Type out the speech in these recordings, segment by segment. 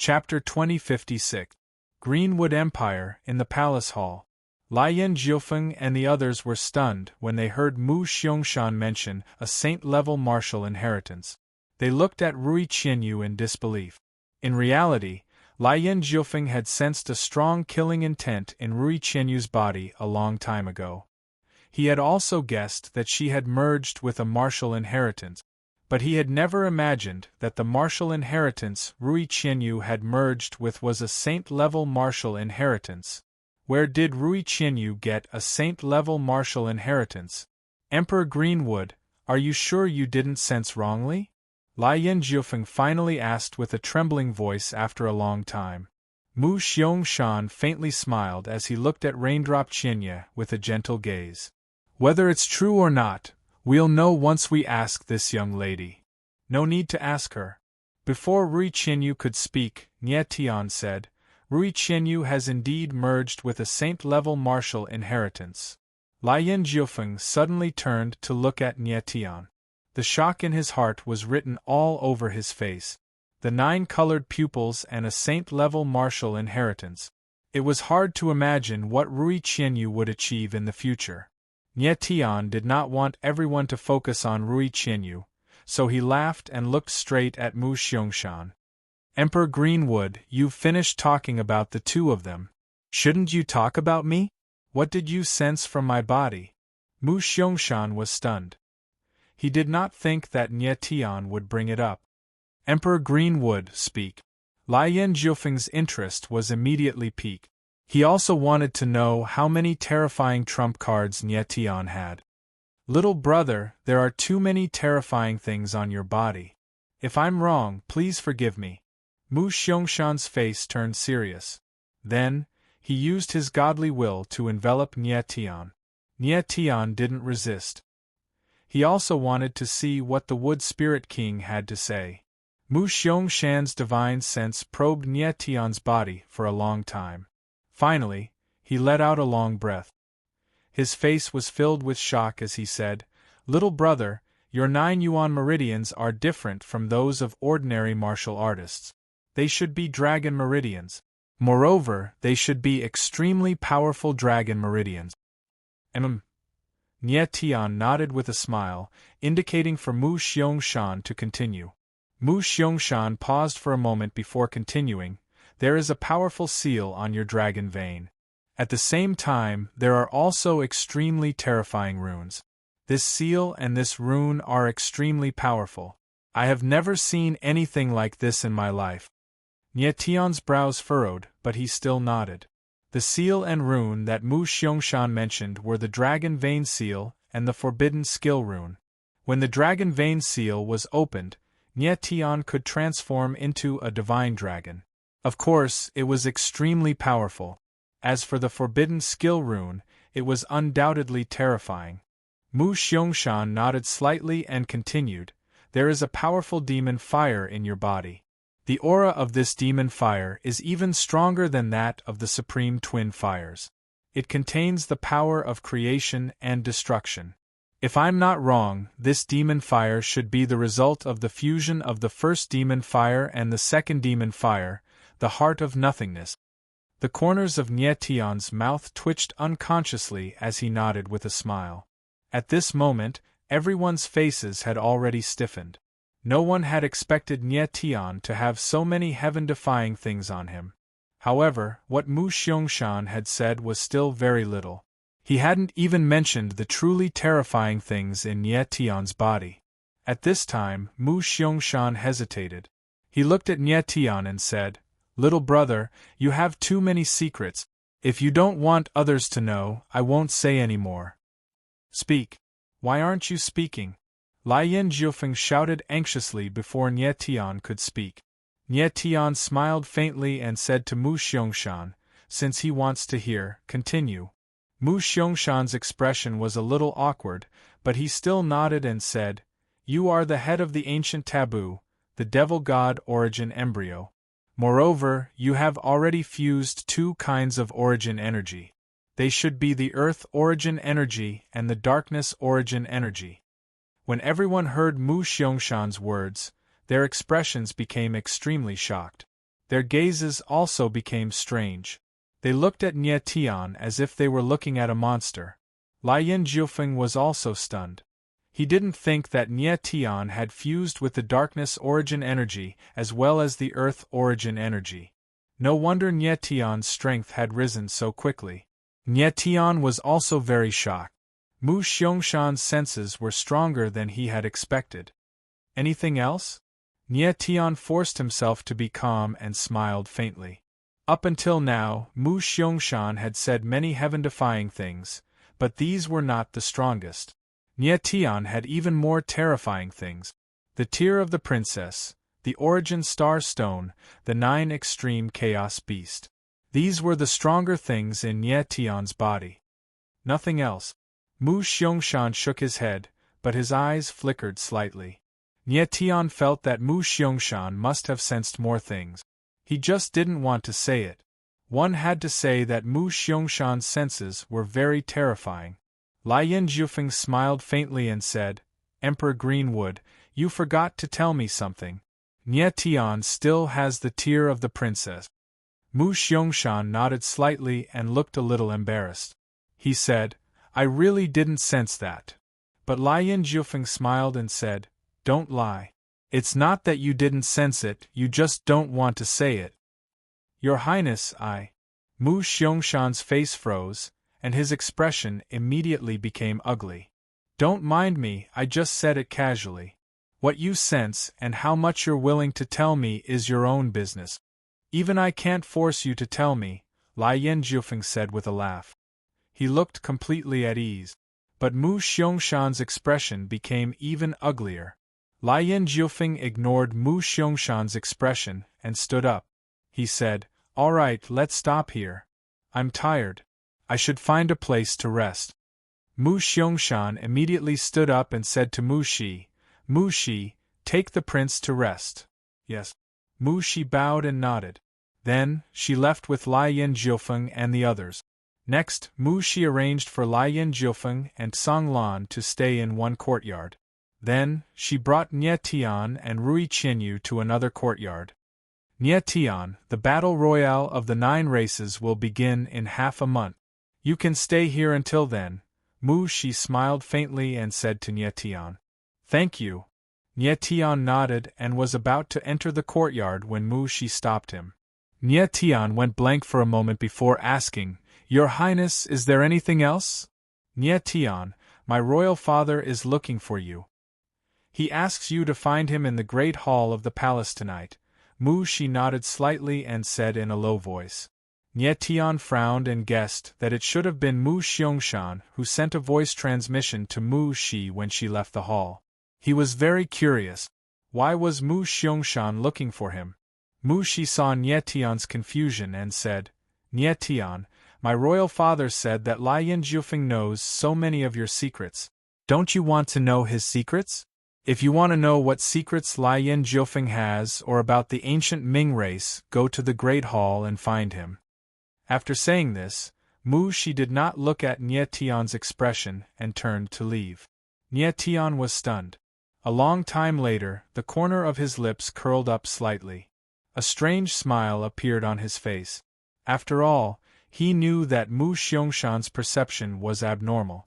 Chapter 2056. Greenwood Empire. In the Palace Hall, Lian Jiufeng and the others were stunned when they heard Mu Xiangshan mention a saint-level martial inheritance. They looked at Rui Qianyu in disbelief. In reality, Lian Jiufeng had sensed a strong killing intent in Rui Qianyu's body a long time ago. He had also guessed that she had merged with a martial inheritance, but he had never imagined that the martial inheritance Rui Qianyu had merged with was a saint-level martial inheritance. Where did Rui Qianyu get a saint-level martial inheritance? Emperor Greenwood, are you sure you didn't sense wrongly? Lian Jiufeng finally asked with a trembling voice after a long time. Mu Xiangshan faintly smiled as he looked at Raindrop Qianye with a gentle gaze. Whether it's true or not, we'll know once we ask this young lady. No need to ask her. Before Rui Qianyu could speak, Nie Tian said, Rui Qianyu has indeed merged with a saint-level martial inheritance. Lian Jiufeng suddenly turned to look at Nie Tian. The shock in his heart was written all over his face. The 9 colored pupils and a saint-level martial inheritance. It was hard to imagine what Rui Qianyu would achieve in the future. Nie Tian did not want everyone to focus on Rui Qianyu, so he laughed and looked straight at Mu Xiangshan. Emperor Greenwood, you've finished talking about the two of them. Shouldn't you talk about me? What did you sense from my body? Mu Xiangshan was stunned. He did not think that Nie Tian would bring it up. Emperor Greenwood, speak. Lian Jiufeng's interest was immediately piqued. He also wanted to know how many terrifying trump cards Nie Tian had. Little brother, there are too many terrifying things on your body. If I'm wrong, please forgive me. Mu Xiangshan's face turned serious. Then, he used his godly will to envelop Nie Tian. Nie Tian didn't resist. He also wanted to see what the Wood Spirit King had to say. Mu Xiangshan's divine sense probed Nie Tian's body for a long time. Finally, he let out a long breath. His face was filled with shock as he said, Little brother, your 9 yuan meridians are different from those of ordinary martial artists. They should be dragon meridians. Moreover, they should be extremely powerful dragon meridians. Nie Tian nodded with a smile, indicating for Mu Xiangshan to continue. Mu Xiangshan paused for a moment before continuing. There is a powerful seal on your dragon vein. At the same time, there are also extremely terrifying runes. This seal and this rune are extremely powerful. I have never seen anything like this in my life. Nie Tian's brows furrowed, but he still nodded. The seal and rune that Mu Xiangshan mentioned were the Dragon Vein Seal and the Forbidden Skill Rune. When the Dragon Vein Seal was opened, Nie Tian could transform into a divine dragon. Of course, it was extremely powerful. As for the Forbidden Skill Rune, it was undoubtedly terrifying. Mu Xiangshan nodded slightly and continued, There is a powerful demon fire in your body. The aura of this demon fire is even stronger than that of the Supreme Twin Fires. It contains the power of creation and destruction. If I'm not wrong, this demon fire should be the result of the fusion of the first demon fire and the second demon fire, the heart of nothingness. The corners of Nie Tian's mouth twitched unconsciously as he nodded with a smile. At this moment, everyone's faces had already stiffened. No one had expected Nie Tian to have so many heaven-defying things on him. However, what Mu Xiangshan had said was still very little. He hadn't even mentioned the truly terrifying things in Nie Tian's body. At this time, Mu Xiangshan hesitated. He looked at Nie Tian and said, Little brother, you have too many secrets. If you don't want others to know, I won't say any more. Speak. Why aren't you speaking? Lian Jiufeng shouted anxiously before Nie Tian could speak. Nie Tian smiled faintly and said to Mu Xiangshan, Since he wants to hear, continue. Mu Xiangshan's expression was a little awkward, but he still nodded and said, You are the head of the ancient taboo, the devil god origin embryo. Moreover, you have already fused 2 kinds of origin energy. They should be the earth origin energy and the darkness origin energy. When everyone heard Mu Xiangshan's words, their expressions became extremely shocked. Their gazes also became strange. They looked at Nye Tian as if they were looking at a monster. Lien Jiufeng was also stunned. He didn't think that Nye Tian had fused with the darkness origin energy as well as the earth origin energy. No wonder Nye Tian's strength had risen so quickly. Nye Tian was also very shocked. Mu Xiangshan's senses were stronger than he had expected. Anything else? Nye Tian forced himself to be calm and smiled faintly. Up until now, Mu Xiangshan had said many heaven-defying things, but these were not the strongest. Nye Tian had even more terrifying things. The tear of the princess, the origin star stone, the 9 extreme chaos beast. These were the stronger things in Nye Tian's body. Nothing else. Mu Xiangshan shook his head, but his eyes flickered slightly. Nye Tian felt that Mu Xiangshan must have sensed more things. He just didn't want to say it. One had to say that Mu Xiangshan's senses were very terrifying. Lien Jiufeng smiled faintly and said, Emperor Greenwood, you forgot to tell me something. Nye Tian still has the tear of the princess. Mu Xiangshan nodded slightly and looked a little embarrassed. He said, I really didn't sense that. But Lien Jiufeng smiled and said, Don't lie. It's not that you didn't sense it, you just don't want to say it. Your Highness, Mu Xiangshan's face froze, and his expression immediately became ugly. Don't mind me, I just said it casually. What you sense and how much you're willing to tell me is your own business. Even I can't force you to tell me, Lien Jiufeng said with a laugh. He looked completely at ease. But Mu Xiangshan's expression became even uglier. Lien Jiufeng ignored Mu Xiangshan's expression and stood up. He said, All right, let's stop here. I'm tired. I should find a place to rest. Mu Xiangshan immediately stood up and said to Mu Shi, Mu Shi, take the prince to rest. Yes. Mu Shi bowed and nodded. Then, she left with Lien Jiufeng and the others. Next, Mu Shi arranged for Lien Jiufeng and Song Lan to stay in one courtyard. Then, she brought Nye Tian and Rui Qianyu to another courtyard. Nye Tian, the battle royale of the 9 races will begin in half a month. You can stay here until then. Mu Shi smiled faintly and said to Nye Tian, Thank you. Nye Tian nodded and was about to enter the courtyard when Mu Shi stopped him. Nye Tian went blank for a moment before asking, Your Highness, is there anything else? Nye Tian, my royal father is looking for you. He asks you to find him in the great hall of the palace tonight. Mu Shi nodded slightly and said in a low voice. Nye Tian frowned and guessed that it should have been Mu Xiangshan who sent a voice transmission to Mu Shi when she left the hall. He was very curious. Why was Mu Xiangshan looking for him? Mu Shi saw Nye Tian's confusion and said, Nye Tian, my royal father said that Lien Jiufeng knows so many of your secrets. Don't you want to know his secrets? If you want to know what secrets Lien Jiufeng has or about the ancient Ming race, go to the Great Hall and find him. After saying this, Mu Shi did not look at Nye Tian's expression and turned to leave. Nye Tian was stunned. A long time later, the corner of his lips curled up slightly. A strange smile appeared on his face. After all, he knew that Mu Xiangshan's perception was abnormal.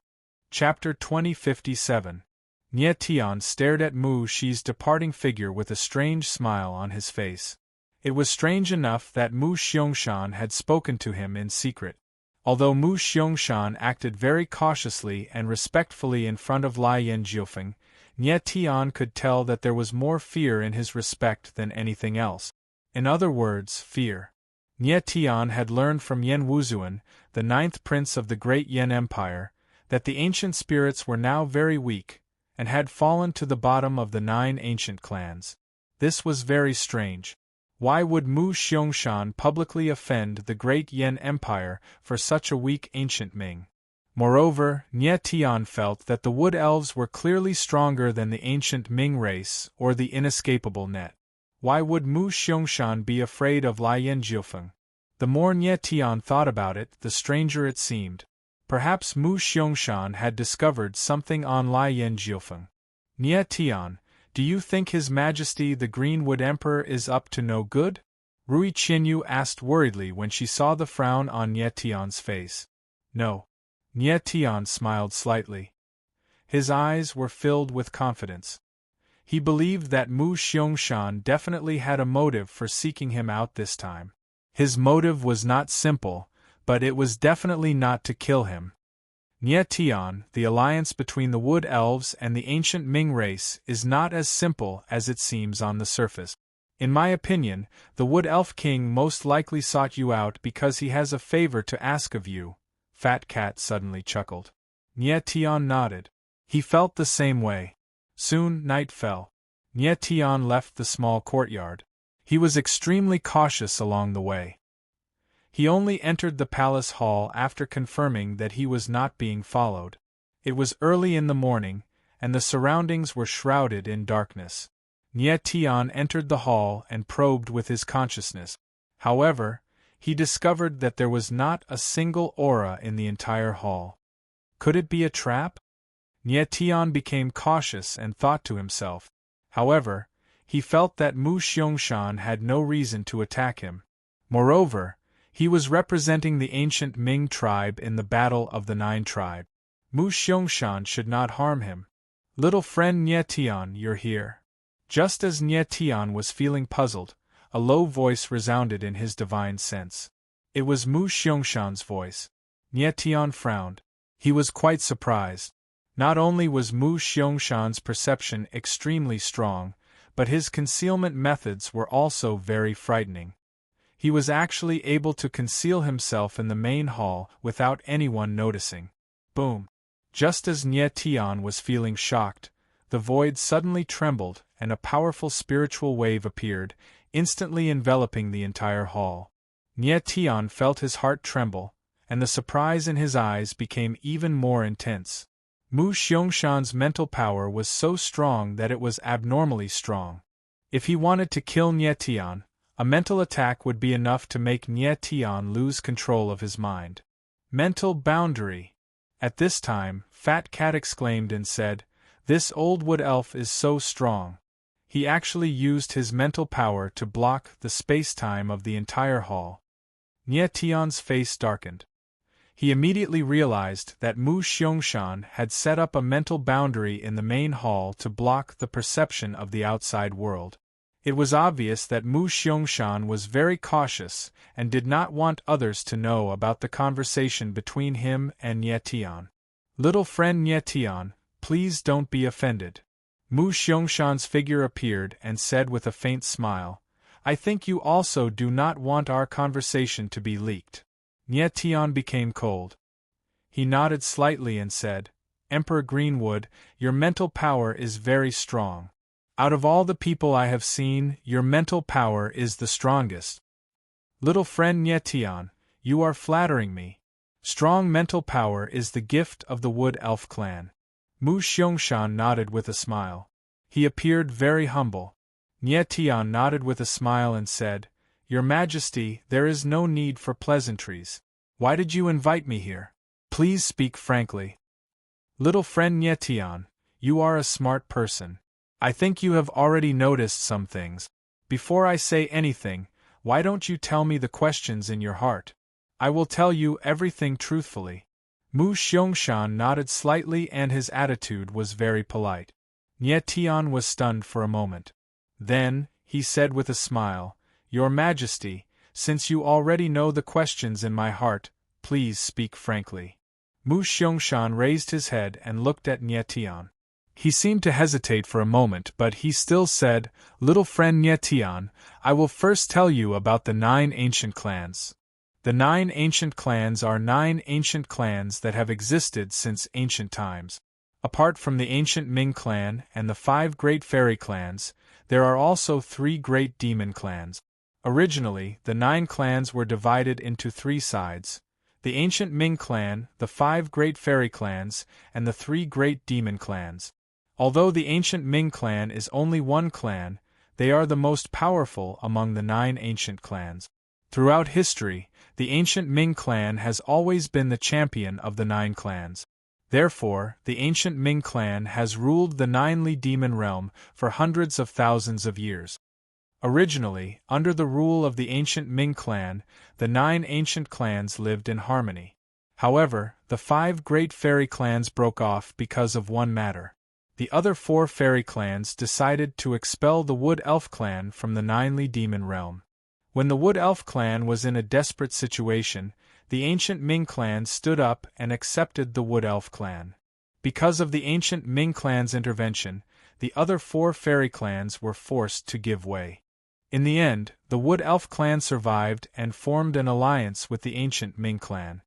Chapter 2057. Nye Tian stared at Mu Shi's departing figure with a strange smile on his face. It was strange enough that Mu Xiangshan had spoken to him in secret. Although Mu Xiangshan acted very cautiously and respectfully in front of Lien Jiufeng, Nye Tian could tell that there was more fear in his respect than anything else. In other words, fear. Nye Tian had learned from Yen Wuzuan, the 9th prince of the great Yen Empire, that the ancient spirits were now very weak, and had fallen to the bottom of the 9 ancient clans. This was very strange. Why would Mu Xiangshan publicly offend the great Yen Empire for such a weak ancient Ming? Moreover, Nye Tian felt that the Wood Elves were clearly stronger than the ancient Ming race or the inescapable net. Why would Mu Xiangshan be afraid of Lien Jiufeng? The more Nye Tian thought about it, the stranger it seemed. Perhaps Mu Xiangshan had discovered something on Lien Jiufeng. Nye Tian, do you think His Majesty the Greenwood Emperor is up to no good? Rui Qinyu asked worriedly when she saw the frown on Nie Tian's face. No. Nie Tian smiled slightly. His eyes were filled with confidence. He believed that Mu Xiangshan definitely had a motive for seeking him out this time. His motive was not simple, but it was definitely not to kill him. Nie Tian, the alliance between the Wood Elves and the ancient Ming race, is not as simple as it seems on the surface. In my opinion, the Wood Elf King most likely sought you out because he has a favor to ask of you. Fat Cat suddenly chuckled. Nie Tian nodded. He felt the same way. Soon night fell. Nie Tian left the small courtyard. He was extremely cautious along the way. He only entered the palace hall after confirming that he was not being followed. It was early in the morning, and the surroundings were shrouded in darkness. Nie Tian entered the hall and probed with his consciousness. However, he discovered that there was not a single aura in the entire hall. Could it be a trap? Nie Tian became cautious and thought to himself. However, he felt that Mu Xiangshan had no reason to attack him. Moreover, he was representing the ancient Ming tribe in the Battle of the Nine Tribe. Mu Xiangshan should not harm him. Little friend Nie Tian, you're here. Just as Nie Tian was feeling puzzled, a low voice resounded in his divine sense. It was Mu Xiangshan's voice. Nie Tian frowned. He was quite surprised. Not only was Mu Xiangshan's perception extremely strong, but his concealment methods were also very frightening. He was actually able to conceal himself in the main hall without anyone noticing. Boom! Just as Nie Tian was feeling shocked, the void suddenly trembled and a powerful spiritual wave appeared, instantly enveloping the entire hall. Nie Tian felt his heart tremble, and the surprise in his eyes became even more intense. Mu Xiangshan's mental power was so strong that it was abnormally strong. If he wanted to kill Nie Tian, a mental attack would be enough to make Nie Tian lose control of his mind. Mental boundary. At this time, Fat Cat exclaimed and said, "This old wood elf is so strong." He actually used his mental power to block the space-time of the entire hall. Nie Tian's face darkened. He immediately realized that Mu Xiangshan had set up a mental boundary in the main hall to block the perception of the outside world. It was obvious that Mu Xiangshan was very cautious and did not want others to know about the conversation between him and Nie Tian. Little friend Nie Tian, please don't be offended. Mu Xiangshan's figure appeared and said with a faint smile, "I think you also do not want our conversation to be leaked." Nie Tian became cold. He nodded slightly and said, "Emperor Greenwood, your mental power is very strong. Out of all the people I have seen, your mental power is the strongest." Little friend Nie Tian, you are flattering me. Strong mental power is the gift of the Wood Elf clan. Mu Xiangshan nodded with a smile. He appeared very humble. Nie Tian nodded with a smile and said, "Your Majesty, there is no need for pleasantries. Why did you invite me here? Please speak frankly." Little friend Nie Tian, you are a smart person. I think you have already noticed some things. Before I say anything, why don't you tell me the questions in your heart? I will tell you everything truthfully. Mu Xiangshan nodded slightly and his attitude was very polite. Nie Tian was stunned for a moment. Then, he said with a smile, "Your Majesty, since you already know the questions in my heart, please speak frankly." Mu Xiangshan raised his head and looked at Nie Tian. He seemed to hesitate for a moment, but he still said, "Little friend Nie Tian, I will first tell you about the 9 ancient clans. The 9 ancient clans are 9 ancient clans that have existed since ancient times. Apart from the ancient Ming clan and the 5 great fairy clans, there are also 3 great demon clans. Originally, the 9 clans were divided into 3 sides: the ancient Ming clan, the 5 great fairy clans, and the 3 great demon clans. Although the ancient Ming clan is only one clan, they are the most powerful among the 9 ancient clans. Throughout history, the ancient Ming clan has always been the champion of the 9 clans. Therefore, the ancient Ming clan has ruled the 9-Li demon realm for hundreds of thousands of years. Originally, under the rule of the ancient Ming clan, the 9 ancient clans lived in harmony. However, the 5 great fairy clans broke off because of one matter. The other 4 fairy clans decided to expel the Wood Elf clan from the Ninely Demon realm. When the Wood Elf clan was in a desperate situation, the ancient Ming clan stood up and accepted the Wood Elf clan. Because of the ancient Ming clan's intervention, the other 4 fairy clans were forced to give way. In the end, the Wood Elf clan survived and formed an alliance with the ancient Ming clan.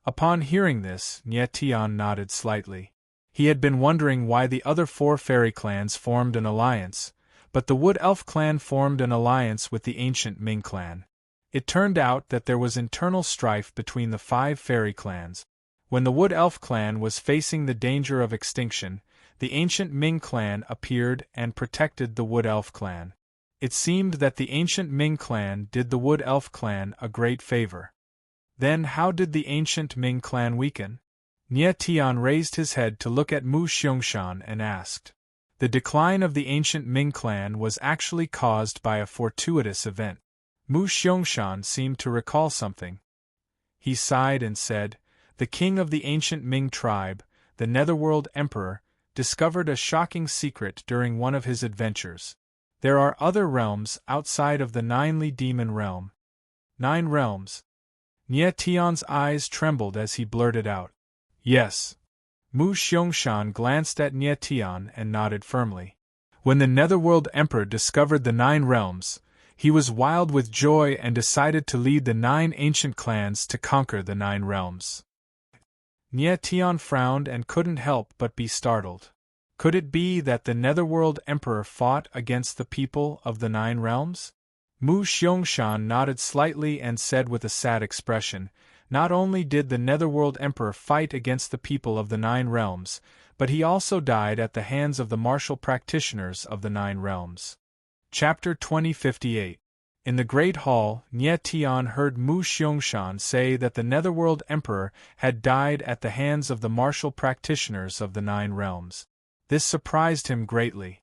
Upon hearing this, Nye Tian nodded slightly. He had been wondering why the other 4 fairy clans formed an alliance, but the Wood Elf clan formed an alliance with the ancient Ming clan. It turned out that there was internal strife between the 5 fairy clans. When the Wood Elf clan was facing the danger of extinction, the ancient Ming clan appeared and protected the Wood Elf clan. It seemed that the ancient Ming clan did the Wood Elf clan a great favor. Then how did the ancient Ming clan weaken? Nye Tian raised his head to look at Mu Xiangshan and asked. The decline of the ancient Ming clan was actually caused by a fortuitous event. Mu Xiangshan seemed to recall something. He sighed and said, "The king of the ancient Ming tribe, the Netherworld Emperor, discovered a shocking secret during one of his adventures. There are other realms outside of the Ninely Demon realm." 9 realms. Nye Tian's eyes trembled as he blurted out, "Yes." Mu Xiangshan glanced at Nye Tian and nodded firmly. When the Netherworld Emperor discovered the 9 realms, he was wild with joy and decided to lead the 9 ancient clans to conquer the 9 realms. Nye Tian frowned and couldn't help but be startled. Could it be that the Netherworld Emperor fought against the people of the 9 realms? Mu Xiangshan nodded slightly and said with a sad expression, "Not only did the Netherworld Emperor fight against the people of the 9 realms, but he also died at the hands of the martial practitioners of the 9 realms." Chapter 2058. In the Great Hall, Nye Tian heard Mu Xiangshan say that the Netherworld Emperor had died at the hands of the martial practitioners of the 9 realms. This surprised him greatly.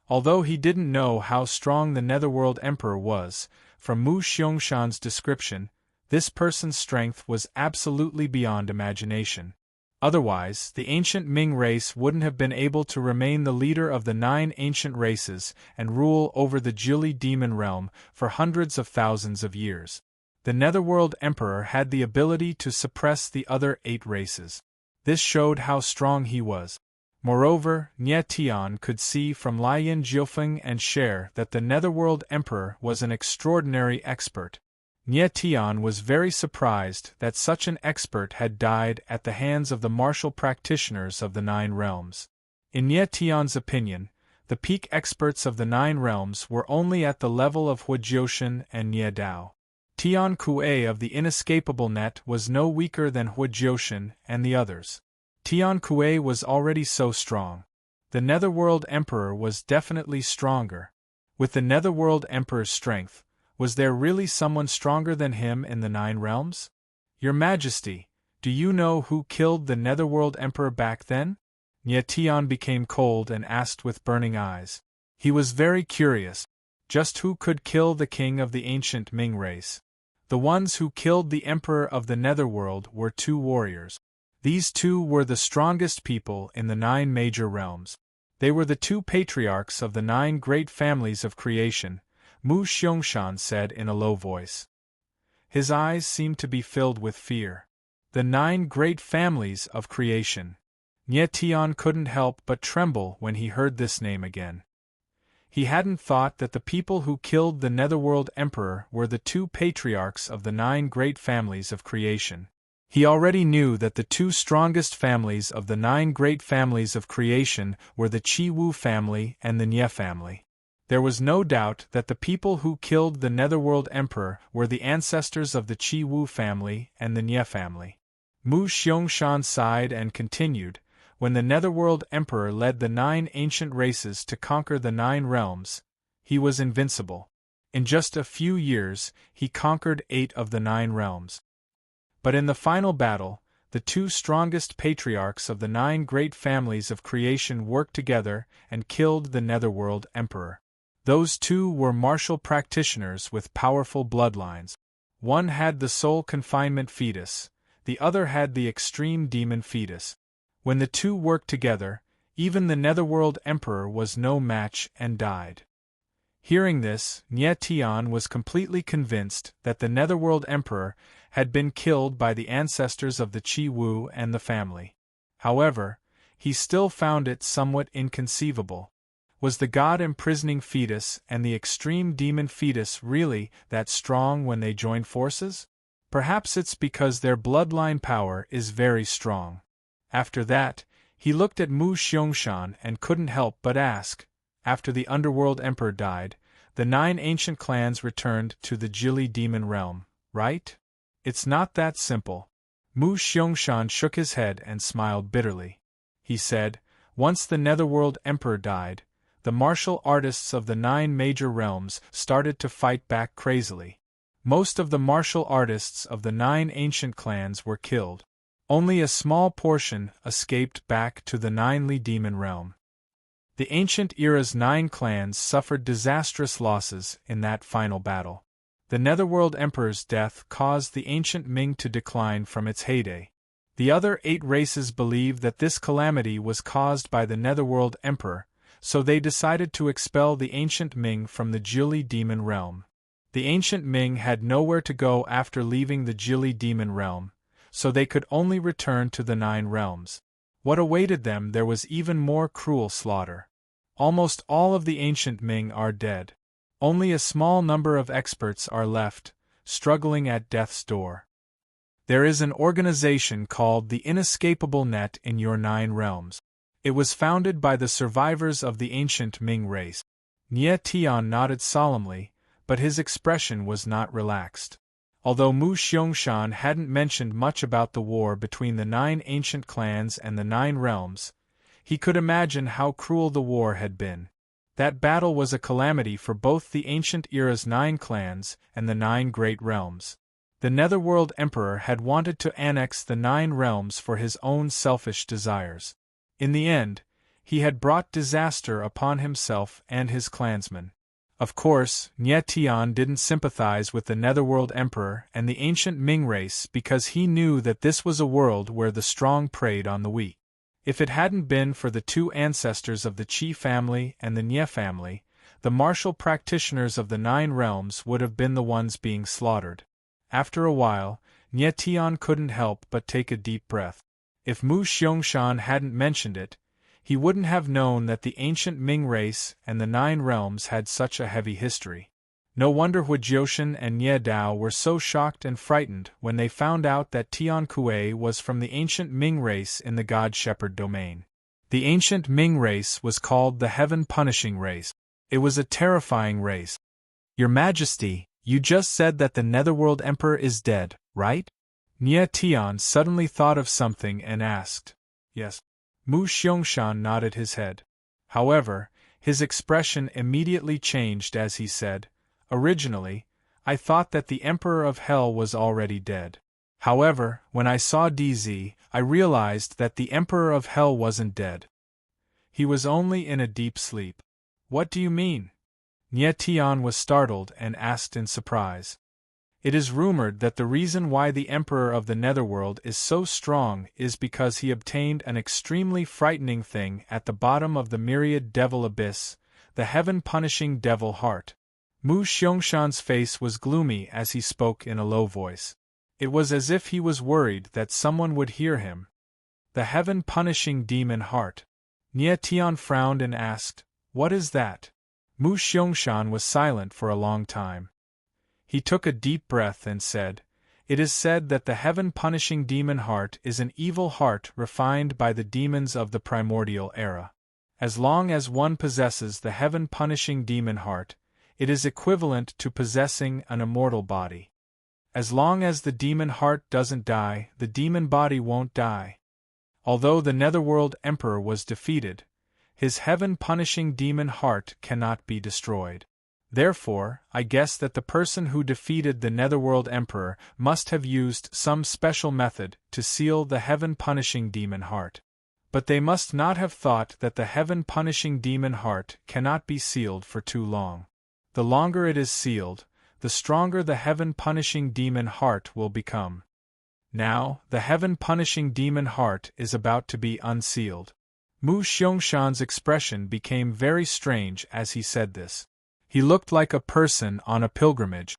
Although he didn't know how strong the Netherworld Emperor was, from Mu Xiangshan's description, this person's strength was absolutely beyond imagination. Otherwise, the ancient Ming race wouldn't have been able to remain the leader of the 9 ancient races and rule over the Jili demon realm for hundreds of thousands of years. The Netherworld Emperor had the ability to suppress the other 8 races. This showed how strong he was. Moreover, Nye Tian could see from Lian Jiufeng and Cher that the Netherworld Emperor was an extraordinary expert. Nye Tian was very surprised that such an expert had died at the hands of the martial practitioners of the 9 realms. In Nye Tian's opinion, the peak experts of the 9 realms were only at the level of Huijiushan and Nye Dao. Tian Kuei of the inescapable net was no weaker than Huijiushan and the others. Tian Kuei was already so strong. The Netherworld Emperor was definitely stronger. With the Netherworld Emperor's strength, was there really someone stronger than him in the 9 realms? Your Majesty, do you know who killed the Netherworld Emperor back then? Nye Tian became cold and asked with burning eyes. He was very curious. Just who could kill the king of the ancient Ming race? The ones who killed the Emperor of the Netherworld were 2 warriors. These 2 were the strongest people in the 9 major realms. They were the 2 patriarchs of the 9 great families of creation, Mu Xiangshan said in a low voice. His eyes seemed to be filled with fear. The 9 great families of creation. Nye Tian couldn't help but tremble when he heard this name again. He hadn't thought that the people who killed the Netherworld Emperor were the 2 patriarchs of the 9 great families of creation. He already knew that the 2 strongest families of the 9 great families of creation were the Qi Wu family and the Nye family. There was no doubt that the people who killed the Netherworld Emperor were the ancestors of the Qi Wu family and the Nye family. Mu Xiangshan sighed and continued, "When the Netherworld Emperor led the 9 ancient races to conquer the 9 realms, he was invincible. In just a few years, he conquered 8 of the 9 realms. But in the final battle, the 2 strongest patriarchs of the 9 great families of creation worked together and killed the Netherworld Emperor. Those two were martial practitioners with powerful bloodlines. One had the soul confinement fetus, the other had the extreme demon fetus. When the two worked together, even the Netherworld Emperor was no match and died. Hearing this, Nye Tian was completely convinced that the Netherworld Emperor had been killed by the ancestors of the Qi Wu and the family. However, he still found it somewhat inconceivable. Was the god-imprisoning fetus and the extreme demon fetus really that strong when they joined forces? Perhaps it's because their bloodline power is very strong. After that, he looked at Mu Xiangshan and couldn't help but ask, after the Underworld Emperor died, the 9 ancient clans returned to the Jili demon realm, right? It's not that simple. Mu Xiangshan shook his head and smiled bitterly. He said, once the Netherworld Emperor died, the martial artists of the 9 major realms started to fight back crazily. Most of the martial artists of the 9 ancient clans were killed. Only a small portion escaped back to the 9ly demon realm. The ancient era's 9 clans suffered disastrous losses in that final battle. The Netherworld Emperor's death caused the ancient Ming to decline from its heyday. The other 8 races believed that this calamity was caused by the Netherworld Emperor, so they decided to expel the ancient Ming from the Jili demon realm. The ancient Ming had nowhere to go after leaving the Jili demon realm, so they could only return to the 9 realms. What awaited them there was even more cruel slaughter. Almost all of the ancient Ming are dead. Only a small number of experts are left, struggling at death's door. There is an organization called the Inescapable Net in your 9 realms. It was founded by the survivors of the ancient Ming race. Nye Tian nodded solemnly, but his expression was not relaxed. Although Mu Xiangshan hadn't mentioned much about the war between the 9 ancient clans and the 9 realms, he could imagine how cruel the war had been. That battle was a calamity for both the ancient era's 9 clans and the 9 great realms. The Netherworld Emperor had wanted to annex the 9 realms for his own selfish desires. In the end, he had brought disaster upon himself and his clansmen. Of course, Nye Tian didn't sympathize with the Netherworld Emperor and the ancient Ming race because he knew that this was a world where the strong preyed on the weak. If it hadn't been for the 2 ancestors of the Qi family and the Nye family, the martial practitioners of the 9 realms would have been the ones being slaughtered. After a while, Nye Tian couldn't help but take a deep breath. If Mu Xiangshan hadn't mentioned it, he wouldn't have known that the ancient Ming race and the 9 realms had such a heavy history. No wonder Hu Jiushan and Nye Dao were so shocked and frightened when they found out that Tian Kuei was from the ancient Ming race in the God Shepherd domain. The ancient Ming race was called the Heaven Punishing race. It was a terrifying race. Your Majesty, you just said that the Netherworld Emperor is dead, right? Nye Tian suddenly thought of something and asked. Yes. Mu Xiangshan nodded his head. However, his expression immediately changed as he said, originally, I thought that the Emperor of Hell was already dead. However, when I saw DZ, I realized that the Emperor of Hell wasn't dead. He was only in a deep sleep. What do you mean? Nye Tian was startled and asked in surprise. It is rumored that the reason why the Emperor of the Netherworld is so strong is because he obtained an extremely frightening thing at the bottom of the myriad devil abyss, the heaven-punishing devil heart. Mu Xiangshan's face was gloomy as he spoke in a low voice. It was as if he was worried that someone would hear him. The heaven-punishing demon heart. Nye Tian frowned and asked, what is that? Mu Xiangshan was silent for a long time. He took a deep breath and said, it is said that the heaven-punishing demon heart is an evil heart refined by the demons of the primordial era. As long as one possesses the heaven-punishing demon heart, it is equivalent to possessing an immortal body. As long as the demon heart doesn't die, the demon body won't die. Although the Netherworld Emperor was defeated, his heaven-punishing demon heart cannot be destroyed. Therefore, I guess that the person who defeated the Netherworld Emperor must have used some special method to seal the heaven-punishing demon heart. But they must not have thought that the heaven-punishing demon heart cannot be sealed for too long. The longer it is sealed, the stronger the heaven-punishing demon heart will become. Now, the heaven-punishing demon heart is about to be unsealed. Mu Xiangshan's expression became very strange as he said this. He looked like a person on a pilgrimage.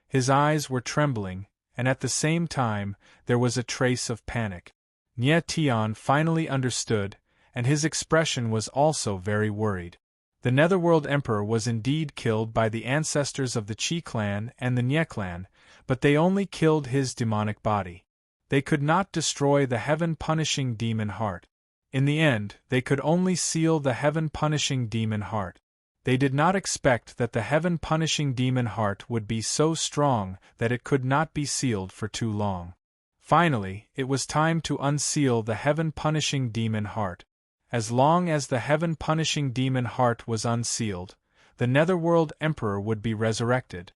His eyes were trembling, and at the same time, there was a trace of panic. Nie Tian finally understood, and his expression was also very worried. The Netherworld Emperor was indeed killed by the ancestors of the Qi clan and the Nie clan, but they only killed his demonic body. They could not destroy the heaven-punishing demon heart. In the end, they could only seal the heaven-punishing demon heart. They did not expect that the heaven-punishing demon heart would be so strong that it could not be sealed for too long. Finally, it was time to unseal the heaven-punishing demon heart. As long as the heaven-punishing demon heart was unsealed, the Netherworld Emperor would be resurrected.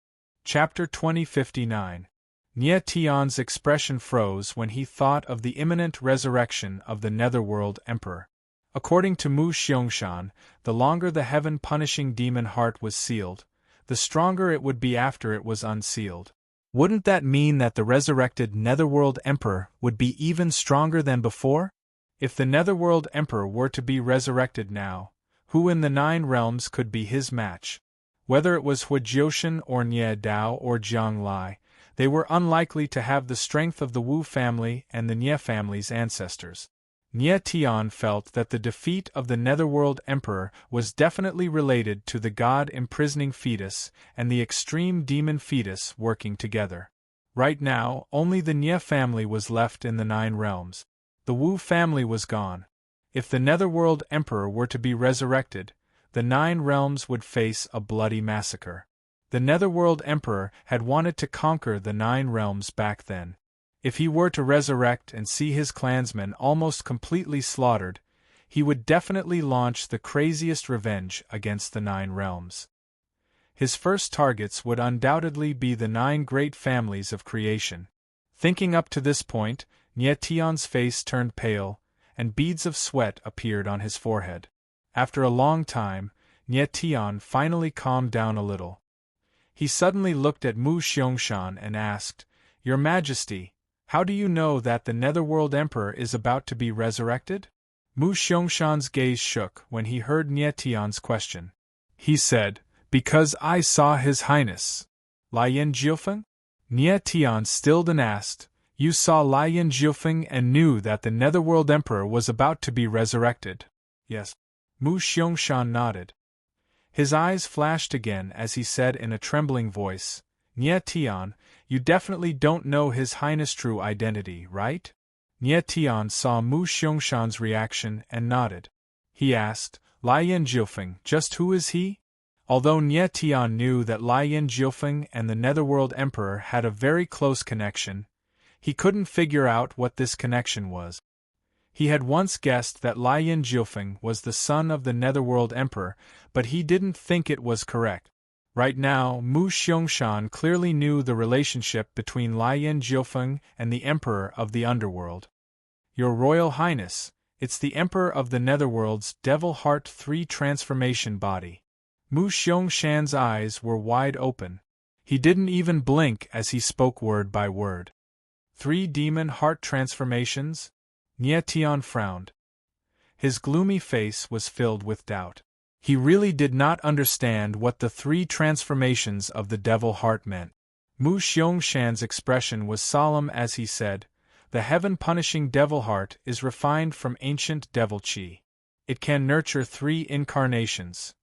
Chapter 2059. Nie Tian's expression froze when he thought of the imminent resurrection of the Netherworld Emperor. According to Mu Xiangshan, the longer the heaven-punishing demon heart was sealed, the stronger it would be after it was unsealed. Wouldn't that mean that the resurrected Netherworld Emperor would be even stronger than before? If the Netherworld Emperor were to be resurrected now, who in the 9 realms could be his match? Whether it was Huijiushan or Nie Dao or Jiang Lai, they were unlikely to have the strength of the Wu family and the Nie family's ancestors. Nie Tian felt that the defeat of the Netherworld Emperor was definitely related to the god-imprisoning fetus and the extreme demon fetus working together. Right now, only the Nie family was left in the 9 realms. The Wu family was gone. If the Netherworld Emperor were to be resurrected, the 9 realms would face a bloody massacre. The Netherworld Emperor had wanted to conquer the 9 realms back then. If he were to resurrect and see his clansmen almost completely slaughtered, he would definitely launch the craziest revenge against the 9 realms. His first targets would undoubtedly be the 9 great families of creation. Thinking up to this point, Nie Tian's face turned pale, and beads of sweat appeared on his forehead. After a long time, Nie Tian finally calmed down a little. He suddenly looked at Mu Xiangshan and asked, "Your Majesty, how do you know that the Netherworld Emperor is about to be resurrected?" Mu Xiangshan's gaze shook when he heard Nie Tian's question. He said, "Because I saw His Highness." Lian Jiufeng? Nie Tian stilled and asked, "You saw Lian Jiufeng and knew that the Netherworld Emperor was about to be resurrected?" "Yes." Mu Xiangshan nodded. His eyes flashed again as he said in a trembling voice, "Nie Tian, you definitely don't know His Highness' true identity, right?" Nie Tian saw Mu Xiangshan's reaction and nodded. He asked, "Lian Jiufeng, just who is he?" Although Nie Tian knew that Lian Jiufeng and the Netherworld Emperor had a very close connection, he couldn't figure out what this connection was. He had once guessed that Lian Jiufeng was the son of the Netherworld Emperor, but he didn't think it was correct. Right now, Mu Xiangshan clearly knew the relationship between Lian Jiufeng and the Emperor of the Underworld. "Your Royal Highness, it's the Emperor of the Netherworld's Devil Heart 3 transformation body." Mu Xiangshan's eyes were wide open. He didn't even blink as he spoke word by word. 3 demon heart transformations? Nie Tian frowned. His gloomy face was filled with doubt. He really did not understand what the 3 transformations of the devil heart meant. Mu Xiangshan's expression was solemn as he said, "The heaven-punishing devil heart is refined from ancient devil qi. It can nurture 3 incarnations.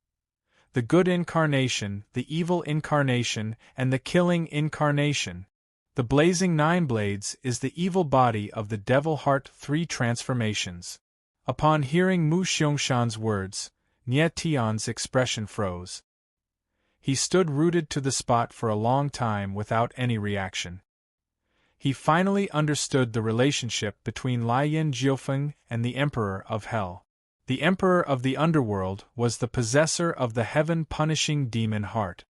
The good incarnation, the evil incarnation, and the killing incarnation. The blazing 9 blades is the evil body of the devil heart 3 transformations." Upon hearing Mu Xiangshan's words, Nie Tian's expression froze. He stood rooted to the spot for a long time without any reaction. He finally understood the relationship between Lian Jiufeng and the Emperor of Hell. The Emperor of the Underworld was the possessor of the heaven-punishing demon heart.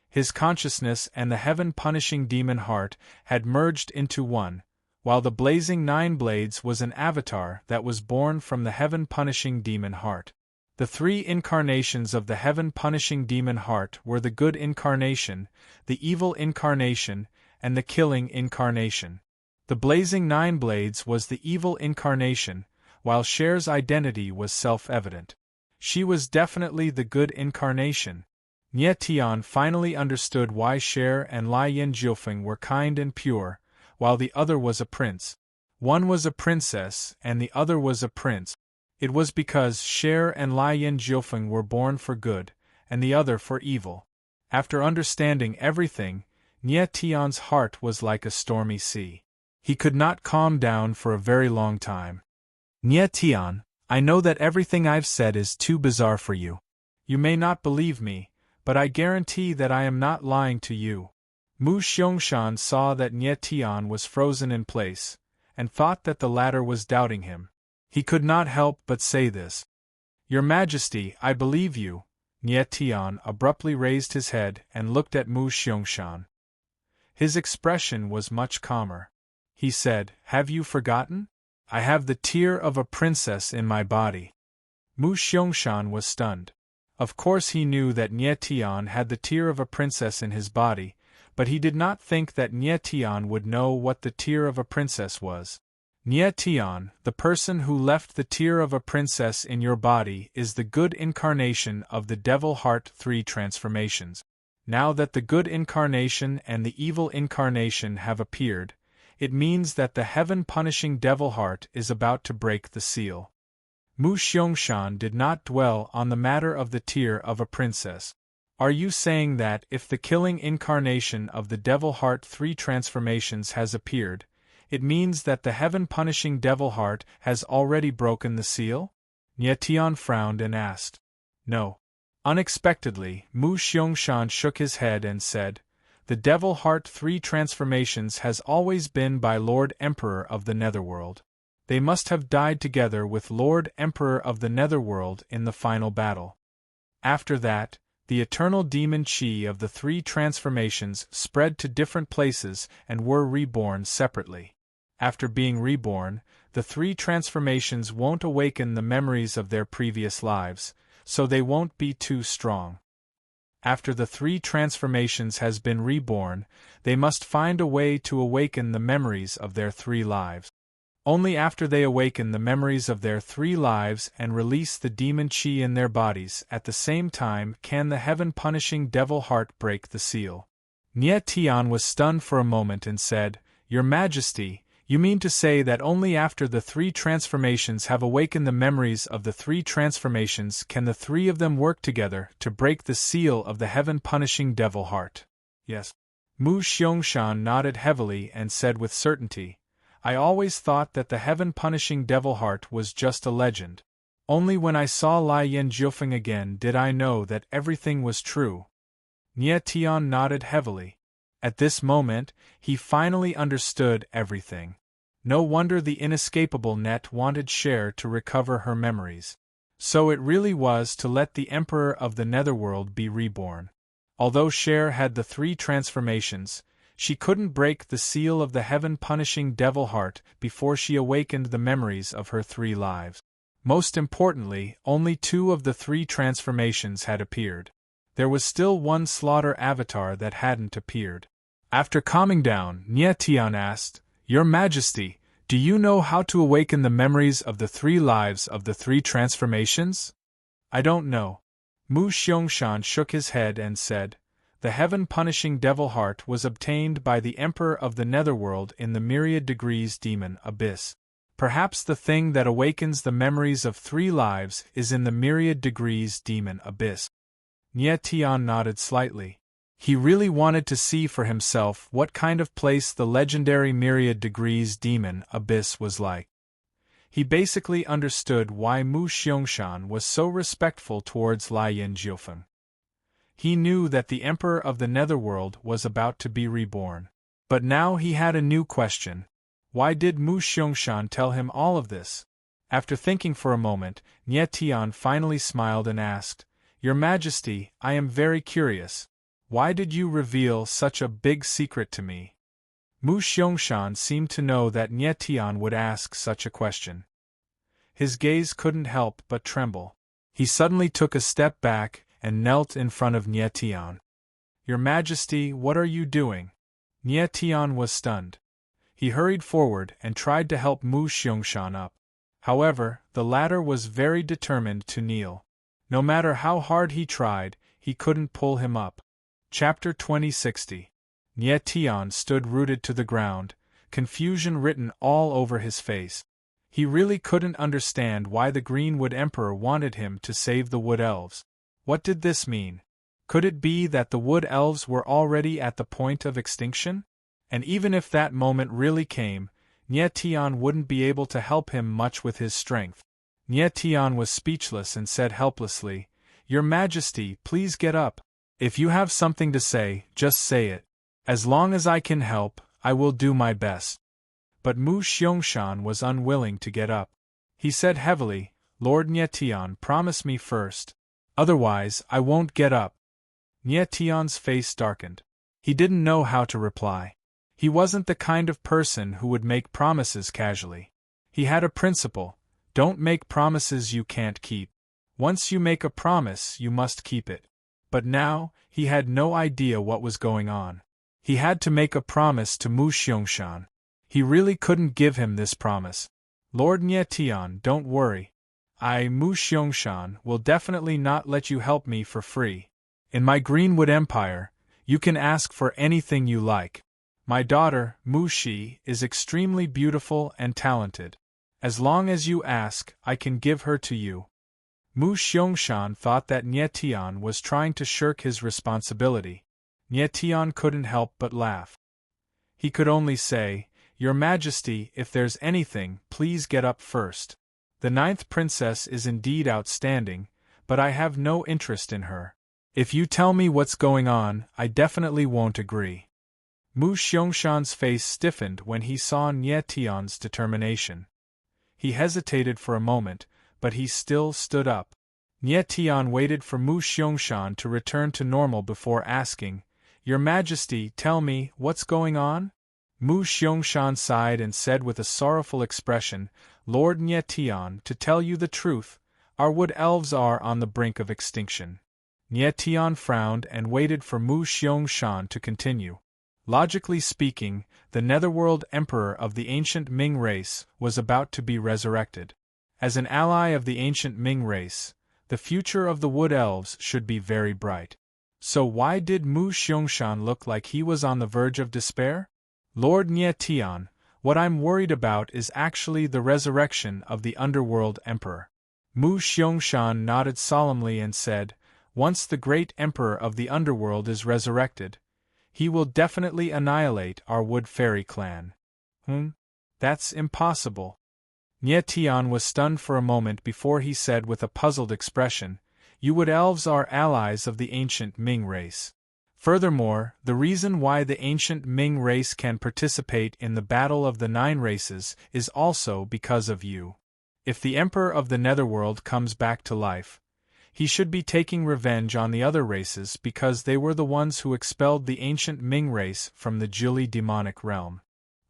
His consciousness and the heaven-punishing demon heart had merged into one, while the blazing 9 blades was an avatar that was born from the heaven-punishing demon heart. The 3 incarnations of the heaven-punishing demon heart were the good incarnation, the evil incarnation, and the killing incarnation. The blazing 9 blades was the evil incarnation, while Cher's identity was self-evident. She was definitely the good incarnation. Nie Tian finally understood why Cher and Lai Yin Jiufeng were kind and pure, while the other was a prince. One was a princess and the other was a prince. It was because Cher and Lai Yin Jiufeng were born for good, and the other for evil. After understanding everything, Nie Tian's heart was like a stormy sea. He could not calm down for a very long time. Nie Tian, I know that everything I've said is too bizarre for you. You may not believe me, but I guarantee that I am not lying to you. Mu Xiangshan saw that Nie Tian was frozen in place, and thought that the latter was doubting him. He could not help but say this. Your Majesty, I believe you. Nie Tian abruptly raised his head and looked at Mu Xiangshan. His expression was much calmer. He said, Have you forgotten? I have the tear of a princess in my body. Mu Xiangshan was stunned. Of course he knew that Nie Tian had the tear of a princess in his body, but he did not think that Nie Tian would know what the tear of a princess was. Nie Tian, the person who left the tear of a princess in your body is the good incarnation of the Devil Heart 3 transformations. Now that the good incarnation and the evil incarnation have appeared, it means that the heaven-punishing Devil Heart is about to break the seal. Mu Xiangshan did not dwell on the matter of the tear of a princess. Are you saying that if the killing incarnation of the Devil Heart 3 transformations has appeared, it means that the heaven-punishing Devil Heart has already broken the seal? Nie Tian frowned and asked. No. Unexpectedly, Mu Xiangshan shook his head and said, The Devil Heart 3 transformations has always been by Lord Emperor of the Netherworld. They must have died together with Lord Emperor of the Netherworld in the final battle. After that, the eternal demon chi of the 3 transformations spread to different places and were reborn separately. After being reborn, the 3 transformations won't awaken the memories of their previous lives, so they won't be too strong. After the 3 transformations has been reborn, they must find a way to awaken the memories of their 3 lives. Only after they awaken the memories of their 3 lives and release the demon chi in their bodies at the same time can the heaven-punishing Devil Heart break the seal. Nie Tian was stunned for a moment and said, Your Majesty, you mean to say that only after the 3 transformations have awakened the memories of the 3 transformations can the 3 of them work together to break the seal of the heaven-punishing Devil Heart? Yes. Mu Xiangshan nodded heavily and said with certainty, I always thought that the heaven-punishing Devil Heart was just a legend. Only when I saw Lai Yin Jiufeng again did I know that everything was true. Nie Tian nodded heavily. At this moment, he finally understood everything. No wonder the inescapable Net wanted Cher to recover her memories. So it really was to let the Emperor of the Netherworld be reborn. Although Cher had the 3 transformations, she couldn't break the seal of the heaven-punishing Devil Heart before she awakened the memories of her 3 lives. Most importantly, only 2 of the 3 transformations had appeared. There was still one slaughter avatar that hadn't appeared. After calming down, Nie Tian asked, Your Majesty, do you know how to awaken the memories of the 3 lives of the 3 transformations? I don't know. Mu Xiangshan shook his head and said, The heaven-punishing Devil Heart was obtained by the Emperor of the Netherworld in the myriad degrees demon abyss. Perhaps the thing that awakens the memories of 3 lives is in the myriad degrees demon abyss. Nie Tian nodded slightly. He really wanted to see for himself what kind of place the legendary myriad degrees demon abyss was like. He basically understood why Mu Xiangshan was so respectful towards Lai Yin Jiufeng. He knew that the Emperor of the Netherworld was about to be reborn. But now he had a new question. Why did Mu Xiangshan tell him all of this? After thinking for a moment, Nie Tian finally smiled and asked, Your Majesty, I am very curious. Why did you reveal such a big secret to me? Mu Xiangshan seemed to know that Nie Tian would ask such a question. His gaze couldn't help but tremble. He suddenly took a step back and knelt in front of Nie Tian. "Your Majesty, what are you doing?" Nie Tian was stunned. He hurried forward and tried to help Mu Xiangshan up. However, the latter was very determined to kneel. No matter how hard he tried, he couldn't pull him up. Chapter 2060. Nie Tian stood rooted to the ground, confusion written all over his face. He really couldn't understand why the Greenwood Emperor wanted him to save the Wood Elves. What did this mean? Could it be that the Wood Elves were already at the point of extinction? And even if that moment really came, Nie Tian wouldn't be able to help him much with his strength. Nie Tian was speechless and said helplessly, "Your Majesty, please get up. If you have something to say, just say it. As long as I can help, I will do my best." But Mu Xiangshan was unwilling to get up. He said heavily, "Lord Nie Tian, promise me first. Otherwise, I won't get up." Nie Tian's face darkened. He didn't know how to reply. He wasn't the kind of person who would make promises casually. He had a principle: don't make promises you can't keep. Once you make a promise, you must keep it. But now, he had no idea what was going on. He had to make a promise to Mu Xiangshan. He really couldn't give him this promise. "Lord Nie Tian, don't worry. I, Mu Xiangshan, will definitely not let you help me for free. In my Greenwood Empire, you can ask for anything you like. My daughter, Mu Shi, is extremely beautiful and talented. As long as you ask, I can give her to you." Mu Xiangshan thought that Nie Tian was trying to shirk his responsibility. Nie Tian couldn't help but laugh. He could only say, "Your Majesty, if there's anything, please get up first. The 9th princess is indeed outstanding, but I have no interest in her. If you tell me what's going on, I definitely won't agree." Mu Xiangshan's face stiffened when he saw Nie Tian's determination. He hesitated for a moment, but he still stood up. Nie Tian waited for Mu Xiangshan to return to normal before asking, "Your Majesty, tell me, what's going on?" Mu Xiangshan sighed and said with a sorrowful expression, "Lord Nie Tian, to tell you the truth, our Wood Elves are on the brink of extinction." Nie Tian frowned and waited for Mu Xiangshan to continue. Logically speaking, the Netherworld Emperor of the ancient Ming race was about to be resurrected. As an ally of the ancient Ming race, the future of the Wood Elves should be very bright. So why did Mu Xiangshan look like he was on the verge of despair? "Lord Nie Tian, what I'm worried about is actually the resurrection of the Underworld Emperor." Mu Xiangshan nodded solemnly and said, "Once the great Emperor of the Underworld is resurrected, he will definitely annihilate our Wood Fairy clan." That's impossible." Nie Tian was stunned for a moment before he said with a puzzled expression, "You Wood Elves are allies of the ancient Ming race. Furthermore, the reason why the ancient Ming race can participate in the Battle of the 9 Races is also because of you. If the Emperor of the Netherworld comes back to life, he should be taking revenge on the other races because they were the ones who expelled the ancient Ming race from the Jili demonic realm.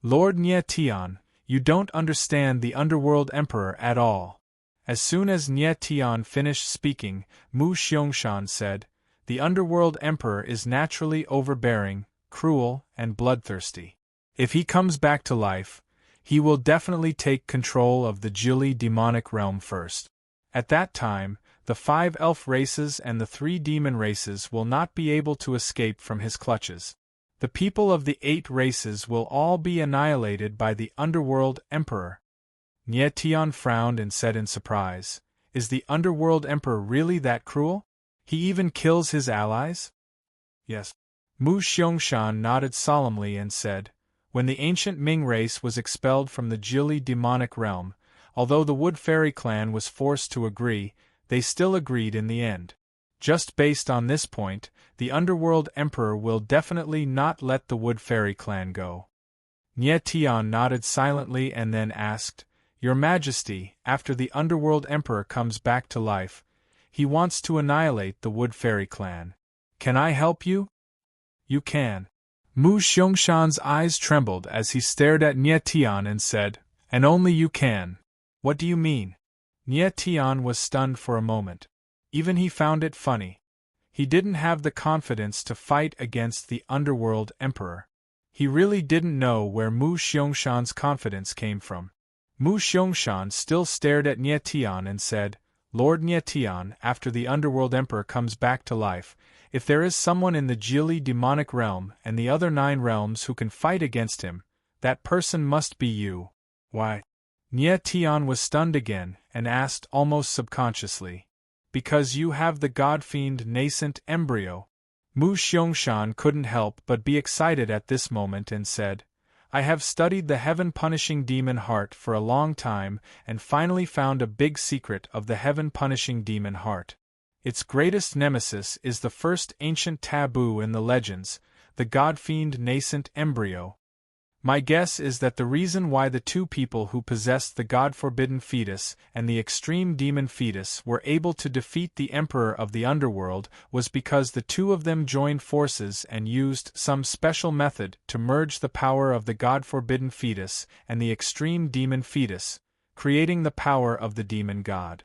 Lord Nie Tian, you don't understand the Underworld Emperor at all." As soon as Nie Tian finished speaking, Mu Xiangshan said, "The Underworld Emperor is naturally overbearing, cruel, and bloodthirsty. If he comes back to life, he will definitely take control of the Jili demonic realm first. At that time, the 5 elf races and the 3 demon races will not be able to escape from his clutches. The people of the 8 races will all be annihilated by the Underworld Emperor." Nie Tian frowned and said in surprise, "Is the Underworld Emperor really that cruel? He even kills his allies?" "Yes." Mu Xiangshan nodded solemnly and said, "When the ancient Ming race was expelled from the Jili demonic realm, although the Wood Fairy clan was forced to agree, they still agreed in the end. Just based on this point, the Underworld Emperor will definitely not let the Wood Fairy clan go." Nie Tian nodded silently and then asked, "Your Majesty, after the Underworld Emperor comes back to life, he wants to annihilate the Wood Fairy clan. Can I help you?" "You can. Mu Xiangshan's eyes trembled as he stared at Nie Tian and said, "And only you can." "What do you mean?" Nie Tian was stunned for a moment. Even he found it funny. He didn't have the confidence to fight against the Underworld Emperor. He really didn't know where Mu Xiangshan's confidence came from. Mu Xiangshan still stared at Nie Tian and said, "Lord Nie Tian, after the Underworld Emperor comes back to life, if there is someone in the Jili demonic realm and the other 9 realms who can fight against him, that person must be you." "Why?" Nie Tian was stunned again and asked almost subconsciously. "Because you have the god-fiend nascent embryo." Mu Xiangshan couldn't help but be excited at this moment and said, "I have studied the heaven-punishing demon heart for a long time and finally found a big secret of the heaven-punishing demon heart. Its greatest nemesis is the first ancient taboo in the legends, the god-fiend nascent embryo. My guess is that the reason why the 2 people who possessed the god-forbidden fetus and the extreme demon fetus were able to defeat the Emperor of the Underworld was because the 2 of them joined forces and used some special method to merge the power of the god-forbidden fetus and the extreme demon fetus, creating the power of the demon god.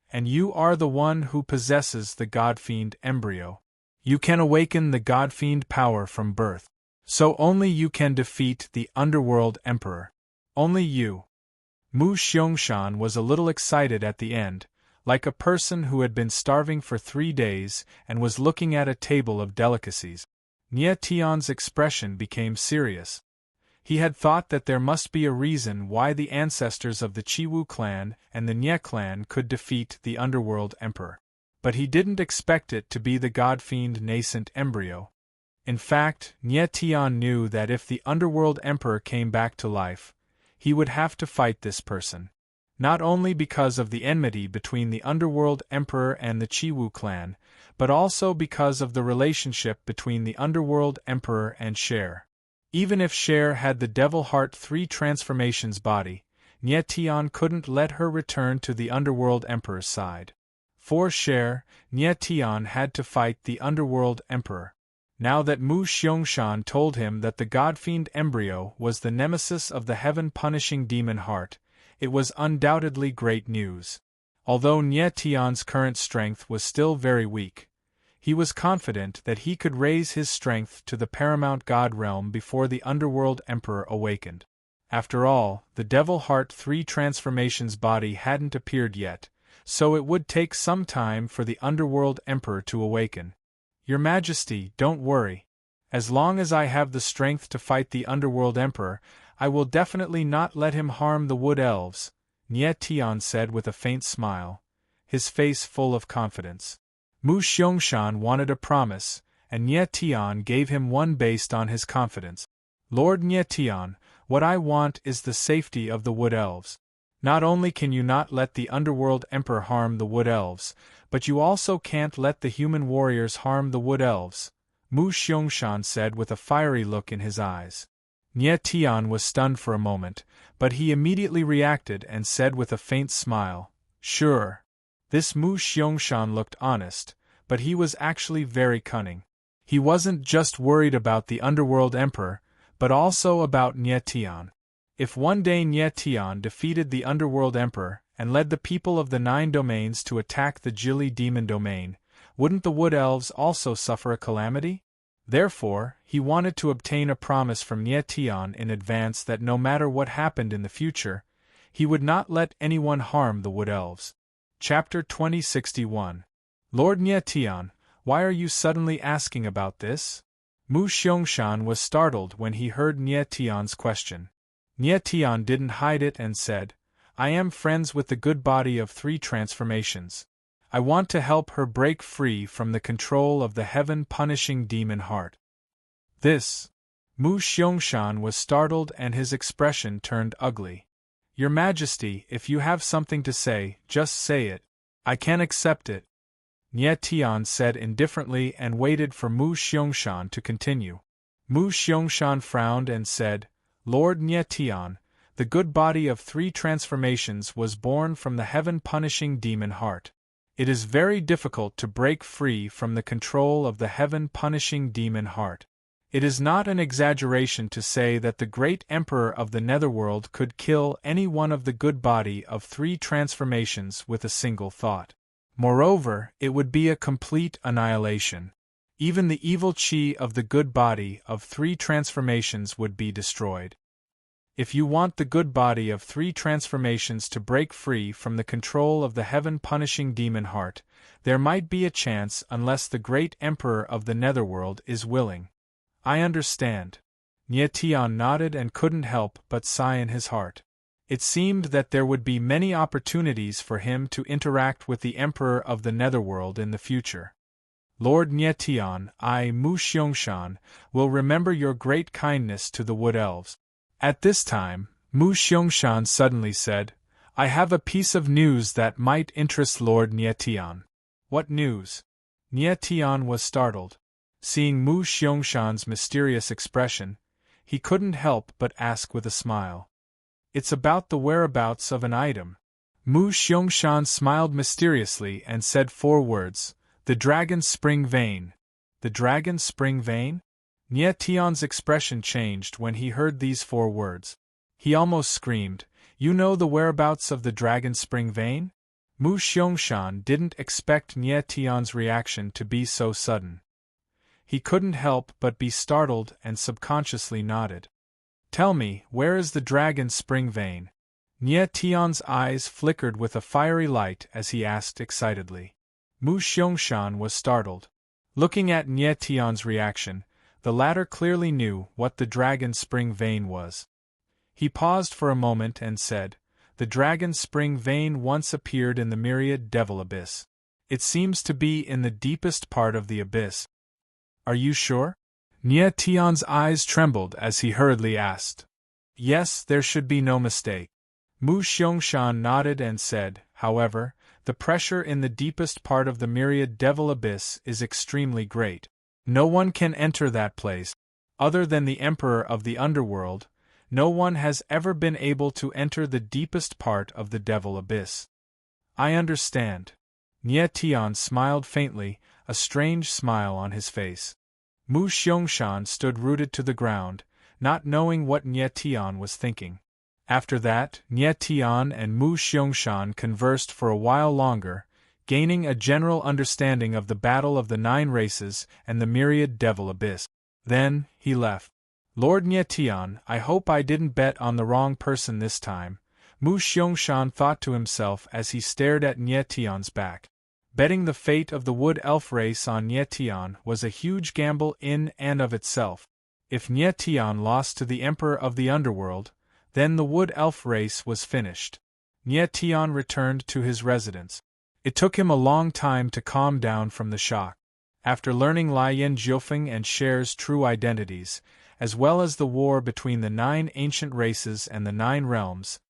And you are the one who possesses the god-fiend embryo. You can awaken the god-fiend power from birth. So only you can defeat the Underworld Emperor. Only you." Mu Xiangshan was a little excited at the end, like a person who had been starving for 3 days and was looking at a table of delicacies. Nie Tian's expression became serious. He had thought that there must be a reason why the ancestors of the Chiwu clan and the Nie clan could defeat the Underworld Emperor. But he didn't expect it to be the god-fiend nascent embryo. In fact, Nie Tian knew that if the Underworld Emperor came back to life, he would have to fight this person. Not only because of the enmity between the Underworld Emperor and the Chiwu clan, but also because of the relationship between the Underworld Emperor and Cher. Even if Cher had the Devil Heart 3 transformations body, Nie Tian couldn't let her return to the Underworld Emperor's side. For Cher, Nie Tian had to fight the Underworld Emperor. Now that Mu Xiangshan told him that the god-fiend embryo was the nemesis of the heaven-punishing demon heart, it was undoubtedly great news. Although Nie Tian's current strength was still very weak, he was confident that he could raise his strength to the paramount god realm before the Underworld Emperor awakened. After all, the Devil Heart 3 transformations body hadn't appeared yet, so it would take some time for the Underworld Emperor to awaken. "Your Majesty, don't worry. As long as I have the strength to fight the Underworld Emperor, I will definitely not let him harm the Wood Elves," Nie Tian said with a faint smile, his face full of confidence. Mu Xiangshan wanted a promise, and Nie Tian gave him one based on his confidence. "Lord Nie Tian, what I want is the safety of the Wood Elves. Not only can you not let the Underworld Emperor harm the Wood Elves, but you also can't let the human warriors harm the Wood Elves," Mu Xiangshan said with a fiery look in his eyes. Nie Tian was stunned for a moment, but he immediately reacted and said with a faint smile, "Sure." This Mu Xiangshan looked honest, but he was actually very cunning. He wasn't just worried about the Underworld Emperor, but also about Nie Tian. If one day Nie Tian defeated the Underworld Emperor and led the people of the 9 domains to attack the Jili demon domain, wouldn't the Wood Elves also suffer a calamity? Therefore, he wanted to obtain a promise from Nie Tian in advance that no matter what happened in the future, he would not let anyone harm the Wood Elves. Chapter 2061. Lord Nie Tian, why are you suddenly asking about this? Mu Xiangshan was startled when he heard Nie Tian's question. Nie Tian didn't hide it and said, "I am friends with the good body of 3 transformations. I want to help her break free from the control of the heaven-punishing demon heart." This. Mu Xiangshan was startled and his expression turned ugly. "Your Majesty, if you have something to say, just say it. I can accept it," Nie Tian said indifferently and waited for Mu Xiangshan to continue. Mu Xiangshan frowned and said, "Lord Nie Tian, the good body of 3 transformations was born from the heaven-punishing demon heart. It is very difficult to break free from the control of the heaven-punishing demon heart. It is not an exaggeration to say that the great emperor of the netherworld could kill any one of the good body of 3 transformations with a single thought. Moreover, it would be a complete annihilation. Even the evil chi of the good body of 3 transformations would be destroyed. If you want the good body of 3 transformations to break free from the control of the heaven-punishing demon heart, there might be a chance unless the great emperor of the netherworld is willing. I understand. Nie Tian nodded and couldn't help but sigh in his heart. It seemed that there would be many opportunities for him to interact with the emperor of the netherworld in the future. Lord Nie Tian, I, Mu Xiangshan, will remember your great kindness to the wood elves. At this time, Mu Xiangshan suddenly said, I have a piece of news that might interest Lord Nie Tian. What news? Nie Tian was startled. Seeing Mu Xiangshan's mysterious expression, he couldn't help but ask with a smile. It's about the whereabouts of an item. Mu Xiangshan smiled mysteriously and said 4 words, the dragon's spring vein. The dragon's spring vein? Nie Tian's expression changed when he heard these 4 words. He almost screamed, You know the whereabouts of the dragon's spring vein? Mu Xiangshan didn't expect Nie Tian's reaction to be so sudden. He couldn't help but be startled and subconsciously nodded. Tell me, where is the dragon's spring vein? Nie Tian's eyes flickered with a fiery light as he asked excitedly. Mu Xiangshan was startled. Looking at Nie Tian's reaction, the latter clearly knew what the dragon's spring vein was. He paused for a moment and said, The dragon's spring vein once appeared in the myriad devil abyss. It seems to be in the deepest part of the abyss. Are you sure? Nie Tian's eyes trembled as he hurriedly asked. Yes, there should be no mistake. Mu Xiangshan nodded and said, However, the pressure in the deepest part of the myriad devil abyss is extremely great. No one can enter that place. Other than the emperor of the underworld, no one has ever been able to enter the deepest part of the devil abyss. I understand. Nie Tian smiled faintly, a strange smile on his face. Mu Xiangshan stood rooted to the ground, not knowing what Nie Tian was thinking. After that, Nie Tian and Mu Xiangshan conversed for a while longer, gaining a general understanding of the battle of the 9 races and the myriad devil abyss. Then, he left. Lord Nie Tian, I hope I didn't bet on the wrong person this time, Mu Xiangshan thought to himself as he stared at Nie Tian's back. Betting the fate of the wood elf race on Nie Tian was a huge gamble in and of itself. If Nie Tian lost to the emperor of the underworld, then the wood elf race was finished. Nie Tian returned to his residence. It took him a long time to calm down from the shock. After learning Lian Jiufeng and Cher's true identities, as well as the war between the 9 ancient races and the 9 realms,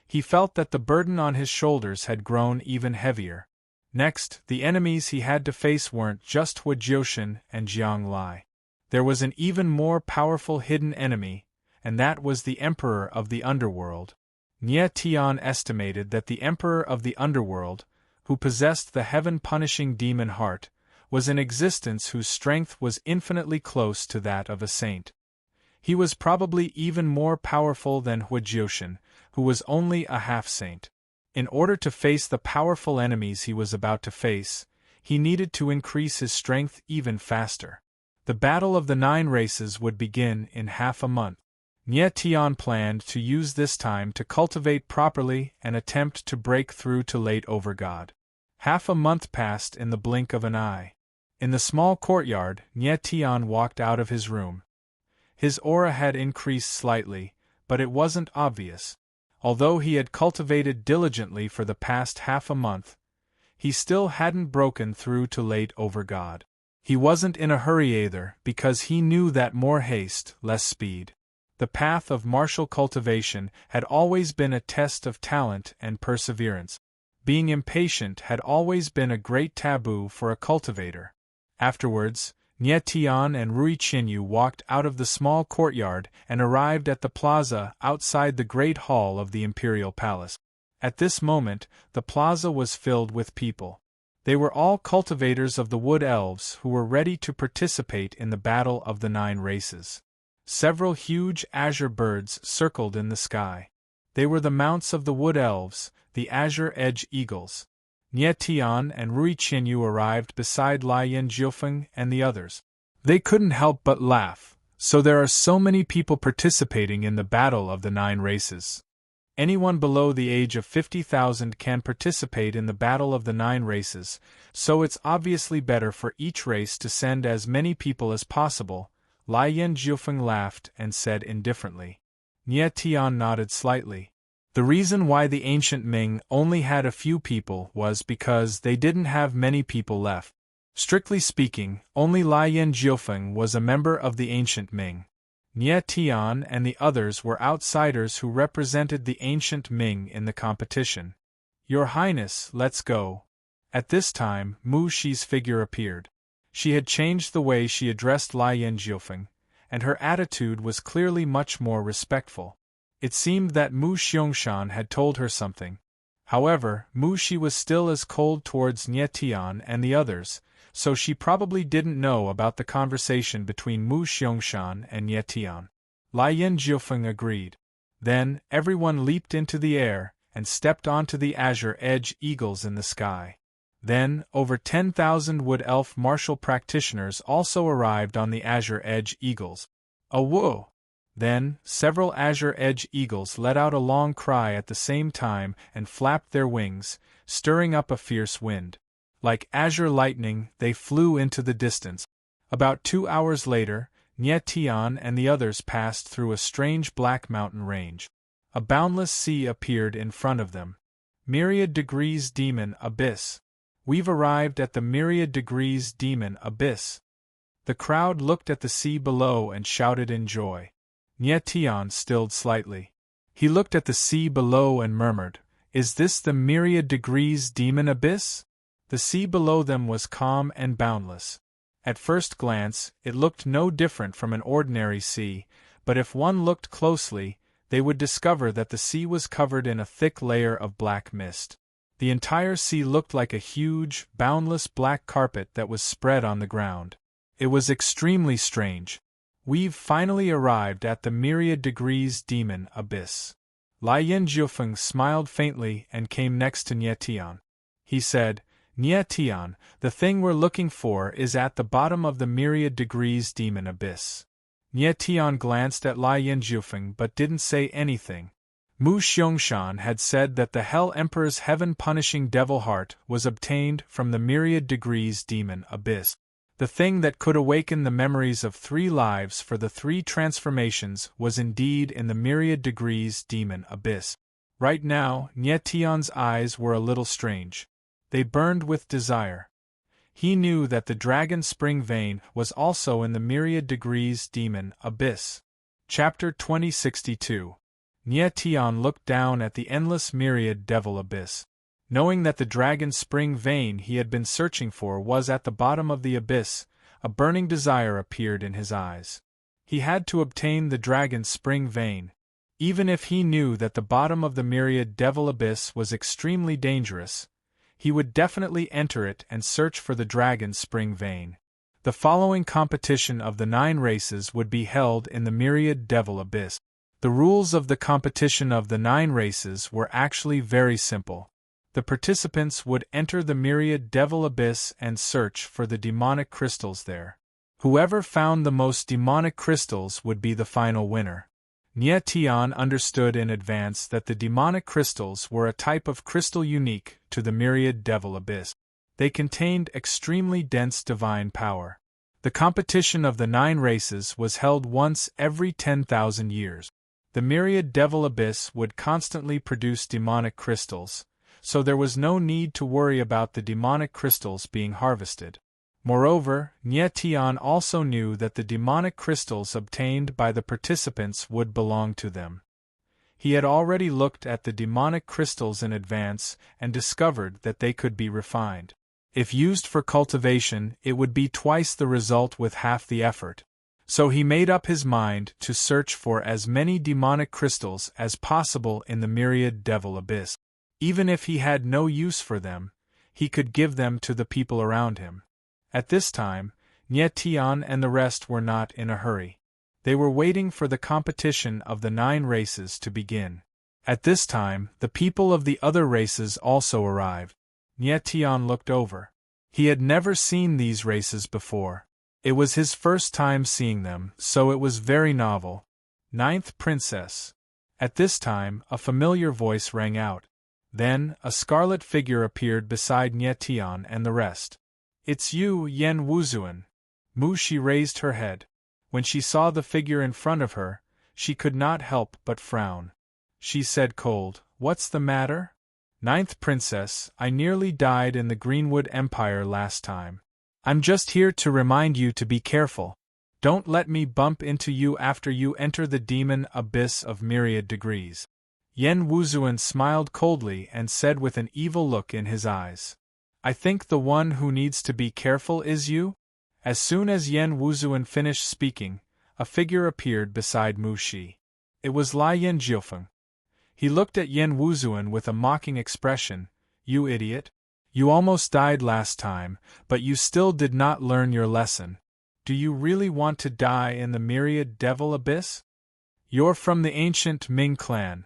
he felt that the burden on his shoulders had grown even heavier. Next, the enemies he had to face weren't just Huijiushan and Jiang Lai. There was an even more powerful hidden enemy, and that was the Emperor of the Underworld. Nie Tian estimated that the Emperor of the Underworld, who possessed the heaven-punishing demon heart, was in existence whose strength was infinitely close to that of a saint. He was probably even more powerful than Huijiushan, who was only a half-saint. In order to face the powerful enemies he was about to face, he needed to increase his strength even faster. The battle of the 9 races would begin in half a month. Nie Tian planned to use this time to cultivate properly and attempt to break through to late Overgod. Half a month passed in the blink of an eye. In the small courtyard, Nie Tian walked out of his room. His aura had increased slightly, but it wasn't obvious. Although he had cultivated diligently for the past half a month, he still hadn't broken through to late Overgod. He wasn't in a hurry either, because he knew that more haste, less speed. The path of martial cultivation had always been a test of talent and perseverance. Being impatient had always been a great taboo for a cultivator. Afterwards, Nie Tian and Rui Qinyu walked out of the small courtyard and arrived at the plaza outside the great hall of the imperial palace. At this moment, the plaza was filled with people. They were all cultivators of the wood elves who were ready to participate in the battle of the 9 races. Several huge azure birds circled in the sky. They were the mounts of the wood elves, the azure edge eagles. Nie Tian and Rui Qinyu arrived beside Lai Yin Jiufeng and the others. They couldn't help but laugh. So there are so many people participating in the battle of the 9 races. Anyone below the age of 50,000 can participate in the battle of the 9 races, so it's obviously better for each race to send as many people as possible. Lai Yin Jiufeng laughed and said indifferently. Nie Tian nodded slightly. The reason why the ancient Ming only had a few people was because they didn't have many people left. Strictly speaking, only Lai Yin Jiufeng was a member of the ancient Ming. Nie Tian and the others were outsiders who represented the ancient Ming in the competition. Your Highness, let's go. At this time, Mu Shi's figure appeared. She had changed the way she addressed Lai Yin Jiufeng, and her attitude was clearly much more respectful. It seemed that Mu Xiangshan had told her something. However, Mu Shi was still as cold towards Nie Tian and the others, so she probably didn't know about the conversation between Mu Xiangshan and Nie Tian. Lai Yin Jiufeng agreed. Then, everyone leaped into the air and stepped onto the azure edge eagles in the sky. Then, over 10,000 wood elf martial practitioners also arrived on the azure edge eagles. Awoo! Then, several azure edge eagles let out a long cry at the same time and flapped their wings, stirring up a fierce wind. Like azure lightning, they flew into the distance. About 2 hours later, Nie Tian and the others passed through a strange black mountain range. A boundless sea appeared in front of them. Myriad Degrees Demon Abyss. We've arrived at the Myriad Degrees Demon Abyss. The crowd looked at the sea below and shouted in joy. Nie Tian stilled slightly. He looked at the sea below and murmured, "Is this the Myriad Degrees Demon Abyss?" The sea below them was calm and boundless. At first glance, it looked no different from an ordinary sea, but if one looked closely, they would discover that the sea was covered in a thick layer of black mist. The entire sea looked like a huge, boundless black carpet that was spread on the ground. It was extremely strange. We've finally arrived at the Myriad Degrees Demon Abyss. Lai Yin Jiufeng smiled faintly and came next to Nie Tian. He said, Nie Tian, the thing we're looking for is at the bottom of the Myriad Degrees Demon Abyss. Nie Tian glanced at Lai Yin Jiufeng but didn't say anything. Mu Xiangshan had said that the Hell Emperor's heaven-punishing devil heart was obtained from the Myriad Degrees Demon Abyss. The thing that could awaken the memories of 3 lives for the 3 transformations was indeed in the Myriad Degrees Demon Abyss. Right now, Nie Tian's eyes were a little strange. They burned with desire. He knew that the Dragon Spring Vein was also in the Myriad Degrees Demon Abyss. Chapter 2062. Nie Tian looked down at the endless Myriad Devil Abyss. Knowing that the Dragon Spring Vein he had been searching for was at the bottom of the abyss, a burning desire appeared in his eyes. He had to obtain the Dragon Spring Vein. Even if he knew that the bottom of the Myriad Devil Abyss was extremely dangerous, he would definitely enter it and search for the Dragon Spring Vein. The following competition of the 9 races would be held in the Myriad Devil Abyss. The rules of the competition of the 9 races were actually very simple. The participants would enter the Myriad Devil Abyss and search for the demonic crystals there. Whoever found the most demonic crystals would be the final winner. Nie Tian understood in advance that the demonic crystals were a type of crystal unique to the Myriad Devil Abyss. They contained extremely dense divine power. The competition of the 9 races was held once every 10,000 years. The Myriad Devil Abyss would constantly produce demonic crystals, so there was no need to worry about the demonic crystals being harvested. Moreover, Nie Tian also knew that the demonic crystals obtained by the participants would belong to them. He had already looked at the demonic crystals in advance and discovered that they could be refined. If used for cultivation, it would be twice the result with half the effort. So he made up his mind to search for as many demonic crystals as possible in the Myriad Devil Abyss. Even if he had no use for them, he could give them to the people around him. At this time, Nie Tian and the rest were not in a hurry. They were waiting for the competition of the 9 races to begin. At this time, the people of the other races also arrived. Nie Tian looked over. He had never seen these races before. It was his first time seeing them, so it was very novel. 9th Princess. At this time, a familiar voice rang out. Then, a scarlet figure appeared beside Nie Tian and the rest. "It's you, Yen Wuzuan." Mu Shi raised her head. When she saw the figure in front of her, she could not help but frown. She said cold, "What's the matter?" "9th Princess, I nearly died in the Greenwood Empire last time. I'm just here to remind you to be careful. Don't let me bump into you after you enter the demon abyss of myriad degrees." Yen Wuzuan smiled coldly and said with an evil look in his eyes, "I think the one who needs to be careful is you?" As soon as Yen Wuzuan finished speaking, a figure appeared beside Mu Shi. It was Lai Yen Jiufeng. He looked at Yen Wuzuan with a mocking expression. "You idiot. You almost died last time, but you still did not learn your lesson. Do you really want to die in the myriad devil abyss? You're from the ancient Ming clan."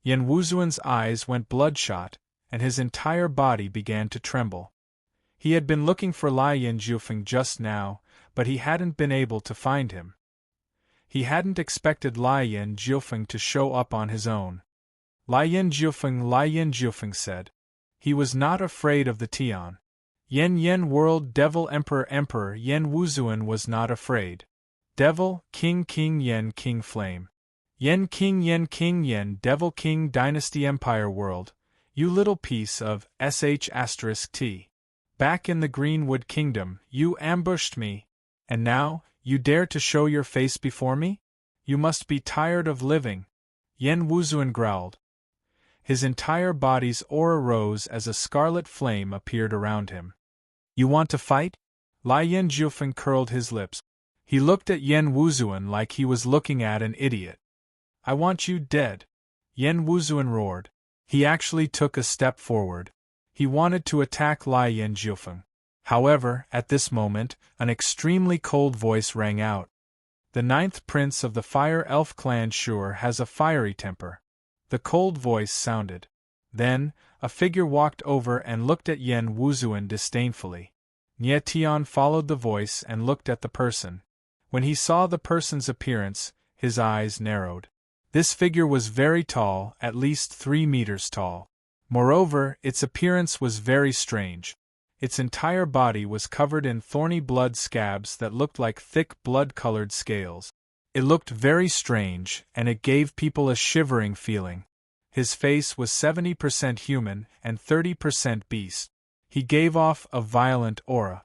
Yen Wuzuan's eyes went bloodshot, and his entire body began to tremble. He had been looking for Lai Yen Jiufeng just now, but he hadn't been able to find him. He hadn't expected Lai Yen Jiufeng to show up on his own. Lai Yen Jiufeng said. He was not afraid of the Tian. Yen World Devil Emperor Yen Wuzuan was not afraid. Devil, King Yen King Flame. Yen King Devil King Dynasty Empire World, you little piece of **T. Back in the Greenwood Kingdom, you ambushed me, and now, you dare to show your face before me? You must be tired of living. Yen Wuzuan growled. His entire body's aura rose as a scarlet flame appeared around him. You want to fight? Lai Yen Jiufeng curled his lips. He looked at Yen Wuzuan like he was looking at an idiot. I want you dead. Yen Wuzuan roared. He actually took a step forward. He wanted to attack Lai Yen Jiufeng. However, at this moment, an extremely cold voice rang out. The 9th prince of the Fire Elf clan sure has a fiery temper. The cold voice sounded. Then, a figure walked over and looked at Yen Wuzuan disdainfully. Nie Tian followed the voice and looked at the person. When he saw the person's appearance, his eyes narrowed. This figure was very tall, at least 3 meters tall. Moreover, its appearance was very strange. Its entire body was covered in thorny blood scabs that looked like thick blood-colored scales. It looked very strange, and it gave people a shivering feeling. His face was 70% human and 30% beast. He gave off a violent aura.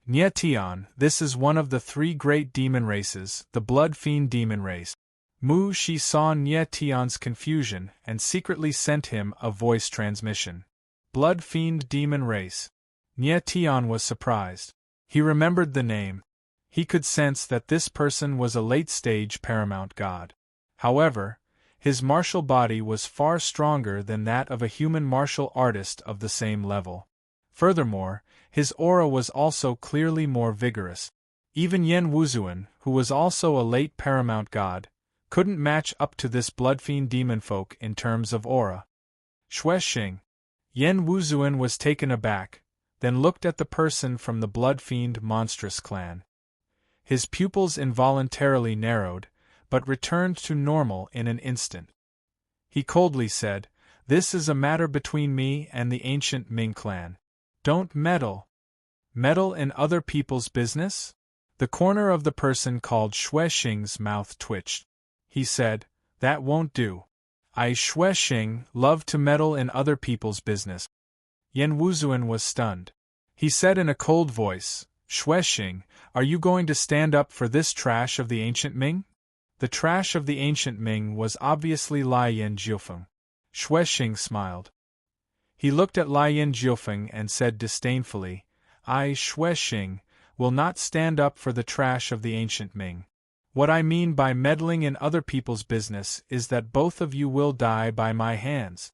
Nie Tian, this is one of the 3 great demon races, the Blood Fiend demon race. Mu Shi saw Nie Tian's confusion and secretly sent him a voice transmission. Blood Fiend demon race. Nie Tian was surprised. He remembered the name. He could sense that this person was a late-stage paramount god. However, his martial body was far stronger than that of a human martial artist of the same level. Furthermore, his aura was also clearly more vigorous. Even Yen Wuzuan, who was also a late paramount god, couldn't match up to this bloodfiend demon folk in terms of aura. Xing. Yen Wuzuan was taken aback, then looked at the person from the bloodfiend monstrous clan. His pupils involuntarily narrowed, but returned to normal in an instant. He coldly said, "This is a matter between me and the ancient Ming clan. Don't meddle." Meddle in other people's business? The corner of the person called Xing's mouth twitched. He said, "That won't do. I Xing love to meddle in other people's business." Yen Wuzuan was stunned. He said in a cold voice, "Xing, are you going to stand up for this trash of the ancient Ming?" The trash of the ancient Ming was obviously Lai Yen Jiufeng. Xing smiled. He looked at Lai Yen Jiufeng and said disdainfully, "I, Xing, will not stand up for the trash of the ancient Ming. What I mean by meddling in other people's business is that both of you will die by my hands."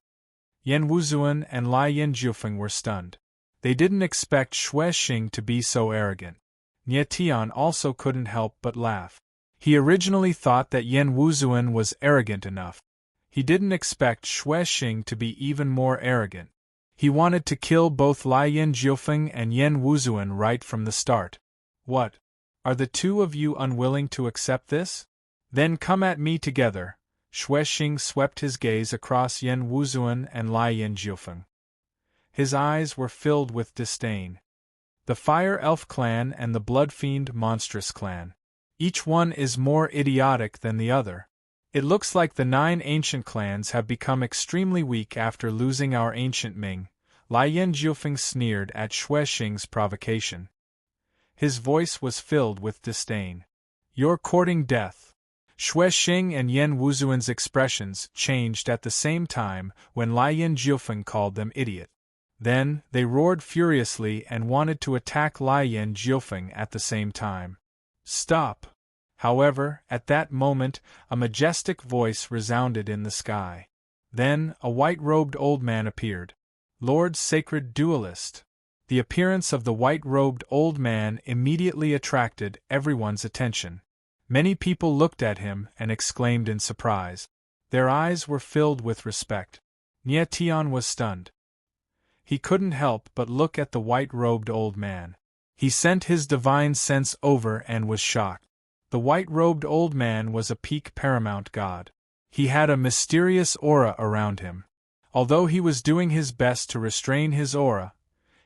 Yen Wuzuan and Lai Yen Jiufeng were stunned. They didn't expect Xue Xing to be so arrogant. Nie Tian also couldn't help but laugh. He originally thought that Yan Wuzuan was arrogant enough. He didn't expect Xue Xing to be even more arrogant. He wanted to kill both Lai Yin Jiufeng and Yan Wuzuan right from the start. What? Are the two of you unwilling to accept this? Then come at me together. Xue Xing swept his gaze across Yan Wuzuan and Lai Yin Jiufeng. His eyes were filled with disdain. The Fire Elf clan and the Blood Fiend Monstrous clan. Each one is more idiotic than the other. It looks like the 9 ancient clans have become extremely weak after losing our ancient Ming. Lai Yin Jiufeng sneered at Xue Xing's provocation. His voice was filled with disdain. You're courting death. Xue Xing and Yan Wuzuan's expressions changed at the same time when Lai Yin Jiufeng called them idiot. Then, they roared furiously and wanted to attack Lai Yin Jiufeng at the same time. Stop! However, at that moment, a majestic voice resounded in the sky. Then, a white-robed old man appeared. Lord Sacred Duelist. The appearance of the white-robed old man immediately attracted everyone's attention. Many people looked at him and exclaimed in surprise. Their eyes were filled with respect. Nie Tian was stunned. He couldn't help but look at the white-robed old man. He sent his divine sense over and was shocked. The white-robed old man was a peak paramount god. He had a mysterious aura around him. Although he was doing his best to restrain his aura,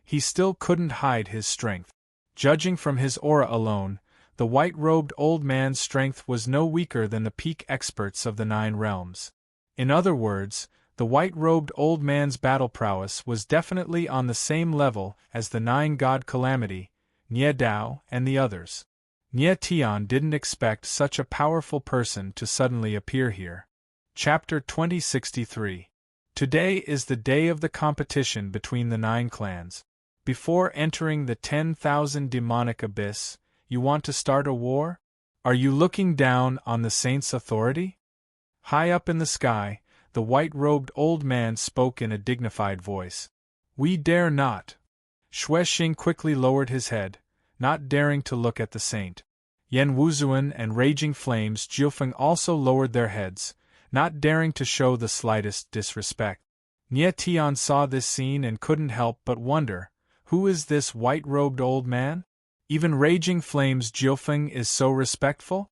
he still couldn't hide his strength. Judging from his aura alone, the white-robed old man's strength was no weaker than the peak experts of the 9 realms. In other words, the white-robed old man's battle prowess was definitely on the same level as the 9-god Calamity, Nie Dao, and the others. Nie Tian didn't expect such a powerful person to suddenly appear here. Chapter 2063. Today is the day of the competition between the 9 clans. Before entering the 10,000 demonic abyss, you want to start a war? Are you looking down on the saint's authority? High up in the sky, the white-robed old man spoke in a dignified voice. We dare not. Xue Xing quickly lowered his head, not daring to look at the saint. Yan Wuzuan and Raging Flames Jiufeng also lowered their heads, not daring to show the slightest disrespect. Nie Tian saw this scene and couldn't help but wonder, who is this white-robed old man? Even Raging Flames Jiufeng is so respectful?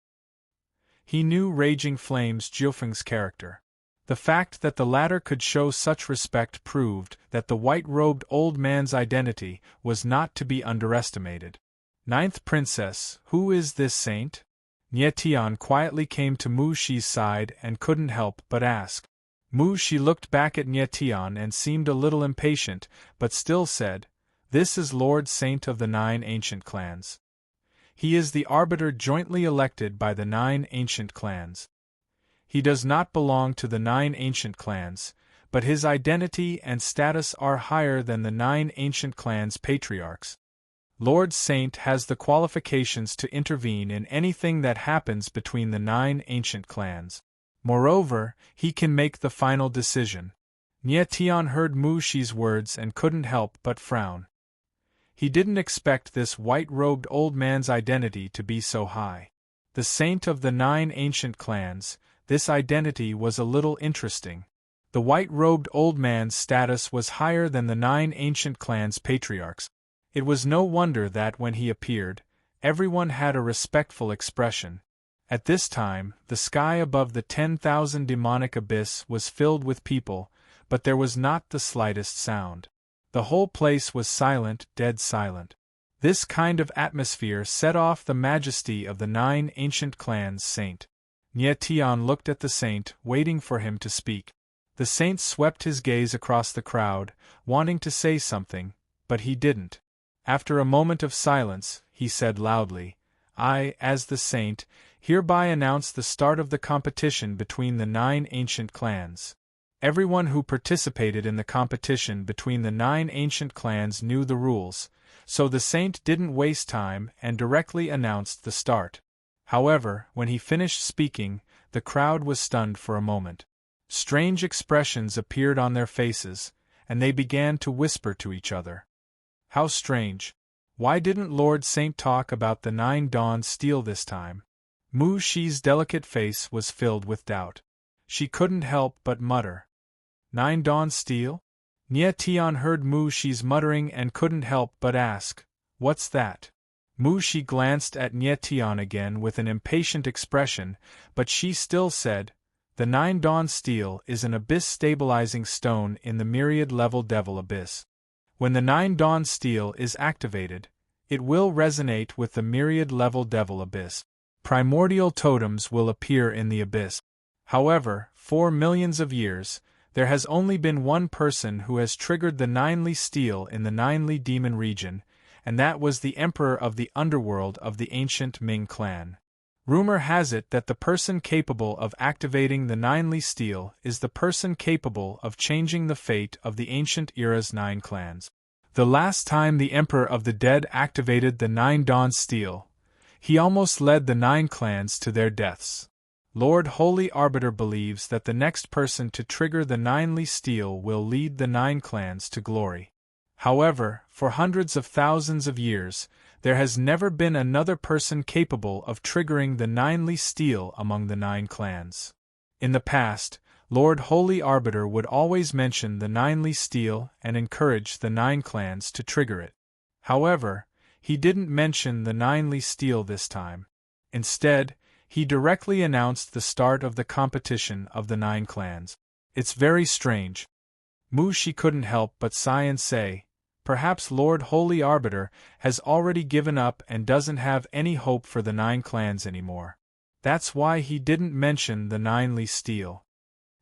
He knew Raging Flames Jiufeng's character. The fact that the latter could show such respect proved that the white-robed old man's identity was not to be underestimated. 9th Princess, who is this saint? Nie Tian quietly came to Mu Shi's side and couldn't help but ask. Mu Shi looked back at Nie Tian and seemed a little impatient, but still said, This is Lord Saint of the 9 ancient clans. He is the arbiter jointly elected by the 9 ancient clans. He does not belong to the 9 ancient clans, but his identity and status are higher than the 9 ancient clans' patriarchs. Lord Saint has the qualifications to intervene in anything that happens between the 9 ancient clans. Moreover, he can make the final decision. Nie Tian heard Mu Shi's words and couldn't help but frown. He didn't expect this white-robed old man's identity to be so high. The saint of the 9 ancient clans, this identity was a little interesting. The white-robed old man's status was higher than the 9 ancient clans' patriarchs. It was no wonder that when he appeared, everyone had a respectful expression. At this time, the sky above the 10,000 demonic abyss was filled with people, but there was not the slightest sound. The whole place was silent, dead silent. This kind of atmosphere set off the majesty of the 9 ancient clans' saint. Nie Tian looked at the saint, waiting for him to speak. The saint swept his gaze across the crowd, wanting to say something, but he didn't. After a moment of silence, he said loudly, I, as the saint, hereby announce the start of the competition between the 9 ancient clans. Everyone who participated in the competition between the 9 ancient clans knew the rules, so the saint didn't waste time and directly announced the start. However, when he finished speaking, the crowd was stunned for a moment. Strange expressions appeared on their faces, and they began to whisper to each other. How strange. Why didn't Lord Saint talk about the 9 Dawn steel this time? Mu Shi's delicate face was filled with doubt. She couldn't help but mutter. 9 Dawn steel? Nie Tian heard Mu Shi's muttering and couldn't help but ask, "What's that?" Mu Shi glanced at Nie Tian again with an impatient expression, but she still said, "The 9 Dawn steel is an abyss-stabilizing stone in the myriad-level Devil Abyss. When the 9 Dawn steel is activated, it will resonate with the myriad-level Devil Abyss. Primordial totems will appear in the abyss. However, for millions of years, there has only been one person who has triggered the 9 steel in the 9 demon region, and that was the Emperor of the Underworld of the ancient Ming clan. Rumor has it that the person capable of activating the 9 steel is the person capable of changing the fate of the ancient era's 9 clans. The last time the Emperor of the Dead activated the 9 Dawn steel, he almost led the 9 clans to their deaths. Lord Holy Arbiter believes that the next person to trigger the 9 steel will lead the 9 clans to glory. However, for hundreds of thousands of years, there has never been another person capable of triggering the 9 steel among the 9 clans. In the past, Lord Holy Arbiter would always mention the 9 steel and encourage the 9 clans to trigger it. However, he didn't mention the 9 steel this time. Instead, he directly announced the start of the competition of the 9 clans. It's very strange. Mu Shi couldn't help but sigh and say, "Perhaps Lord Holy Arbiter has already given up and doesn't have any hope for the 9 clans anymore. That's why he didn't mention the 9 steel."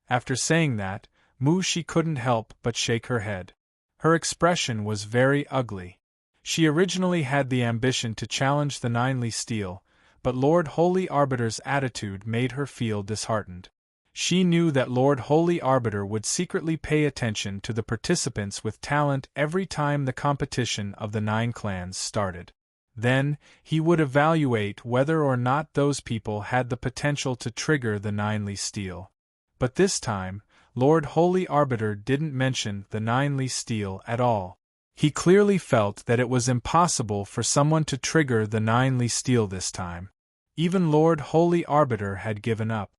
After saying that, Mu Shi couldn't help but shake her head. Her expression was very ugly. She originally had the ambition to challenge the 9 steel, but Lord Holy Arbiter's attitude made her feel disheartened. She knew that Lord Holy Arbiter would secretly pay attention to the participants with talent every time the competition of the 9 clans started. Then, he would evaluate whether or not those people had the potential to trigger the 9 steel. But this time, Lord Holy Arbiter didn't mention the 9 steel at all. He clearly felt that it was impossible for someone to trigger the 9 steel this time. Even Lord Holy Arbiter had given up.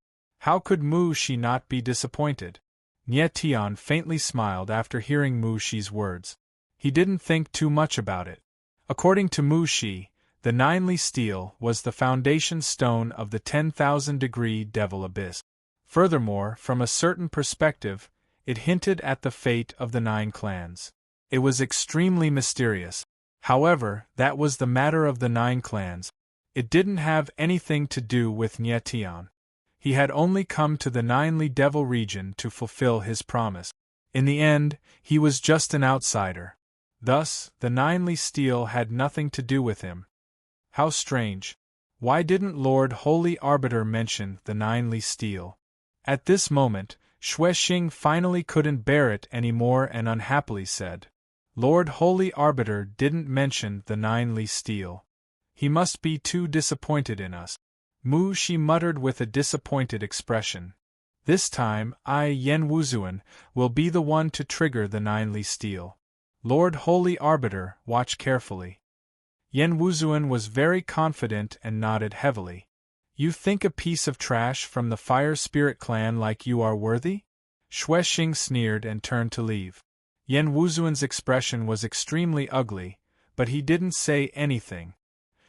How could Mu Shi not be disappointed? Nie Tian faintly smiled after hearing Mu Shi's words. He didn't think too much about it. According to Mu Shi, the 9 steel was the foundation stone of the 10,000-degree Devil Abyss. Furthermore, from a certain perspective, it hinted at the fate of the 9 clans. It was extremely mysterious. However, that was the matter of the 9 clans. It didn't have anything to do with Nie Tian. He had only come to the 9 Devil region to fulfill his promise. In the end, he was just an outsider. Thus, the 9 steel had nothing to do with him. How strange. Why didn't Lord Holy Arbiter mention the 9 steel? At this moment, Xue Xing finally couldn't bear it anymore and unhappily said, "Lord Holy Arbiter didn't mention the 9 steel. He must be too disappointed in us." Mu Shi muttered with a disappointed expression. "This time, Yen Wuzuan will be the one to trigger the 9 steel. Lord Holy Arbiter, watch carefully." Yen Wuzuan was very confident and nodded heavily. "You think a piece of trash from the Fire Spirit clan like you are worthy?" Xue Xing sneered and turned to leave. Yen Wuzuan's expression was extremely ugly, but he didn't say anything.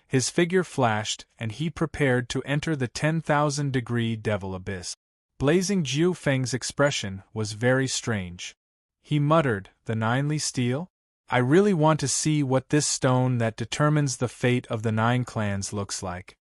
His figure flashed, and he prepared to enter the 10,000-degree Devil Abyss. Blazing Jiu Feng's expression was very strange. He muttered, "The 9 steel? I really want to see what this stone that determines the fate of the 9 clans looks like."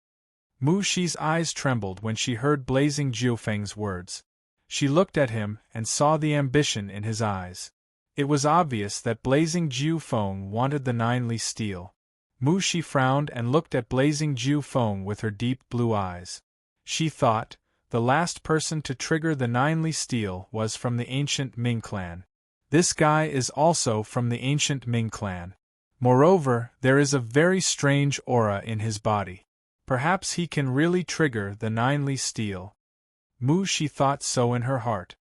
Mu Shi's eyes trembled when she heard Blazing Jiu Feng's words. She looked at him and saw the ambition in his eyes. It was obvious that Blazing Jiu Feng wanted the 9 steel. Mu Shi frowned and looked at Blazing Jiu Feng with her deep blue eyes. She thought, the last person to trigger the 9 steel was from the ancient Ming clan. This guy is also from the ancient Ming clan. Moreover, there is a very strange aura in his body. Perhaps he can really trigger the 9 steel. Mu Shi thought so in her heart.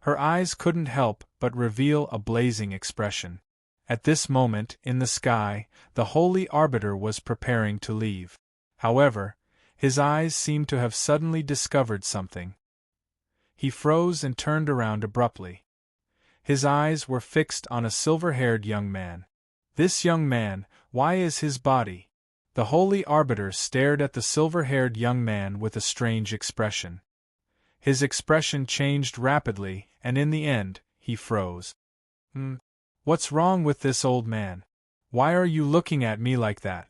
Her eyes couldn't help but reveal a blazing expression. At this moment, in the sky, the Holy Arbiter was preparing to leave. However, his eyes seemed to have suddenly discovered something. He froze and turned around abruptly. His eyes were fixed on a silver-haired young man. This young man, why is his body? The Holy Arbiter stared at the silver-haired young man with a strange expression. His expression changed rapidly, and in the end, he froze. What's wrong with this old man? Why are you looking at me like that?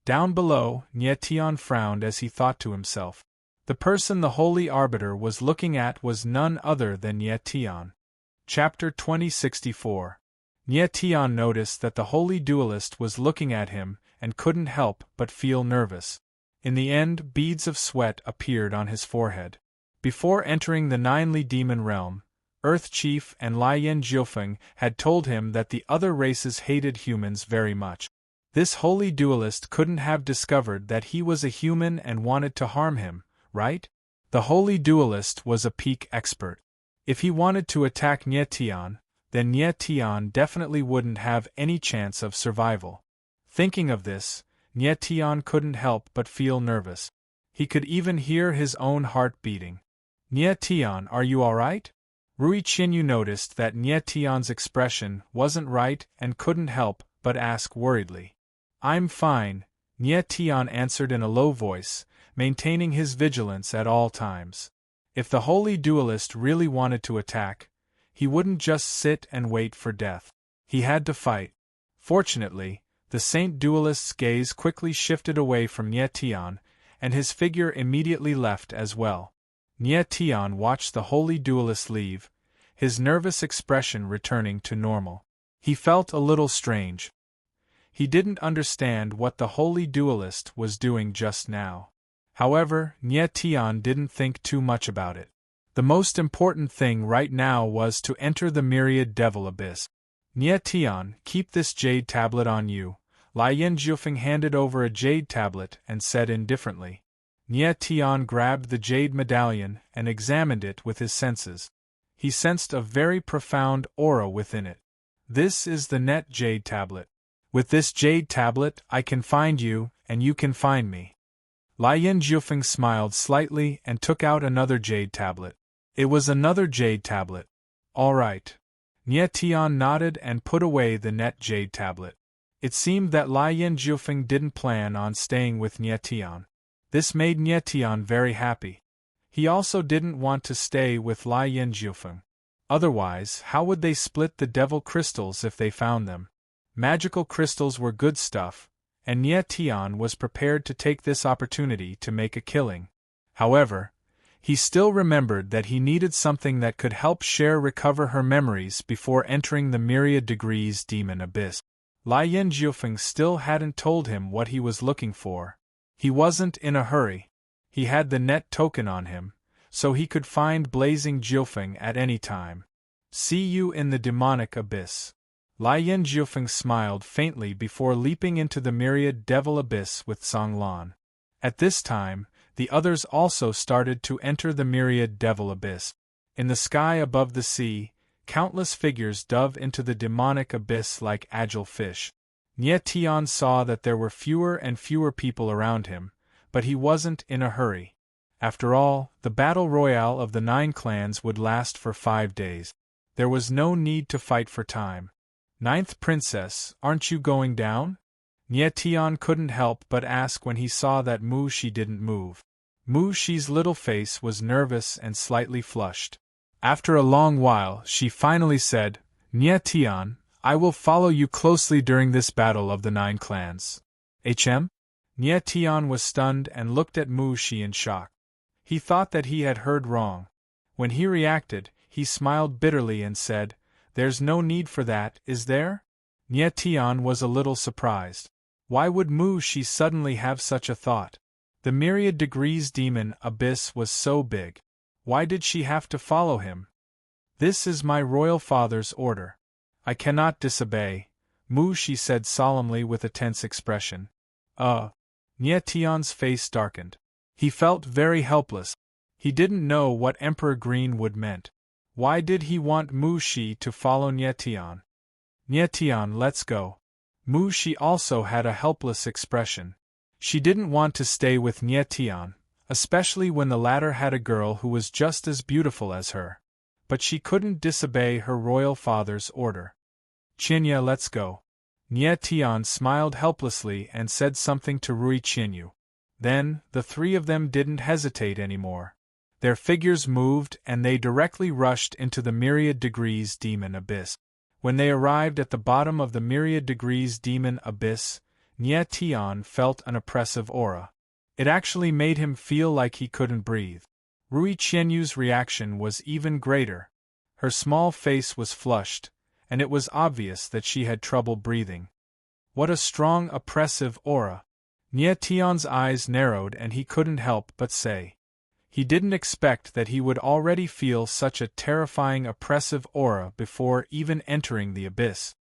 Down below, Nyetian frowned as he thought to himself. The person the Holy Arbiter was looking at was none other than Nyetian. Chapter 2064. Nyetian noticed that the Holy Duelist was looking at him and couldn't help but feel nervous. In the end, beads of sweat appeared on his forehead. Before entering the Ninely Demon Realm, Earth Chief and Lian Jiufeng had told him that the other races hated humans very much. This Holy Duelist couldn't have discovered that he was a human and wanted to harm him, right? The Holy Duelist was a peak expert. If he wanted to attack Nyetian, then Nyetian definitely wouldn't have any chance of survival. Thinking of this, Nyetian couldn't help but feel nervous. He could even hear his own heart beating. Nyetian, are you alright? Rui Qinyu noticed that Nyetian's expression wasn't right and couldn't help but ask worriedly. I'm fine, Nyetian answered in a low voice, maintaining his vigilance at all times. If the Holy Duelist really wanted to attack, he wouldn't just sit and wait for death. He had to fight. Fortunately, the Saint Duelist's gaze quickly shifted away from Nyetian, and his figure immediately left as well. Nyetian watched the Holy Duelist leave, his nervous expression returning to normal. He felt a little strange. He didn't understand what the Holy Duelist was doing just now. However, Nyetian didn't think too much about it. The most important thing right now was to enter the Myriad Devil Abyss. Nyetian, keep this jade tablet on you. Lian Jiufeng handed over a jade tablet and said indifferently. Nyetian grabbed the jade medallion and examined it with his senses. He sensed a very profound aura within it. This is the net jade tablet. With this jade tablet, I can find you, and you can find me. Lian Jiufeng smiled slightly and took out another jade tablet. It was another jade tablet. All right. Nyetian nodded and put away the net jade tablet. It seemed that Lian Jiufeng didn't plan on staying with Nyetian. This made Nyetian very happy. He also didn't want to stay with Lian Jiufeng. Otherwise, how would they split the devil crystals if they found them? Magical crystals were good stuff, and Nyetian was prepared to take this opportunity to make a killing. However, he still remembered that he needed something that could help Cher recover her memories before entering the Myriad Degrees Demon Abyss. Lian Jiufeng still hadn't told him what he was looking for. He wasn't in a hurry. He had the net token on him, so he could find Blazing Jiufeng at any time. See you in the demonic abyss. Lian Jiufeng smiled faintly before leaping into the Myriad Devil Abyss with Songlan. At this time, the others also started to enter the Myriad Devil Abyss. In the sky above the sea, countless figures dove into the demonic abyss like agile fish. Nyetian saw that there were fewer and fewer people around him, but he wasn't in a hurry. After all, the battle royale of the 9 clans would last for 5 days. There was no need to fight for time. Ninth Princess, aren't you going down? Nyetian couldn't help but ask when he saw that Mu Shi didn't move. Mu Shi's little face was nervous and slightly flushed. After a long while, she finally said, Nyetian, I will follow you closely during this battle of the 9 clans. HM? Nyetian was stunned and looked at Mu Shi in shock. He thought that he had heard wrong. When he reacted, he smiled bitterly and said, There's no need for that, is there? Nyetian was a little surprised. Why would Mu Shi suddenly have such a thought? The Myriad Degrees Demon Abyss was so big. Why did she have to follow him? This is my royal father's order. I cannot disobey, Mu Shi said solemnly with a tense expression. Nyetian's face darkened. He felt very helpless. He didn't know what Emperor Greenwood meant. Why did he want Mu Shi to follow Nyetian? Nietian, let's go. Mu Shi also had a helpless expression. She didn't want to stay with Nietian, especially when the latter had a girl who was just as beautiful as her. But she couldn't disobey her royal father's order. Qinya, let's go. Nietian smiled helplessly and said something to Rui Qinyu. Then, the three of them didn't hesitate anymore. Their figures moved and they directly rushed into the Myriad Degrees Demon Abyss. When they arrived at the bottom of the Myriad Degrees Demon Abyss, Nietian felt an oppressive aura. It actually made him feel like he couldn't breathe. Rui Qinyu's reaction was even greater. Her small face was flushed, and it was obvious that she had trouble breathing. What a strong, oppressive aura! Nietian's eyes narrowed and he couldn't help but say. He didn't expect that he would already feel such a terrifying, oppressive aura before even entering the abyss.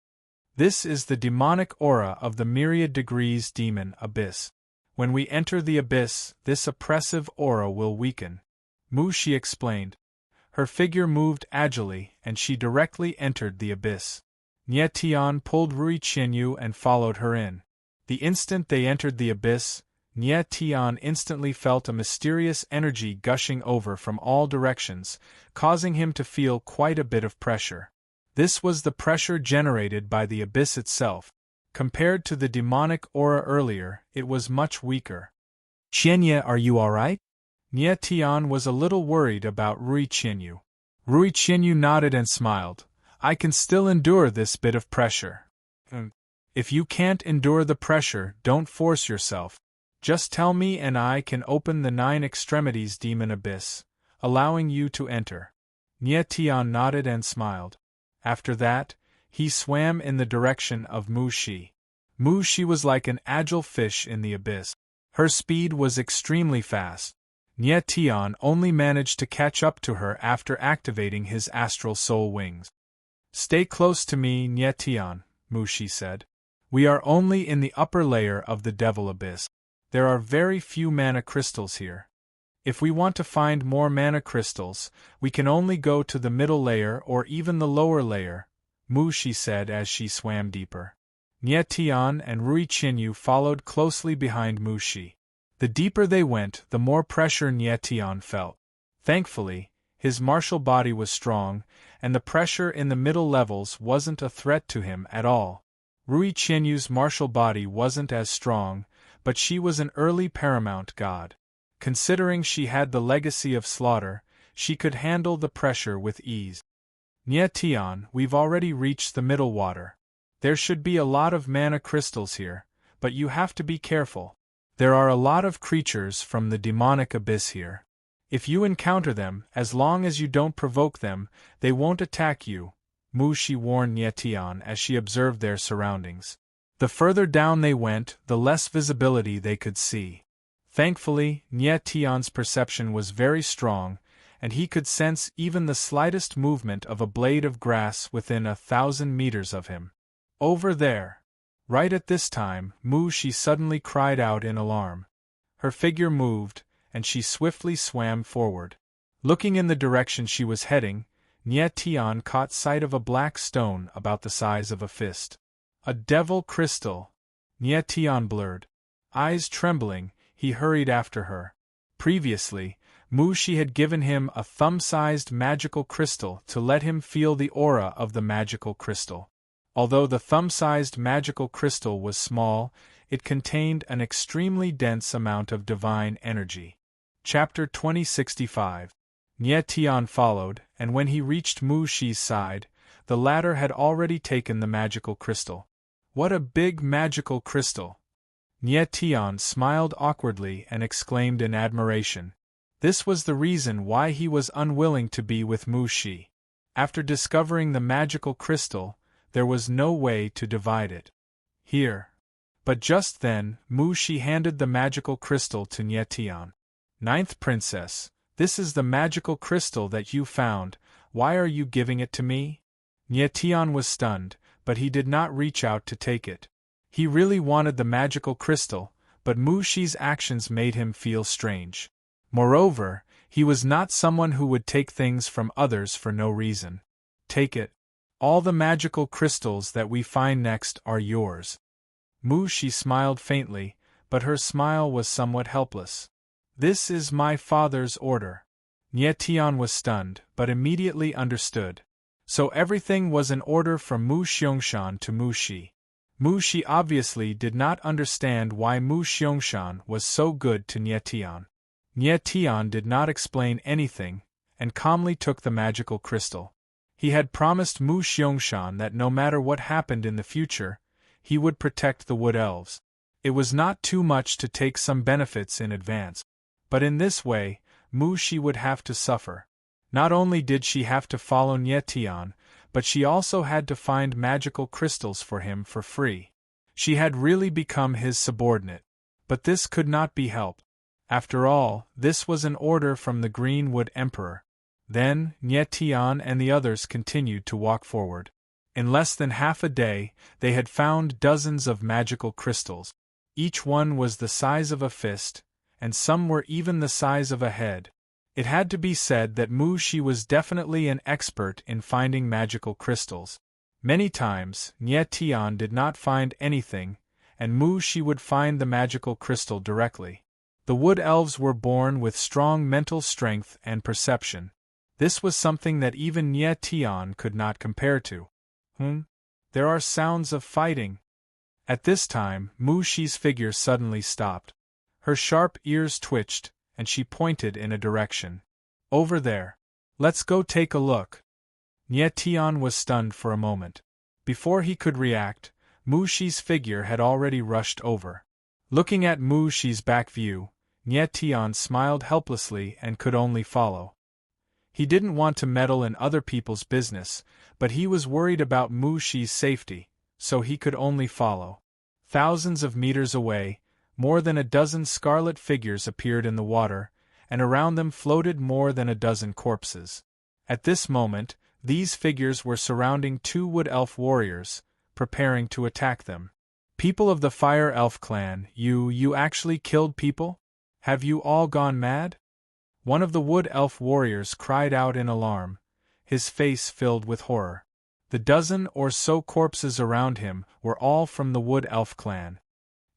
This is the demonic aura of the Myriad Degrees Demon Abyss. When we enter the abyss, this oppressive aura will weaken. Mu Shi explained. Her figure moved agilely, and she directly entered the abyss. Nietian pulled Rui Qinyu and followed her in. The instant they entered the abyss, Nietian instantly felt a mysterious energy gushing over from all directions, causing him to feel quite a bit of pressure. This was the pressure generated by the abyss itself. Compared to the demonic aura earlier, it was much weaker. Qinya, are you alright? Nietian was a little worried about Rui Qinyu. Rui Qinyu nodded and smiled. I can still endure this bit of pressure. If you can't endure the pressure, don't force yourself. Just tell me and I can open the 9 extremities demon abyss, allowing you to enter. Nietian nodded and smiled. After that, he swam in the direction of Mu Shi. Mu Shi was like an agile fish in the abyss. Her speed was extremely fast. Nietian only managed to catch up to her after activating his astral soul wings. Stay close to me, Nietian, Mu Shi said. We are only in the upper layer of the Devil Abyss. There are very few mana crystals here. If we want to find more mana crystals, we can only go to the middle layer or even the lower layer, Mu Shi said as she swam deeper. Nietian and Rui Qinyu followed closely behind Mu Shi. The deeper they went, the more pressure Nietian felt. Thankfully, his martial body was strong, and the pressure in the middle levels wasn't a threat to him at all. Rui Qinyu's martial body wasn't as strong, but she was an early paramount god. Considering she had the legacy of slaughter, she could handle the pressure with ease. Nietian, we've already reached the middle water. There should be a lot of mana crystals here, but you have to be careful. There are a lot of creatures from the demonic abyss here. If you encounter them, as long as you don't provoke them, they won't attack you, Mu Shi warned Nietian as she observed their surroundings. The further down they went, the less visibility they could see. Thankfully, Nietian's perception was very strong, and he could sense even the slightest movement of a blade of grass within 1,000 meters of him. Over there! Right at this time, Mu Shi suddenly cried out in alarm. Her figure moved, and she swiftly swam forward. Looking in the direction she was heading, Nietian caught sight of a black stone about the size of a fist. A devil crystal! Nietian blurred. Eyes trembling, he hurried after her. Previously, Mu Shi had given him a thumb-sized magical crystal to let him feel the aura of the magical crystal. Although the thumb-sized magical crystal was small, it contained an extremely dense amount of divine energy. Chapter 2065. Nietian followed, and when he reached Mu Shi's side, the latter had already taken the magical crystal. What a big magical crystal! Nietian smiled awkwardly and exclaimed in admiration. This was the reason why he was unwilling to be with Mu Shi. After discovering the magical crystal, there was no way to divide it. Here. But just then, Mu Shi handed the magical crystal to Nietian. Ninth Princess, this is the magical crystal that you found, why are you giving it to me? Nietian was stunned, but he did not reach out to take it. He really wanted the magical crystal, but Mu Shi's actions made him feel strange. Moreover, he was not someone who would take things from others for no reason. Take it. All the magical crystals that we find next are yours. Mu Shi smiled faintly, but her smile was somewhat helpless. This is my father's order. Nie Tian was stunned, but immediately understood. So everything was an order from Mu Xiangshan to Mu Shi. Mu Shi obviously did not understand why Mu Xiangshan was so good to Nie Tian. Nie Tian did not explain anything, and calmly took the magical crystal. He had promised Mu Xiangshan that no matter what happened in the future, he would protect the Wood Elves. It was not too much to take some benefits in advance. But in this way, Mu Shi would have to suffer. Not only did she have to follow Nie Tian, but she also had to find magical crystals for him for free. She had really become his subordinate. But this could not be helped. After all, this was an order from the Greenwood Emperor. Then, Nie Tian and the others continued to walk forward. In less than half a day, they had found dozens of magical crystals. Each one was the size of a fist, and some were even the size of a head. It had to be said that Mu Shi was definitely an expert in finding magical crystals. Many times, Nie Tian did not find anything, and Mu Shi would find the magical crystal directly. The Wood Elves were born with strong mental strength and perception. This was something that even Nie Tian could not compare to. There are sounds of fighting. At this time, Mu Shi's figure suddenly stopped. Her sharp ears twitched, and she pointed in a direction. Over there. Let's go take a look. Nie Tian was stunned for a moment. Before he could react, Mu Shi's figure had already rushed over. Looking at Mu Shi's back view, Nie Tian smiled helplessly and could only follow. He didn't want to meddle in other people's business, but he was worried about Mu Shi's safety, so he could only follow. Thousands of meters away, more than a dozen scarlet figures appeared in the water, and around them floated more than a dozen corpses. At this moment, these figures were surrounding 2 Wood Elf warriors, preparing to attack them. People of the Fire Elf clan, you actually killed people? Have you all gone mad? One of the Wood Elf warriors cried out in alarm, his face filled with horror. The dozen or so corpses around him were all from the Wood Elf clan.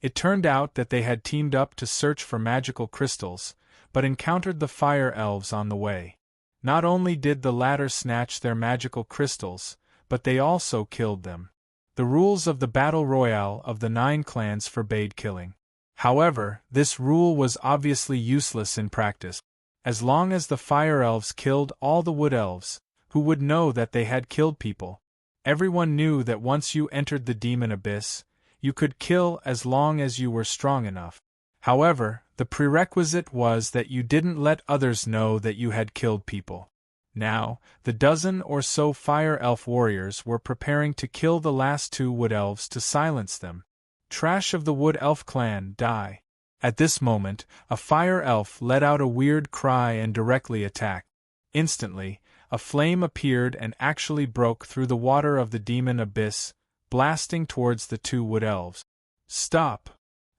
It turned out that they had teamed up to search for magical crystals, but encountered the Fire Elves on the way. Not only did the latter snatch their magical crystals, but they also killed them. The rules of the Battle Royale of the 9 clans forbade killing. However, this rule was obviously useless in practice. As long as the Fire Elves killed all the Wood Elves, who would know that they had killed people? Everyone knew that once you entered the Demon Abyss, you could kill as long as you were strong enough. However, the prerequisite was that you didn't let others know that you had killed people. Now, the dozen or so Fire Elf warriors were preparing to kill the last 2 Wood Elves to silence them. Trash of the Wood Elf clan, die. At this moment, a Fire Elf let out a weird cry and directly attacked. Instantly, a flame appeared and actually broke through the water of the Demon Abyss, blasting towards the 2 Wood Elves. Stop!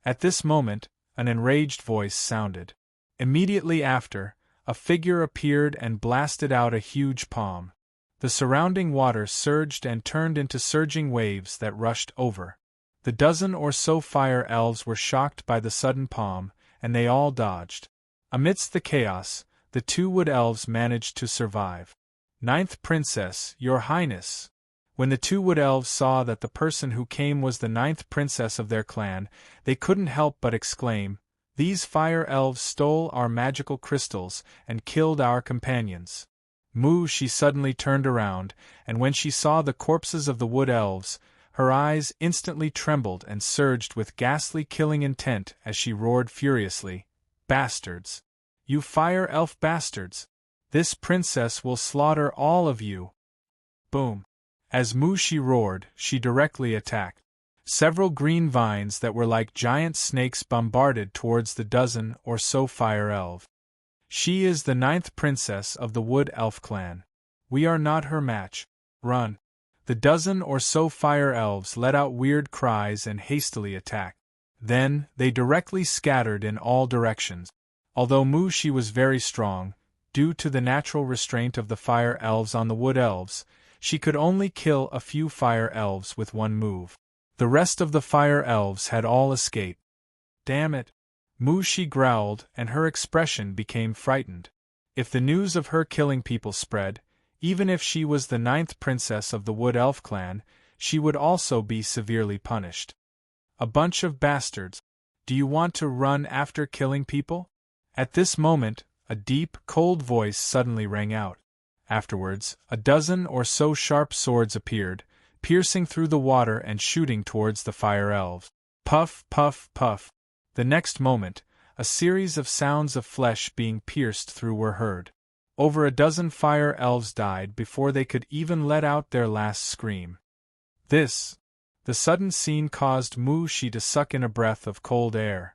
At this moment, an enraged voice sounded. Immediately after, a figure appeared and blasted out a huge palm. The surrounding water surged and turned into surging waves that rushed over. The dozen or so Fire Elves were shocked by the sudden palm, and they all dodged. Amidst the chaos, the 2 Wood Elves managed to survive. 9th Princess, Your Highness. When the 2 Wood Elves saw that the person who came was the 9th princess of their clan, they couldn't help but exclaim, "These Fire Elves stole our magical crystals and killed our companions." Mu Shi suddenly turned around, and when she saw the corpses of the Wood Elves, her eyes instantly trembled and surged with ghastly killing intent as she roared furiously, "Bastards! You Fire Elf bastards! This princess will slaughter all of you!" Boom! As Mu Shi roared, she directly attacked. Several green vines that were like giant snakes bombarded towards the dozen or so Fire Elves. She is the 9th princess of the Wood Elf clan. We are not her match. Run! The dozen or so Fire Elves let out weird cries and hastily attacked. Then, they directly scattered in all directions. Although Mu Shi was very strong, due to the natural restraint of the Fire Elves on the Wood Elves, she could only kill a few fire elves with one move. The rest of the fire elves had all escaped. Damn it! Mu Shi growled, and her expression became frightened. If the news of her killing people spread, even if she was the 9th princess of the Wood Elf clan, she would also be severely punished. A bunch of bastards. Do you want to run after killing people? At this moment, a deep, cold voice suddenly rang out. Afterwards, a dozen or so sharp swords appeared, piercing through the water and shooting towards the fire elves. Puff, puff, puff. The next moment, a series of sounds of flesh being pierced through were heard. Over a dozen fire elves died before they could even let out their last scream. The sudden scene caused Mu Shi to suck in a breath of cold air.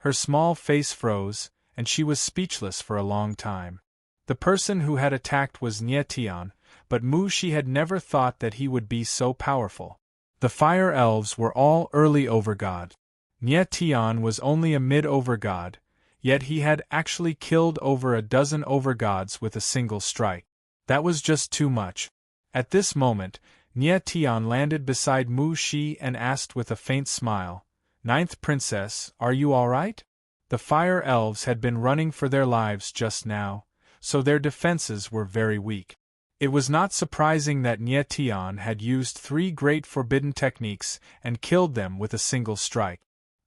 Her small face froze, and she was speechless for a long time. The person who had attacked was Nie Tian, but Mu Shi had never thought that he would be so powerful. The fire elves were all early overgod. Nie Tian was only a mid-overgod, yet he had actually killed over a dozen overgods with a single strike. That was just too much. At this moment, Nie Tian landed beside Mu Shi and asked with a faint smile, "9th Princess, are you all right?" The fire elves had been running for their lives just now, so their defenses were very weak. It was not surprising that Nie Tian had used 3 great forbidden techniques and killed them with a single strike.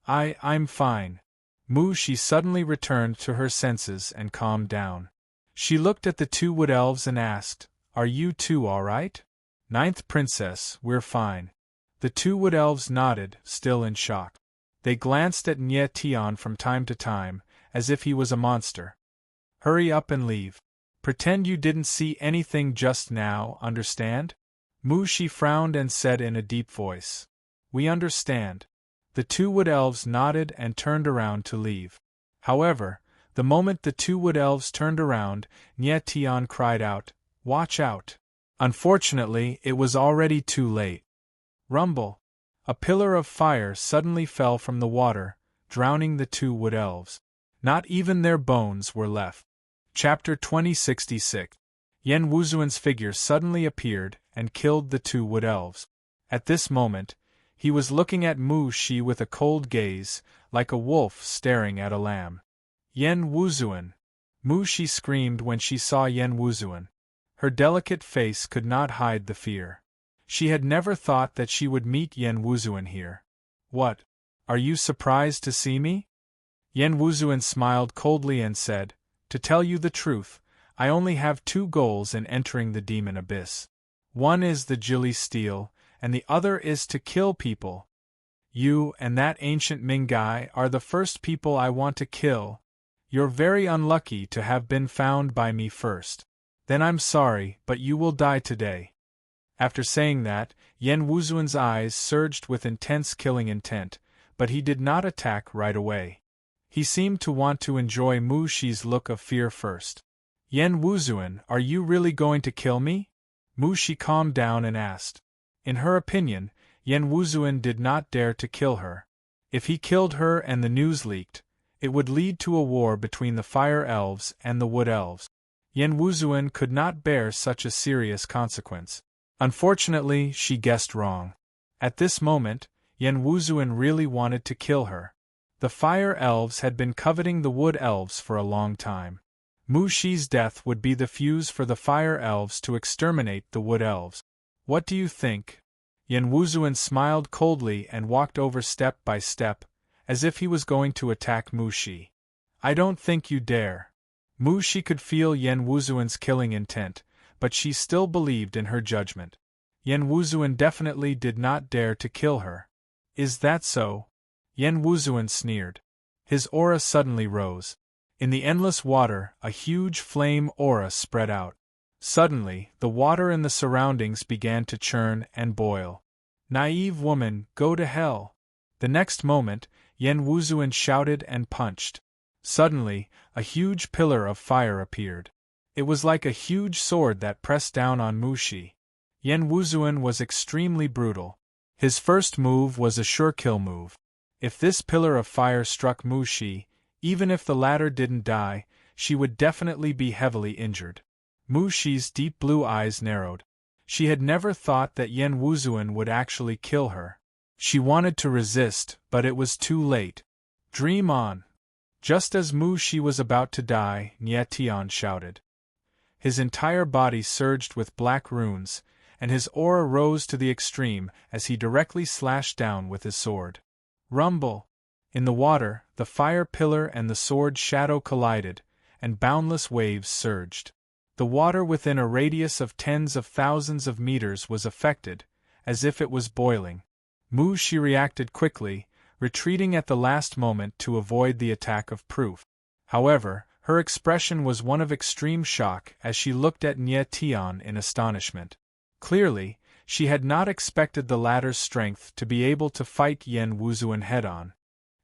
I'm fine. Mu Shi suddenly returned to her senses and calmed down. She looked at the 2 wood elves and asked, "Are you two all right?" "9th Princess, we're fine." The 2 wood elves nodded, still in shock. They glanced at Nie Tian from time to time, as if he was a monster. "Hurry up and leave. Pretend you didn't see anything just now, understand?" Mu Shi frowned and said in a deep voice, "We understand." The 2 wood elves nodded and turned around to leave. However, the moment the 2 wood elves turned around, Nie Tian cried out, "Watch out!" Unfortunately, it was already too late. Rumble! A pillar of fire suddenly fell from the water, drowning the 2 wood elves. Not even their bones were left. Chapter 2066. Yen Wuzuan's figure suddenly appeared and killed the 2 wood elves. At this moment, he was looking at Mu Shi with a cold gaze, like a wolf staring at a lamb. "Yen Wuzuan!" Mu Shi screamed when she saw Yen Wuzuan. Her delicate face could not hide the fear. She had never thought that she would meet Yen Wuzuan here. "What? Are you surprised to see me?" Yen Wuzuan smiled coldly and said, "To tell you the truth, I only have 2 goals in entering the demon abyss. One is the Jili Steel, and the other is to kill people. You and that ancient Ming guy are the first people I want to kill. You're very unlucky to have been found by me first. Then I'm sorry, but you will die today." After saying that, Yen Wuzuan's eyes surged with intense killing intent, but he did not attack right away. He seemed to want to enjoy Mu Shi's look of fear first. "Yen Wuzuan, are you really going to kill me?" Mu Shi calmed down and asked. In her opinion, Yen Wuzuan did not dare to kill her. If he killed her and the news leaked, it would lead to a war between the fire elves and the wood elves. Yen Wuzuan could not bear such a serious consequence. Unfortunately, she guessed wrong. At this moment, Yen Wuzuan really wanted to kill her. The fire elves had been coveting the wood elves for a long time. Mu Shi's death would be the fuse for the fire elves to exterminate the wood elves. "What do you think?" Yen Wuzuan smiled coldly and walked over step by step, as if he was going to attack Mu Shi. "I don't think you dare." Mu Shi could feel Yen Wuzuan's killing intent, but she still believed in her judgment. Yen Wuzuan definitely did not dare to kill her. "Is that so?" Yen Wuzuan sneered. His aura suddenly rose. In the endless water, a huge flame aura spread out. Suddenly, the water in the surroundings began to churn and boil. "Naive woman, go to hell!" The next moment, Yen Wuzuan shouted and punched. Suddenly, a huge pillar of fire appeared. It was like a huge sword that pressed down on Mu Shi. Yen Wuzuan was extremely brutal. His first move was a sure kill move. If this pillar of fire struck Mu Shi, even if the latter didn't die, she would definitely be heavily injured. Mu Shi's deep blue eyes narrowed. She had never thought that Yen Wuzuan would actually kill her. She wanted to resist, but it was too late. Dream on! Just as Mu Shi was about to die, Nye Tian shouted. His entire body surged with black runes, and his aura rose to the extreme as he directly slashed down with his sword. Rumble! In the water, the fire pillar and the sword shadow collided, and boundless waves surged. The water within a radius of tens of thousands of meters was affected, as if it was boiling. Mu Shi reacted quickly, retreating at the last moment to avoid the attack of proof. However, her expression was one of extreme shock as she looked at Nye Tian in astonishment. Clearly, she had not expected the latter's strength to be able to fight Yen Wuzuan head-on.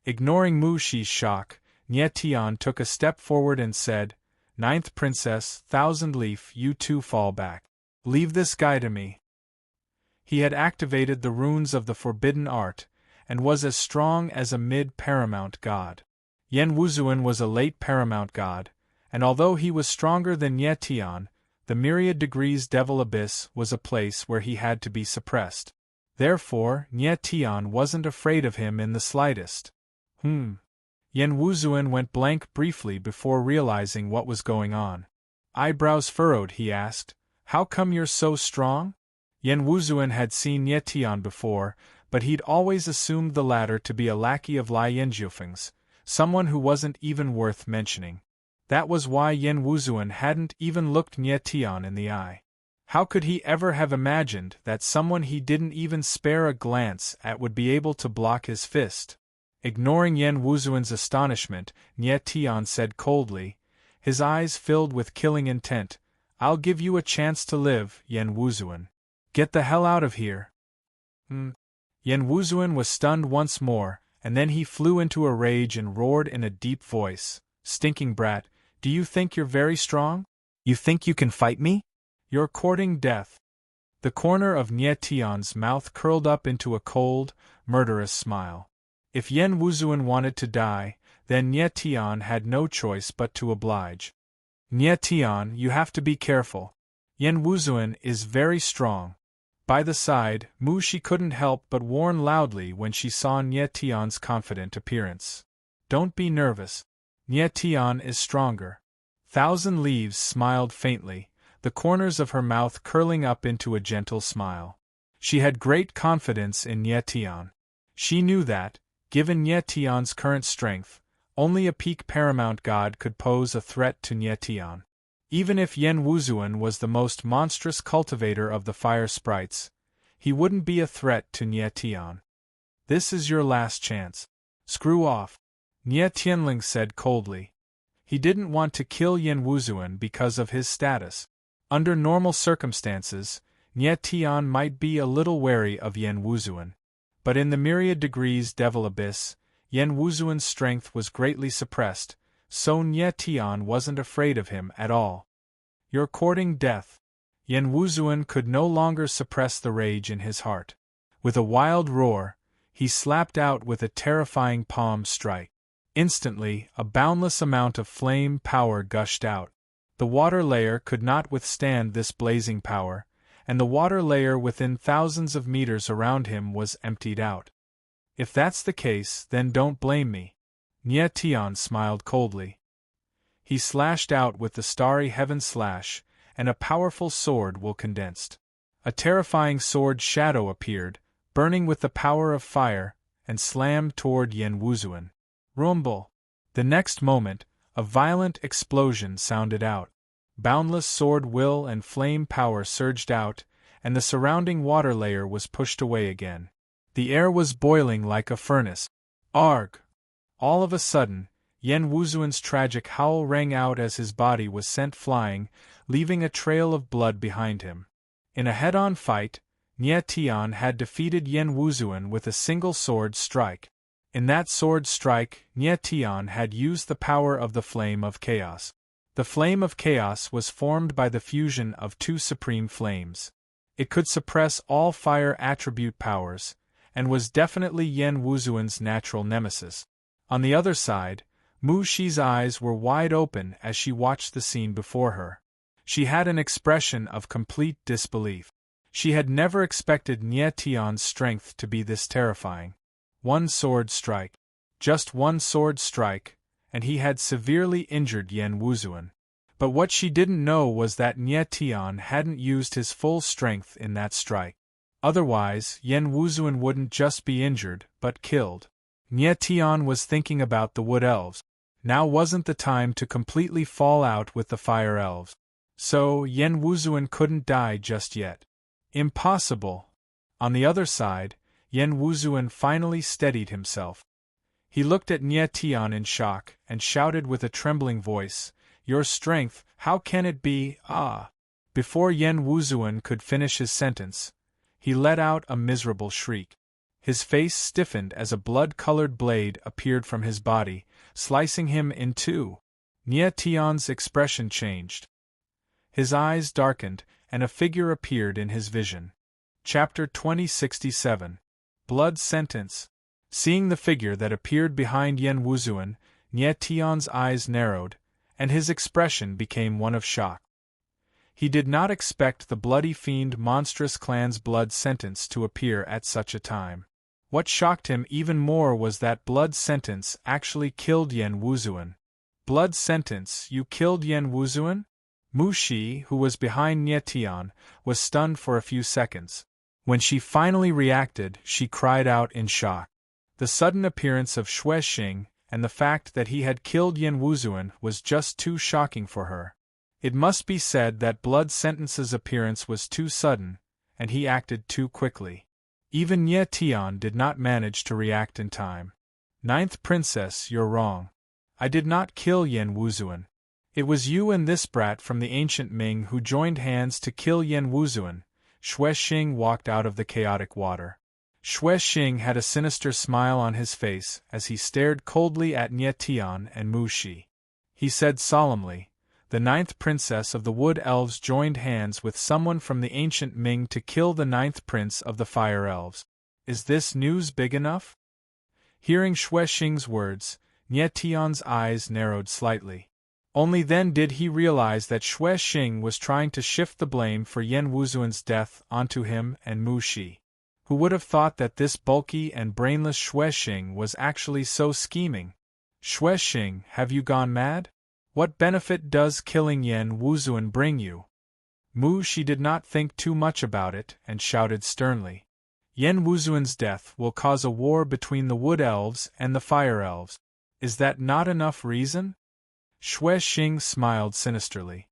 Ignoring Mu Shi's shock, Nye Tian took a step forward and said, "Ninth Princess, Thousand Leaf, you too fall back. Leave this guy to me." He had activated the runes of the forbidden art, and was as strong as a mid-paramount god. Yen Wuzuan was a late paramount god, and although he was stronger than Nye Tian, the myriad degrees Devil Abyss was a place where he had to be suppressed. Therefore, Nye Tian wasn't afraid of him in the slightest. Yen Wuzuan went blank briefly before realizing what was going on. Eyebrows furrowed, he asked, "How come you're so strong?" Yen Wuzuan had seen Nye Tian before, but he'd always assumed the latter to be a lackey of Lai Yanjiufeng's, someone who wasn't even worth mentioning. That was why Yen Wuzuan hadn't even looked Nye Tian in the eye. How could he ever have imagined that someone he didn't even spare a glance at would be able to block his fist? Ignoring Yen Wuzuan's astonishment, Nye Tian said coldly, his eyes filled with killing intent, "I'll give you a chance to live, Yen Wuzuan. Get the hell out of here." Yen Wuzuan was stunned once more, and then he flew into a rage and roared in a deep voice, "Stinking brat, do you think you're very strong? You think you can fight me? You're courting death." The corner of Nye Tian's mouth curled up into a cold, murderous smile. If Yen Wuzuan wanted to die, then Nye Tian had no choice but to oblige. "Nye Tian, you have to be careful. Yen Wuzuan is very strong." By the side, Mu Shi couldn't help but warn loudly when she saw Nye Tian's confident appearance. "Don't be nervous. Nye Tian is stronger." Thousand Leaves smiled faintly, the corners of her mouth curling up into a gentle smile. She had great confidence in Nye Tian. She knew that, given Nye Tian's current strength, only a peak paramount god could pose a threat to Nye Tian. Even if Yen Wuzuan was the most monstrous cultivator of the fire sprites, he wouldn't be a threat to Nye Tian. "This is your last chance. Screw off," Nye Tianling said coldly. He didn't want to kill Yen Wuzuan because of his status. Under normal circumstances, Nye Tian might be a little wary of Yen Wuzuan. But in the myriad degrees Devil Abyss, Yen Wuzuan's strength was greatly suppressed, so Nye Tian wasn't afraid of him at all. "You're courting death." Yen Wuzuan could no longer suppress the rage in his heart. With a wild roar, he slapped out with a terrifying palm strike. Instantly, a boundless amount of flame power gushed out. The water layer could not withstand this blazing power, and the water layer within thousands of meters around him was emptied out. "If that's the case, then don't blame me." Nye Tian smiled coldly. He slashed out with the starry heaven slash, and a powerful sword will condensed. A terrifying sword shadow appeared, burning with the power of fire, and slammed toward Yen Wuzuan. Rumble! The next moment, a violent explosion sounded out. Boundless sword will and flame power surged out, and the surrounding water layer was pushed away again. The air was boiling like a furnace. Arg! All of a sudden, Yen Wuzuan's tragic howl rang out as his body was sent flying, leaving a trail of blood behind him. In a head-on fight, Nye Tian had defeated Yen Wuzuan with a single sword strike. In that sword strike, Nye Tian had used the power of the Flame of Chaos. The Flame of Chaos was formed by the fusion of two supreme flames. It could suppress all fire attribute powers, and was definitely Yen Wuzuan's natural nemesis. On the other side, Mu Shi's eyes were wide open as she watched the scene before her. She had an expression of complete disbelief. She had never expected Nie Tian's strength to be this terrifying. One sword strike. Just one sword strike, and he had severely injured Yen Wuzuan. But what she didn't know was that Nie Tian hadn't used his full strength in that strike. Otherwise, Yen Wuzuan wouldn't just be injured, but killed. Nie Tian was thinking about the Wood Elves. Now wasn't the time to completely fall out with the Fire Elves. So, Yen Wuzuan couldn't die just yet. Impossible. On the other side, Yen Wuzuan finally steadied himself. He looked at Nie Tian in shock, and shouted with a trembling voice, "Your strength, how can it be, ah?" Before Yen Wuzuan could finish his sentence, he let out a miserable shriek. His face stiffened as a blood-colored blade appeared from his body, slicing him in two. Nie Tian's expression changed. His eyes darkened, and a figure appeared in his vision. Chapter 2067. Blood Sentence. Seeing the figure that appeared behind Yen Wuzuan, Nie Tian's eyes narrowed, and his expression became one of shock. He did not expect the bloody fiend monstrous clan's blood sentence to appear at such a time. What shocked him even more was that blood sentence actually killed Yen Wuzuan. Blood sentence, you killed Yen Wuzuan? Mu Shi, who was behind Nie Tian, was stunned for a few seconds. When she finally reacted, she cried out in shock. The sudden appearance of Xue Xing, and the fact that he had killed Yen Wuzuan was just too shocking for her. It must be said that Blood Sentence's appearance was too sudden, and he acted too quickly. Even Nie Tian did not manage to react in time. Ninth Princess, you're wrong. I did not kill Yen Wuzuan. It was you and this brat from the ancient Ming who joined hands to kill Yen Wuzuan. Xue Xing walked out of the chaotic water. Xue Xing had a sinister smile on his face as he stared coldly at Nie Tian and Mu Shi. He said solemnly, "The ninth princess of the Wood Elves joined hands with someone from the ancient Ming to kill the ninth prince of the Fire Elves. Is this news big enough?" Hearing Xue Xing's words, Nie Tian's eyes narrowed slightly. Only then did he realize that Xue Xing was trying to shift the blame for Yen Wuzuan's death onto him and Mu Shi. Who would have thought that this bulky and brainless Xue Xing was actually so scheming? Xue Xing, have you gone mad? What benefit does killing Yen Wuzuan bring you? Mu Shi did not think too much about it and shouted sternly. Yen Wuzuan's death will cause a war between the Wood Elves and the Fire Elves. Is that not enough reason? Xue Xing smiled sinisterly.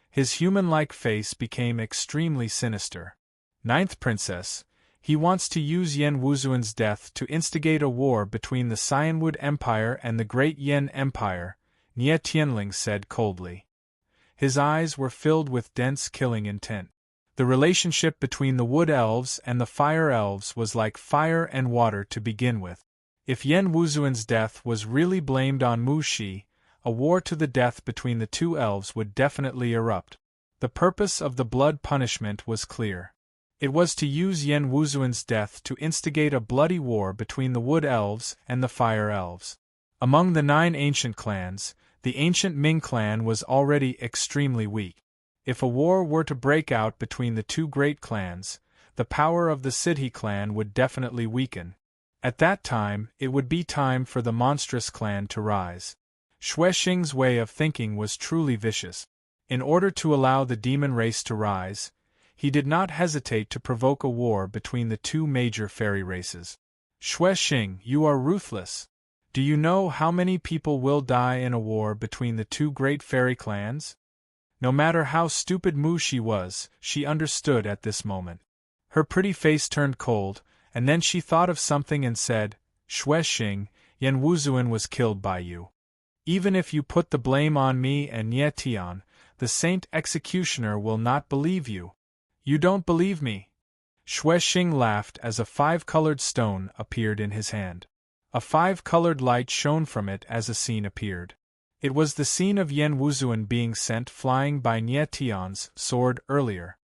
His human-like face became extremely sinister. Ninth Princess, he wants to use Yen Wuzuan's death to instigate a war between the Cyanwood Empire and the Great Yen Empire, Nie Tianling said coldly. His eyes were filled with dense killing intent. The relationship between the Wood Elves and the Fire Elves was like fire and water to begin with. If Yen Wuzuan's death was really blamed on Mu Shi, a war to the death between the two elves would definitely erupt. The purpose of the blood punishment was clear. It was to use Yen Wuzuan's death to instigate a bloody war between the Wood Elves and the Fire Elves. Among the 9 ancient clans, the ancient Ming clan was already extremely weak. If a war were to break out between the two great clans, the power of the Sidhe clan would definitely weaken. At that time, it would be time for the monstrous clan to rise. Xue Xing's way of thinking was truly vicious. In order to allow the demon race to rise, he did not hesitate to provoke a war between the two major fairy races. Xue Xing, you are ruthless. Do you know how many people will die in a war between the two great fairy clans? No matter how stupid Mu Shi was, she understood at this moment. Her pretty face turned cold, and then she thought of something and said, Xue Xing, Yen Wuzuan was killed by you. Even if you put the blame on me and Nie Tian, the Saint Executioner will not believe you. You don't believe me? Xue Xing laughed as a 5-colored stone appeared in his hand. A 5-colored light shone from it as a scene appeared. It was the scene of Yen Wuzuan being sent flying by Nie Tian's sword earlier.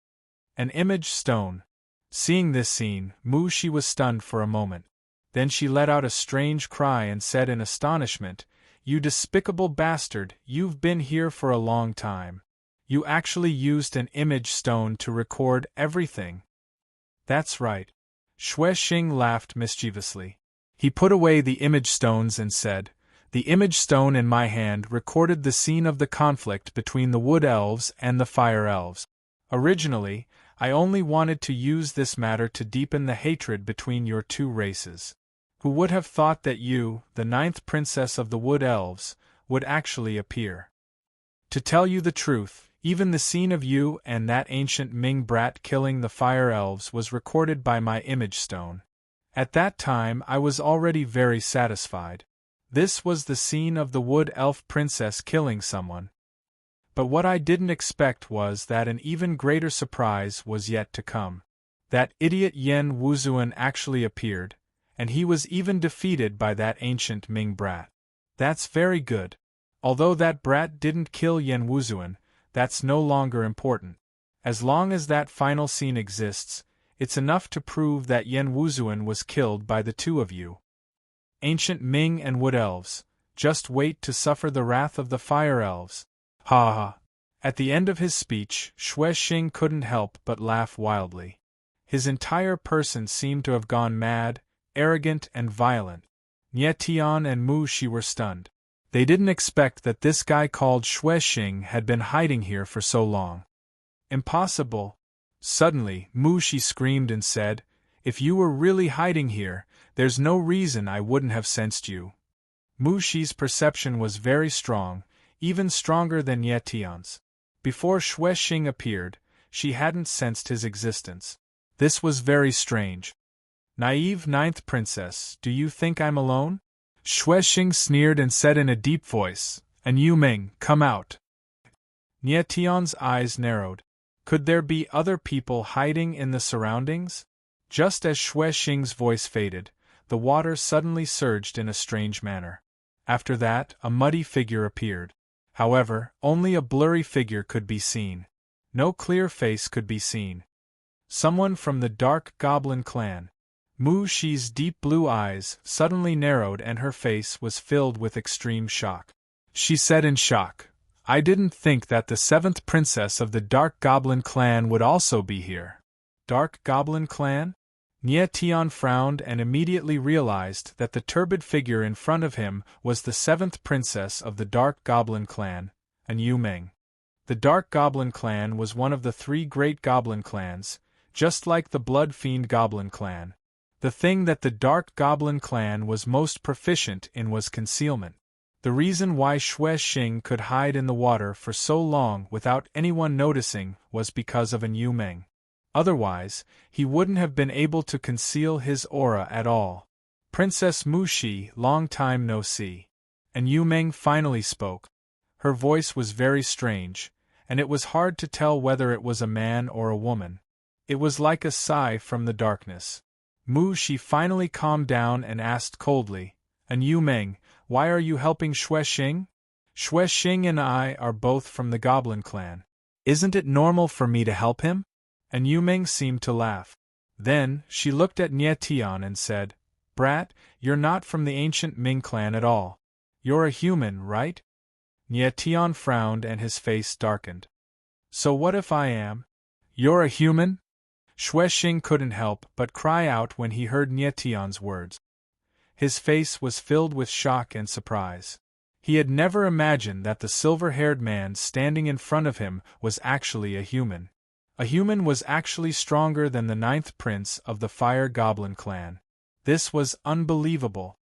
An image stone. Seeing this scene, Mu Shi was stunned for a moment. Then she let out a strange cry and said in astonishment, "You despicable bastard, you've been here for a long time. You actually used an image stone to record everything. That's right. Xue Xing laughed mischievously. He put away the image stones and said, "The image stone in my hand recorded the scene of the conflict between the wood elves and the fire elves. Originally, I only wanted to use this matter to deepen the hatred between your two races. Who would have thought that you, the 9th princess of the wood elves, would actually appear? To tell you the truth, even the scene of you and that ancient Ming brat killing the fire elves was recorded by my image stone. At that time I was already very satisfied. This was the scene of the wood elf princess killing someone. But what I didn't expect was that an even greater surprise was yet to come. That idiot Yen Wuzuan actually appeared, and he was even defeated by that ancient Ming brat. That's very good. Although that brat didn't kill Yen Wuzuan, that's no longer important. As long as that final scene exists, it's enough to prove that Yen Wuzuan was killed by the two of you. Ancient Ming and Wood Elves, just wait to suffer the wrath of the Fire Elves. Ha ha. At the end of his speech, Xue Xing couldn't help but laugh wildly. His entire person seemed to have gone mad, arrogant and violent. Nie Tian and Mu Shi were stunned. They didn't expect that this guy called Xue Xing had been hiding here for so long. Impossible. Suddenly, Mu Shi screamed and said, "If you were really hiding here, there's no reason I wouldn't have sensed you." Mu Shi's perception was very strong, even stronger than Ye Tian's. Before Xue Xing appeared, she hadn't sensed his existence. This was very strange. "Naive 9th princess, do you think I'm alone?" Xue Xing sneered and said in a deep voice, "And Yu Ming, come out." Nie Tian's eyes narrowed. Could there be other people hiding in the surroundings? Just as Xue Xing's voice faded, the water suddenly surged in a strange manner. After that, a muddy figure appeared. However, only a blurry figure could be seen. No clear face could be seen. Someone from the Dark Goblin clan. Mu Shi's deep blue eyes suddenly narrowed and her face was filled with extreme shock. She said in shock, "I didn't think that the 7th princess of the Dark Goblin clan would also be here." Dark Goblin clan? Nie Tian frowned and immediately realized that the turbid figure in front of him was the 7th princess of the Dark Goblin clan, An Yu Ming. The Dark Goblin clan was one of the 3 great goblin clans, just like the Blood Fiend Goblin clan. The thing that the Dark Goblin clan was most proficient in was concealment. The reason why Xue Xing could hide in the water for so long without anyone noticing was because of An Yu Ming. Otherwise, he wouldn't have been able to conceal his aura at all. "Princess Mu Shi, long time no see." And Yu Ming finally spoke. Her voice was very strange, and it was hard to tell whether it was a man or a woman. It was like a sigh from the darkness. Mu Shi finally calmed down and asked coldly, "And Yu Ming, why are you helping Xue Xing?" "Xue Xing and I are both from the Goblin clan. Isn't it normal for me to help him?" And Yu Ming seemed to laugh. Then, she looked at Nie Tian and said, "Brat, you're not from the ancient Ming clan at all. You're a human, right?" Nie Tian frowned and his face darkened. "So what if I am?" "You're a human?" Xue Xing couldn't help but cry out when he heard Nie Tian's words. His face was filled with shock and surprise. He had never imagined that the silver-haired man standing in front of him was actually a human. A human was actually stronger than the 9th prince of the Fire Goblin clan. This was unbelievable.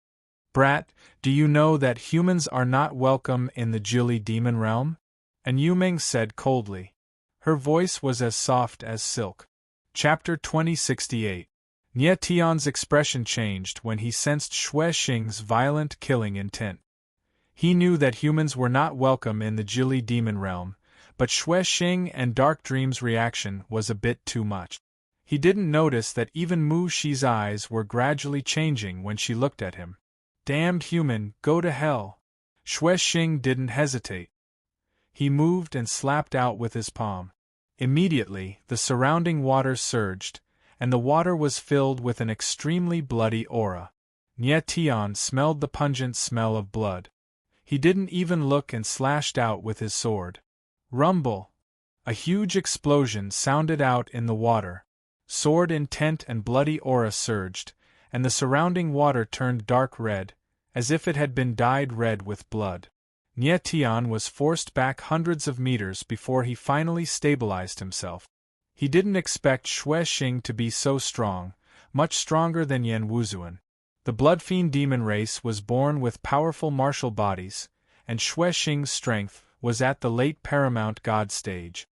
"Brat, do you know that humans are not welcome in the Jili demon realm?" And Yu Ming said coldly. Her voice was as soft as silk. Chapter 2068. Nie Tian's expression changed when he sensed Xue Xing's violent killing intent. He knew that humans were not welcome in the Jili demon realm, but Xue Xing and Dark Dream's reaction was a bit too much. He didn't notice that even Mu Shi's eyes were gradually changing when she looked at him. "Damned human, go to hell!" Xue Xing didn't hesitate. He moved and slapped out with his palm. Immediately, the surrounding water surged, and the water was filled with an extremely bloody aura. Nie Tian smelled the pungent smell of blood. He didn't even look and slashed out with his sword. Rumble! A huge explosion sounded out in the water. Sword intent and bloody aura surged, and the surrounding water turned dark red, as if it had been dyed red with blood. Nie Tian was forced back hundreds of meters before he finally stabilized himself. He didn't expect Xue Xing to be so strong, much stronger than Yan Wuzuan. The Blood Fiend demon race was born with powerful martial bodies, and Xue Xing's strength was at the late paramount god stage.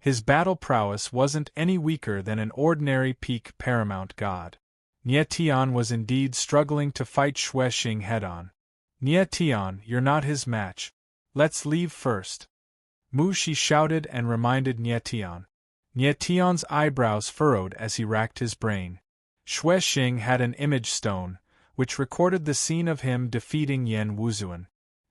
His battle prowess wasn't any weaker than an ordinary peak paramount god. Nie Tian was indeed struggling to fight Xue Xing head-on. Nie Tian, you're not his match. Let's leave first. Mu Shi shouted and reminded Nie Tian. Nie Tian's eyebrows furrowed as he racked his brain. Xue Xing had an image stone, which recorded the scene of him defeating Yan Wuzuan.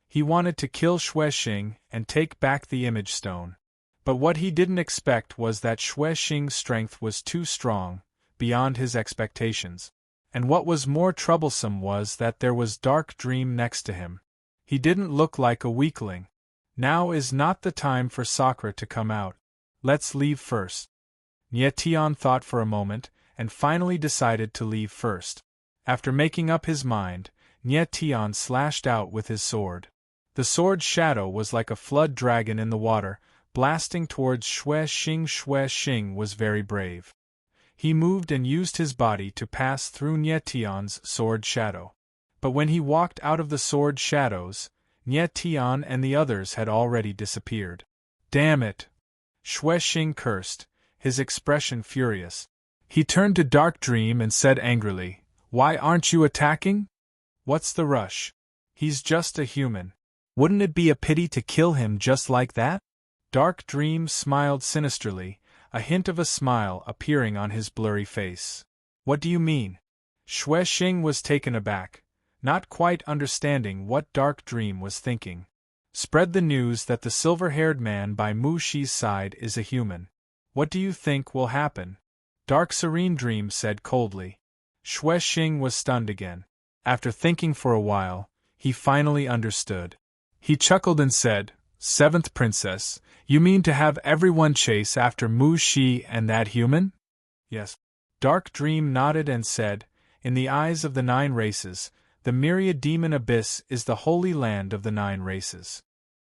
He wanted to kill Xue Xing and take back the image stone. But what he didn't expect was that Xue Xing's strength was too strong, beyond his expectations. And what was more troublesome was that there was Dark Dream next to him. He didn't look like a weakling. Now is not the time for Sakura to come out. Let's leave first. Nie Tian thought for a moment, and finally decided to leave first. After making up his mind, Nie Tian slashed out with his sword. The sword's shadow was like a flood dragon in the water, blasting towards Xue Xing. Xue Xing was very brave. He moved and used his body to pass through Nie Tian's sword shadow. But when he walked out of the sword shadows, Nie Tian and the others had already disappeared. Damn it! Xue Xing cursed, his expression furious. He turned to Dark Dream and said angrily, "Why aren't you attacking? What's the rush? He's just a human. Wouldn't it be a pity to kill him just like that?" Dark Dream smiled sinisterly, a hint of a smile appearing on his blurry face. "What do you mean?" Xue Xing was taken aback, not quite understanding what Dark Dream was thinking. "Spread the news that the silver-haired man by Mu Shi's side is a human. What do you think will happen?" Dark Serene Dream said coldly. Xue Xing was stunned again. After thinking for a while, he finally understood. He chuckled and said, "Seventh Princess, you mean to have everyone chase after Mu Shi and that human?" "Yes." Dark Dream nodded and said, "In the eyes of the 9 races, the myriad demon abyss is the holy land of the 9 races.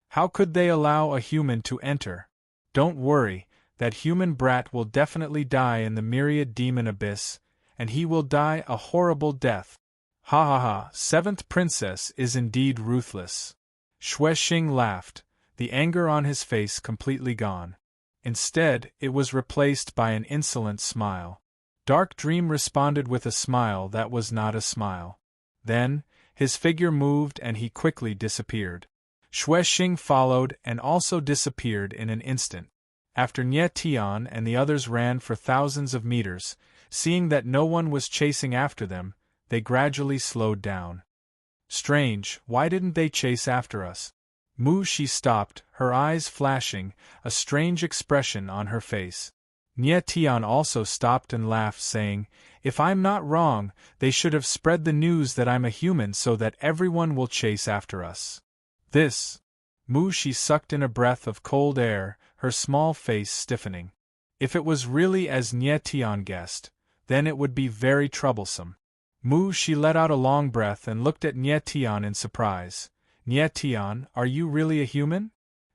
How could they allow a human to enter? Don't worry, that human brat will definitely die in the myriad demon abyss, and he will die a horrible death. Ha ha ha, 7th Princess is indeed ruthless." Xue Xing laughed, the anger on his face completely gone. Instead, it was replaced by an insolent smile. Dark Dream responded with a smile that was not a smile. Then, his figure moved and he quickly disappeared. Xue Xing followed and also disappeared in an instant. After Nie Tian and the others ran for thousands of meters, seeing that no one was chasing after them, they gradually slowed down. "Strange, why didn't they chase after us?" Mu Shi stopped, her eyes flashing, a strange expression on her face. Nie Tian also stopped and laughed, saying, "If I'm not wrong, they should have spread the news that I'm a human so that everyone will chase after us." This. Mu Shi sucked in a breath of cold air, her small face stiffening. If it was really as Nie Tian guessed, then it would be very troublesome. Mu Shi let out a long breath and looked at Nie Tian in surprise. "Nie Tian, are you really a human?"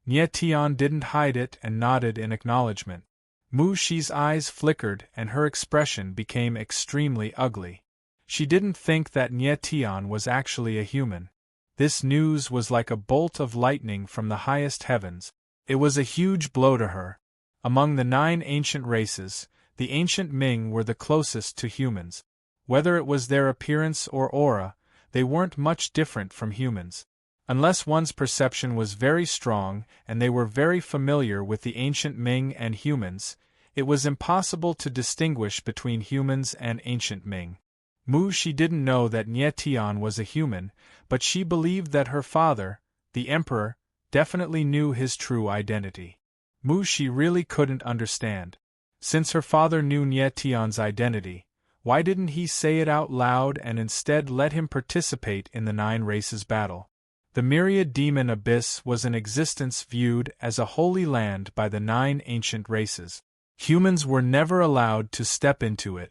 Nie Tian didn't hide it and nodded in acknowledgement. Mu Shi's eyes flickered and her expression became extremely ugly. She didn't think that Nie Tian was actually a human. This news was like a bolt of lightning from the highest heavens. It was a huge blow to her. Among the 9 ancient races, the ancient Ming were the closest to humans. Whether it was their appearance or aura, they weren't much different from humans. Unless one's perception was very strong and they were very familiar with the ancient Ming and humans, it was impossible to distinguish between humans and ancient Ming. Mu Shi didn't know that Nie Tian was a human, but she believed that her father, the emperor, definitely knew his true identity. Mu Shi really couldn't understand. Since her father knew Nie Tian's identity, why didn't he say it out loud and instead let him participate in the 9 races battle? The myriad demon abyss was an existence viewed as a holy land by the 9 ancient races. Humans were never allowed to step into it.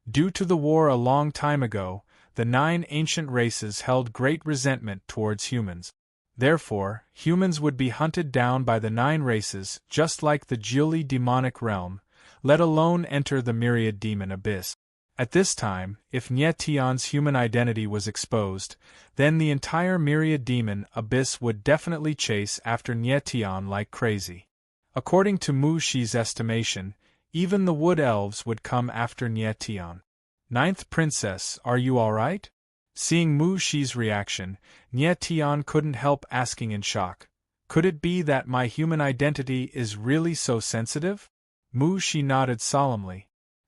Due to the war a long time ago, the 9 ancient races held great resentment towards humans. Therefore, humans would be hunted down by the 9 races just like the Geely demonic realm, let alone enter the myriad demon abyss. At this time, if Nye Tian's human identity was exposed, then the entire myriad demon abyss would definitely chase after Nye Tian like crazy. According to Mu Shi's estimation, even the wood elves would come after Nye Tian. 9th Princess, are you alright? Seeing Mu Shi's reaction, Nye Tian couldn't help asking in shock, could it be that my human identity is really so sensitive? Mu Shi nodded solemnly.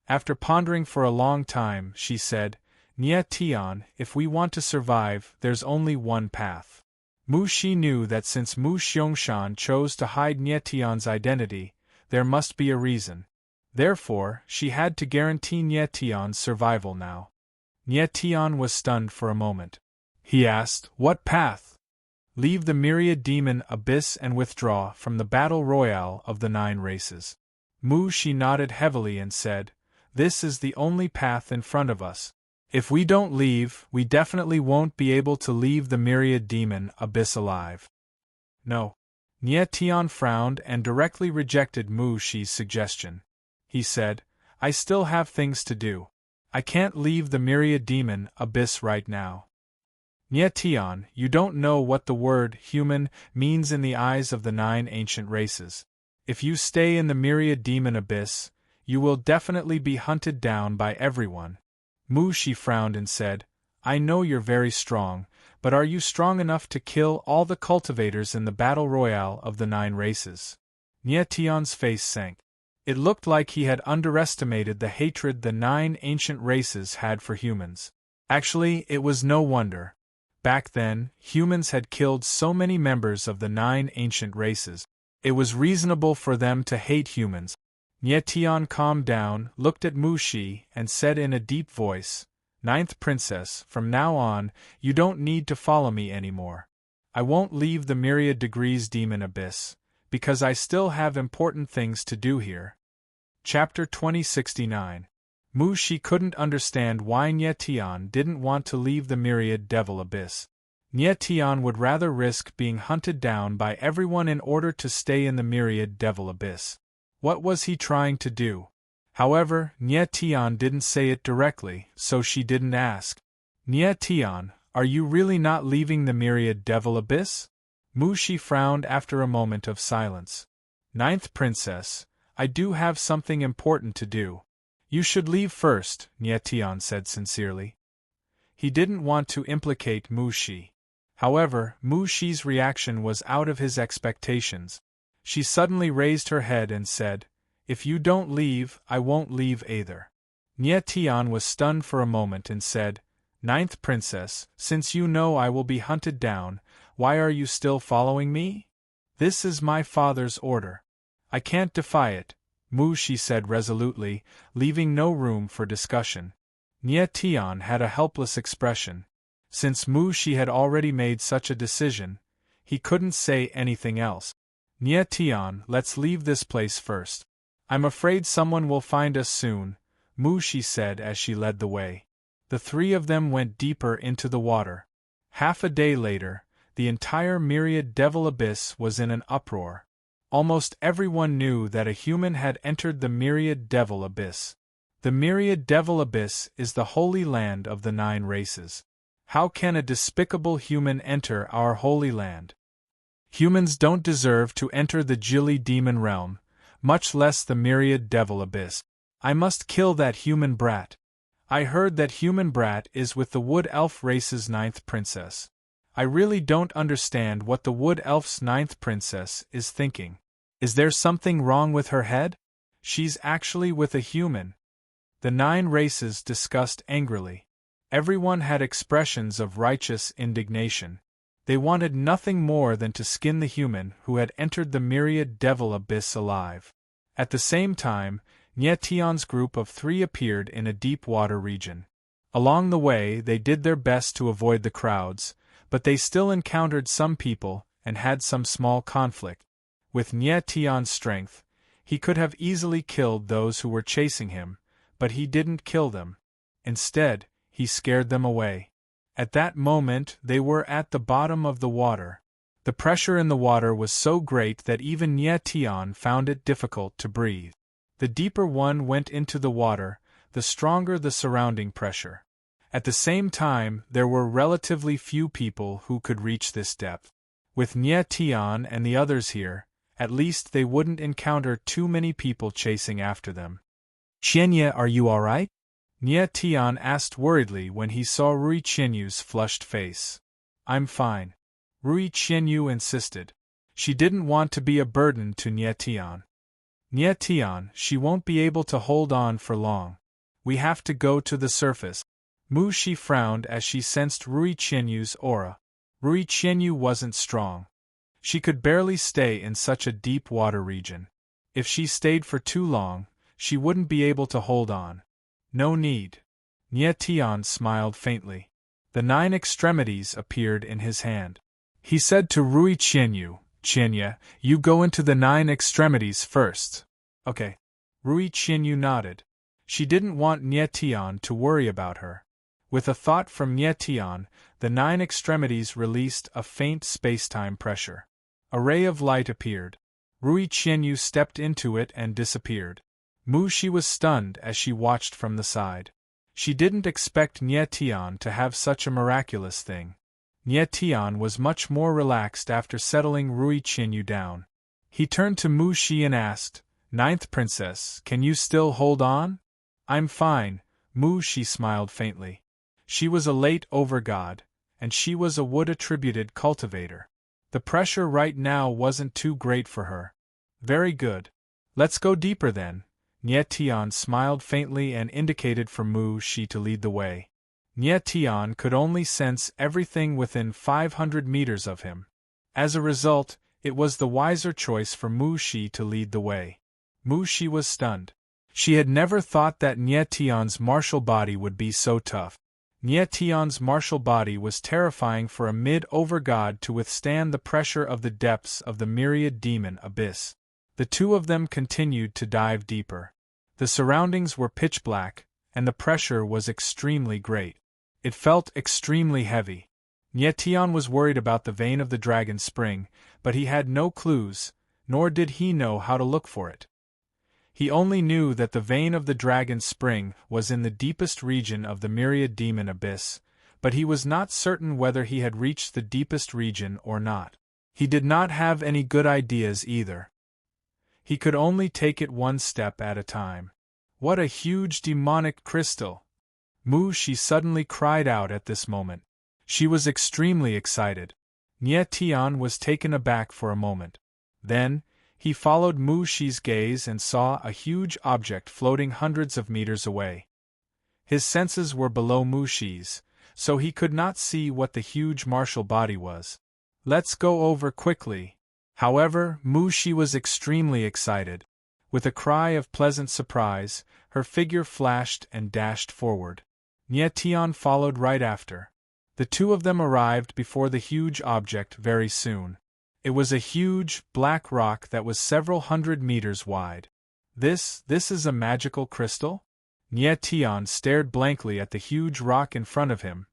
After pondering for a long time, she said, Nye Tian, if we want to survive, there's only one path. Mu Shi knew that since Mu Xiangshan chose to hide Nye Tian's identity, there must be a reason. Therefore, she had to guarantee Nye Tian's survival now. Nye Tian was stunned for a moment. He asked, what path? Leave the myriad demon abyss and withdraw from the battle royale of the 9 races. Mu Shi nodded heavily and said, this is the only path in front of us. If we don't leave, we definitely won't be able to leave the myriad demon abyss alive. No. Nye Tian frowned and directly rejected Mu Shi's suggestion. He said, I still have things to do. I can't leave the myriad demon abyss right now. Nye Tian, you don't know what the word human means in the eyes of the 9 ancient races. If you stay in the myriad demon abyss, you will definitely be hunted down by everyone. Mu Shi frowned and said, I know you're very strong, but are you strong enough to kill all the cultivators in the battle royale of the 9 races? Nye Tian's face sank. It looked like he had underestimated the hatred the 9 ancient races had for humans. Actually, it was no wonder. Back then, humans had killed so many members of the 9 ancient races. It was reasonable for them to hate humans. Nye Tian calmed down, looked at Mu Shi, and said in a deep voice, 9th Princess, from now on, you don't need to follow me anymore. I won't leave the myriad degrees demon abyss, because I still have important things to do here. Chapter 2069. Mu Shi couldn't understand why Nye Tian didn't want to leave the myriad devil abyss. Nye Tian would rather risk being hunted down by everyone in order to stay in the myriad devil abyss. What was he trying to do? However, Nye Tian didn't say it directly, so she didn't ask. Nye Tian, are you really not leaving the myriad devil abyss? Mu Shi frowned after a moment of silence. 9th Princess, I do have something important to do. You should leave first, Nye Tian said sincerely. He didn't want to implicate Mu Shi. However, Mu Shi's reaction was out of his expectations. She suddenly raised her head and said, if you don't leave, I won't leave either. Nye Tian was stunned for a moment and said, 9th Princess, since you know I will be hunted down, why are you still following me? This is my father's order. I can't defy it, Mu Shi said resolutely, leaving no room for discussion. Nye Tian had a helpless expression. Since Mu Shi had already made such a decision, he couldn't say anything else. Nye Tian, let's leave this place first. I'm afraid someone will find us soon, Mu Shi said as she led the way. The 3 of them went deeper into the water. Half a day later, the entire myriad devil abyss was in an uproar. Almost everyone knew that a human had entered the myriad devil abyss. The myriad devil abyss is the holy land of the 9 races. How can a despicable human enter our holy land? Humans don't deserve to enter the Geely demon realm, much less the myriad devil abyss. I must kill that human brat. I heard that human brat is with the wood elf race's 9th princess. I really don't understand what the wood elf's 9th princess is thinking. Is there something wrong with her head? She's actually with a human. The 9 races discussed angrily. Everyone had expressions of righteous indignation. They wanted nothing more than to skin the human who had entered the myriad devil abyss alive. At the same time, Nye Tian's group of 3 appeared in a deep water region. Along the way they did their best to avoid the crowds, But they still encountered some people, and had some small conflict. With Nye Tian's strength, he could have easily killed those who were chasing him, but he didn't kill them. Instead, he scared them away. At that moment they were at the bottom of the water. The pressure in the water was so great that even Nye Tian found it difficult to breathe. The deeper one went into the water, the stronger the surrounding pressure. At the same time, there were relatively few people who could reach this depth. With Nye Tian and the others here, at least they wouldn't encounter too many people chasing after them. "Qianye, are you alright?" Nye Tian asked worriedly when he saw Rui Qianyu's flushed face. "I'm fine," Rui Qianyu insisted. She didn't want to be a burden to Nye Tian. "Nye Tian, she won't be able to hold on for long. We have to go to the surface." Mu Shi frowned as she sensed Rui Qianyu's aura. Rui Qianyu wasn't strong. She could barely stay in such a deep water region. If she stayed for too long, she wouldn't be able to hold on. "No need." Nye Tian smiled faintly. The 9 extremities appeared in his hand. He said to Rui Qianyu, "Qianye, you go into the 9 extremities first." "Okay." Rui Qianyu nodded. She didn't want Nye Tian to worry about her. With a thought from Nye Tian, the 9 extremities released a faint spacetime pressure. A ray of light appeared. Rui Qianyu stepped into it and disappeared. Mu Shi was stunned as she watched from the side. She didn't expect Nye Tian to have such a miraculous thing. Nye Tian was much more relaxed after settling Rui Qianyu down. He turned to Mu Shi and asked, "Ninth Princess, can you still hold on?" "I'm fine," Mu Shi smiled faintly. She was a late overgod, and she was a wood-attributed cultivator. The pressure right now wasn't too great for her. "Very good. Let's go deeper then." Nye Tian smiled faintly and indicated for Mu Shi to lead the way. Nye Tian could only sense everything within 500 meters of him. As a result, it was the wiser choice for Mu Shi to lead the way. Mu Shi was stunned. She had never thought that Nye Tian's martial body would be so tough. Nye Tian's martial body was terrifying for a mid-overgod to withstand the pressure of the depths of the myriad demon abyss. The two of them continued to dive deeper. The surroundings were pitch black, and the pressure was extremely great. It felt extremely heavy. Nye Tian was worried about the vein of the dragon spring, but he had no clues, nor did he know how to look for it. He only knew that the vein of the dragon spring was in the deepest region of the myriad demon abyss, but he was not certain whether he had reached the deepest region or not. He did not have any good ideas either. He could only take it one step at a time. "What a huge demonic crystal!" Mu Shi suddenly cried out at this moment. She was extremely excited. Nye Tian was taken aback for a moment. Then, he followed Mu Shi's gaze and saw a huge object floating hundreds of meters away. His senses were below Mu Shi's, so he could not see what the huge martial body was. "Let's go over quickly." However, Mu Shi was extremely excited. With a cry of pleasant surprise, her figure flashed and dashed forward. Nye Tian followed right after. The two of them arrived before the huge object very soon. It was a huge, black rock that was several hundred meters wide. This is a magical crystal?" Nye Tian stared blankly at the huge rock in front of him,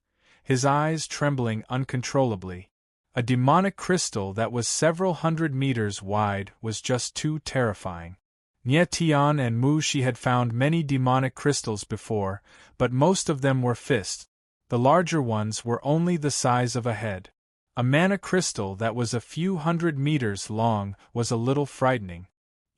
his eyes trembling uncontrollably. A demonic crystal that was several hundred meters wide was just too terrifying. Nye Tian and Mu Shi had found many demonic crystals before, but most of them were fists. The larger ones were only the size of a head. A mana crystal that was a few hundred meters long was a little frightening.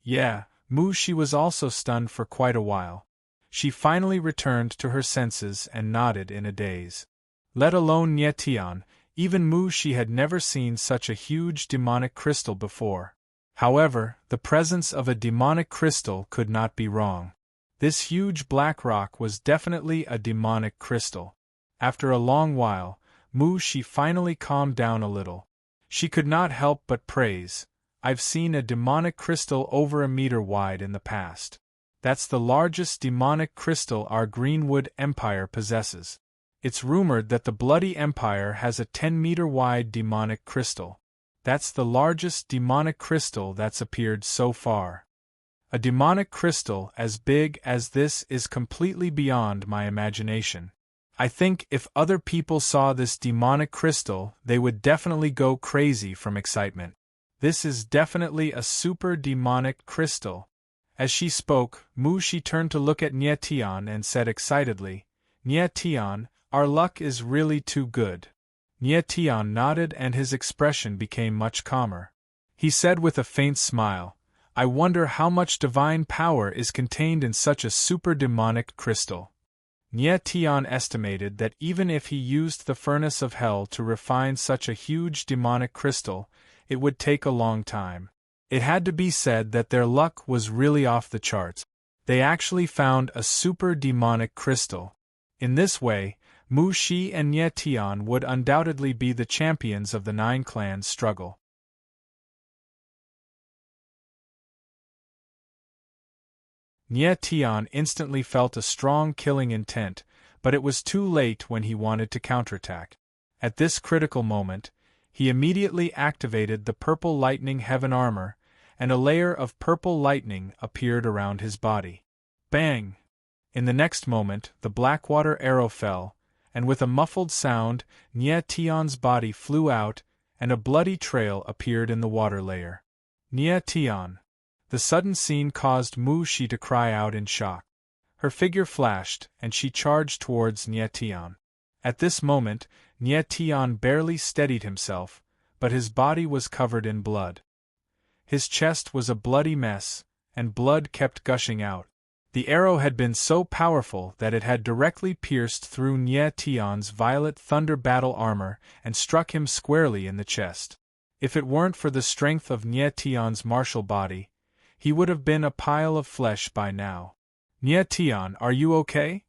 Yeah, Mu Shi was also stunned for quite a while. She finally returned to her senses and nodded in a daze. Let alone Nye Tian, even Mu Shi had never seen such a huge demonic crystal before. However, the presence of a demonic crystal could not be wrong. This huge black rock was definitely a demonic crystal. After a long while, Mu Shi finally calmed down a little. She could not help but praise, "I've seen a demonic crystal over a meter wide in the past. That's the largest demonic crystal our Greenwood Empire possesses." It's rumored that the Bloody Empire has a 10-meter-wide demonic crystal. That's the largest demonic crystal that's appeared so far. A demonic crystal as big as this is completely beyond my imagination. I think if other people saw this demonic crystal, they would definitely go crazy from excitement. This is definitely a super demonic crystal. As she spoke, Mu Shi turned to look at Nie Tian and said excitedly, Nie Tian, our luck is really too good. Nie Tian nodded and his expression became much calmer. He said with a faint smile, I wonder how much divine power is contained in such a super demonic crystal. Nie Tian estimated that even if he used the furnace of hell to refine such a huge demonic crystal, it would take a long time. It had to be said that their luck was really off the charts. They actually found a super demonic crystal. In this way, Mu Shi and Nie Tian would undoubtedly be the champions of the 9 clans struggle. Nie Tian instantly felt a strong killing intent, but it was too late when he wanted to counterattack. At this critical moment, he immediately activated the purple lightning heaven armor, and a layer of purple lightning appeared around his body. Bang! In the next moment, the Blackwater arrow fell, and with a muffled sound, Nie Tian's body flew out, and a bloody trail appeared in the water layer. Nie Tian. The sudden scene caused Mu Shi to cry out in shock. Her figure flashed, and she charged towards Nie Tian. At this moment, Nie Tian barely steadied himself, but his body was covered in blood. His chest was a bloody mess, and blood kept gushing out. The arrow had been so powerful that it had directly pierced through Nie Tian's violet thunder battle armor and struck him squarely in the chest. If it weren't for the strength of Nie Tian's martial body, he would have been a pile of flesh by now. Nie Tian, are you okay?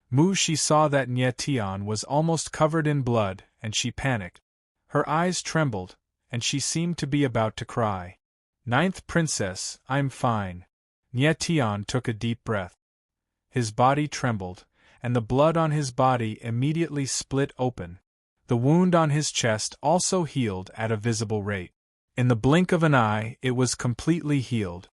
Mu Shi saw that Nie Tian was almost covered in blood, and she panicked. Her eyes trembled, and she seemed to be about to cry. Ninth Princess, I'm fine. Nie Tian took a deep breath. His body trembled, and the blood on his body immediately split open. The wound on his chest also healed at a visible rate. In the blink of an eye, it was completely healed.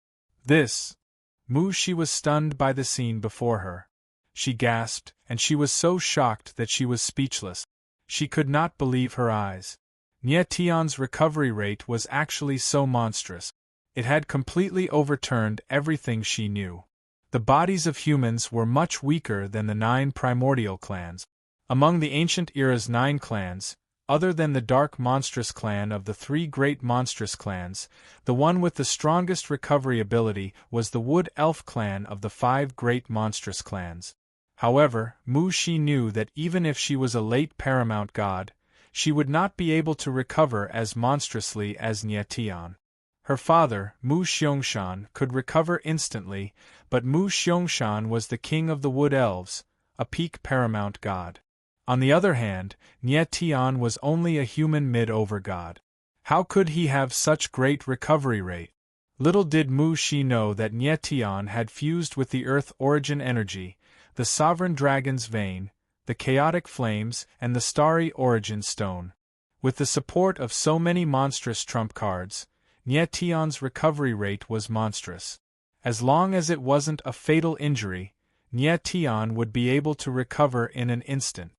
Mu Shi was stunned by the scene before her. She gasped, and she was so shocked that she was speechless. She could not believe her eyes. Nie Tian's recovery rate was actually so monstrous. It had completely overturned everything she knew. The bodies of humans were much weaker than the 9 primordial clans. Among the ancient era's 9 clans, other than the dark monstrous clan of the 3 great monstrous clans, the one with the strongest recovery ability was the wood elf clan of the 5 great monstrous clans. However, Mu Shi knew that even if she was a late paramount god, she would not be able to recover as monstrously as Nie Tian. Her father, Mu Xiangshan, could recover instantly, but Mu Xiangshan was the king of the wood elves, a peak paramount god. On the other hand, Nie Tian was only a human mid-over god. How could he have such great recovery rate? Little did Mu Shi know that Nie Tian had fused with the Earth Origin Energy, the Sovereign Dragon's Vein, the Chaotic Flames, and the Starry Origin Stone. With the support of so many monstrous trump cards, Nie Tian's recovery rate was monstrous. As long as it wasn't a fatal injury, Nie Tian would be able to recover in an instant.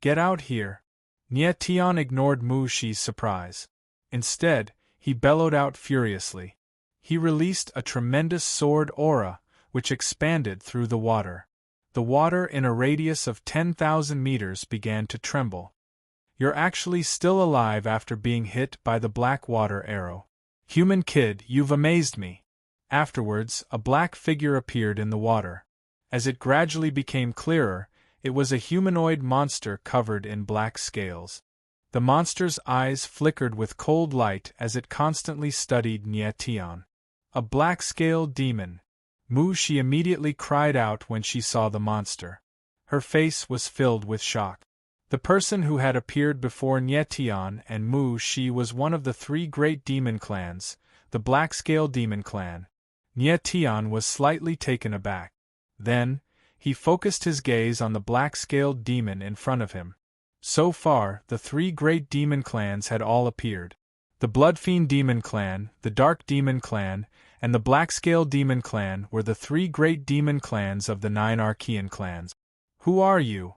Get out here. Nie Tian ignored Mu Shi's surprise. Instead, he bellowed out furiously. He released a tremendous sword aura, which expanded through the water. The water in a radius of 10,000 meters began to tremble. You're actually still alive after being hit by the Blackwater arrow. Human kid, you've amazed me. Afterwards, a black figure appeared in the water. As it gradually became clearer, it was a humanoid monster covered in black scales. The monster's eyes flickered with cold light as it constantly studied Nie Tian. A black-scaled demon. Mu Shi immediately cried out when she saw the monster. Her face was filled with shock. The person who had appeared before Nie Tian and Mu Shi was one of the 3 great demon clans, the Black-Scale Demon Clan. Nie Tian was slightly taken aback. Then, He focused his gaze on the black-scaled demon in front of him. So far, the three great demon clans had all appeared. The Bloodfiend Demon Clan, the Dark Demon Clan, and the Black-Scale Demon Clan were the three great demon clans of the 9 Archean clans. "Who are you?"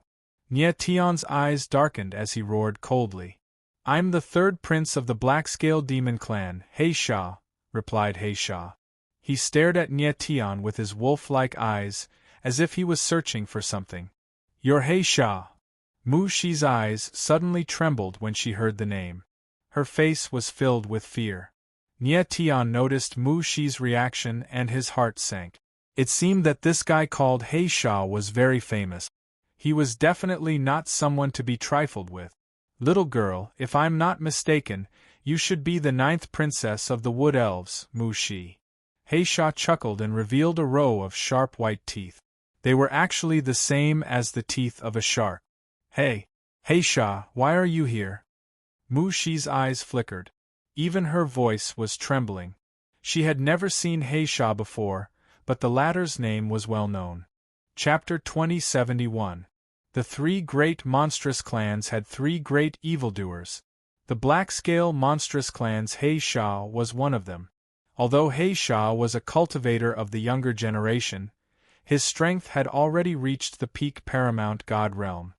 Nye Tion's eyes darkened as he roared coldly. "I'm the third prince of the Black-Scale Demon Clan, Heisha," replied Heisha. He stared at Nye Tion with his wolf-like eyes, as if he was searching for something. "You're Heisha." Mu Shi's eyes suddenly trembled when she heard the name. Her face was filled with fear. Nye Tion noticed Mu Shi's reaction and his heart sank. It seemed that this guy called Heisha was very famous. He was definitely not someone to be trifled with. "Little girl, if I'm not mistaken, you should be the 9th princess of the Wood Elves, Mu Shi." Heisha chuckled and revealed a row of sharp white teeth. They were actually the same as the teeth of a shark. "Hey, Heisha, why are you here?" Mu Shi's eyes flickered. Even her voice was trembling. She had never seen Heisha before, but the latter's name was well known. Chapter 2071. The three great monstrous clans had three great evildoers. The black-scale monstrous clans Heisha was one of them. Although Heisha was a cultivator of the younger generation, his strength had already reached the peak paramount god realm.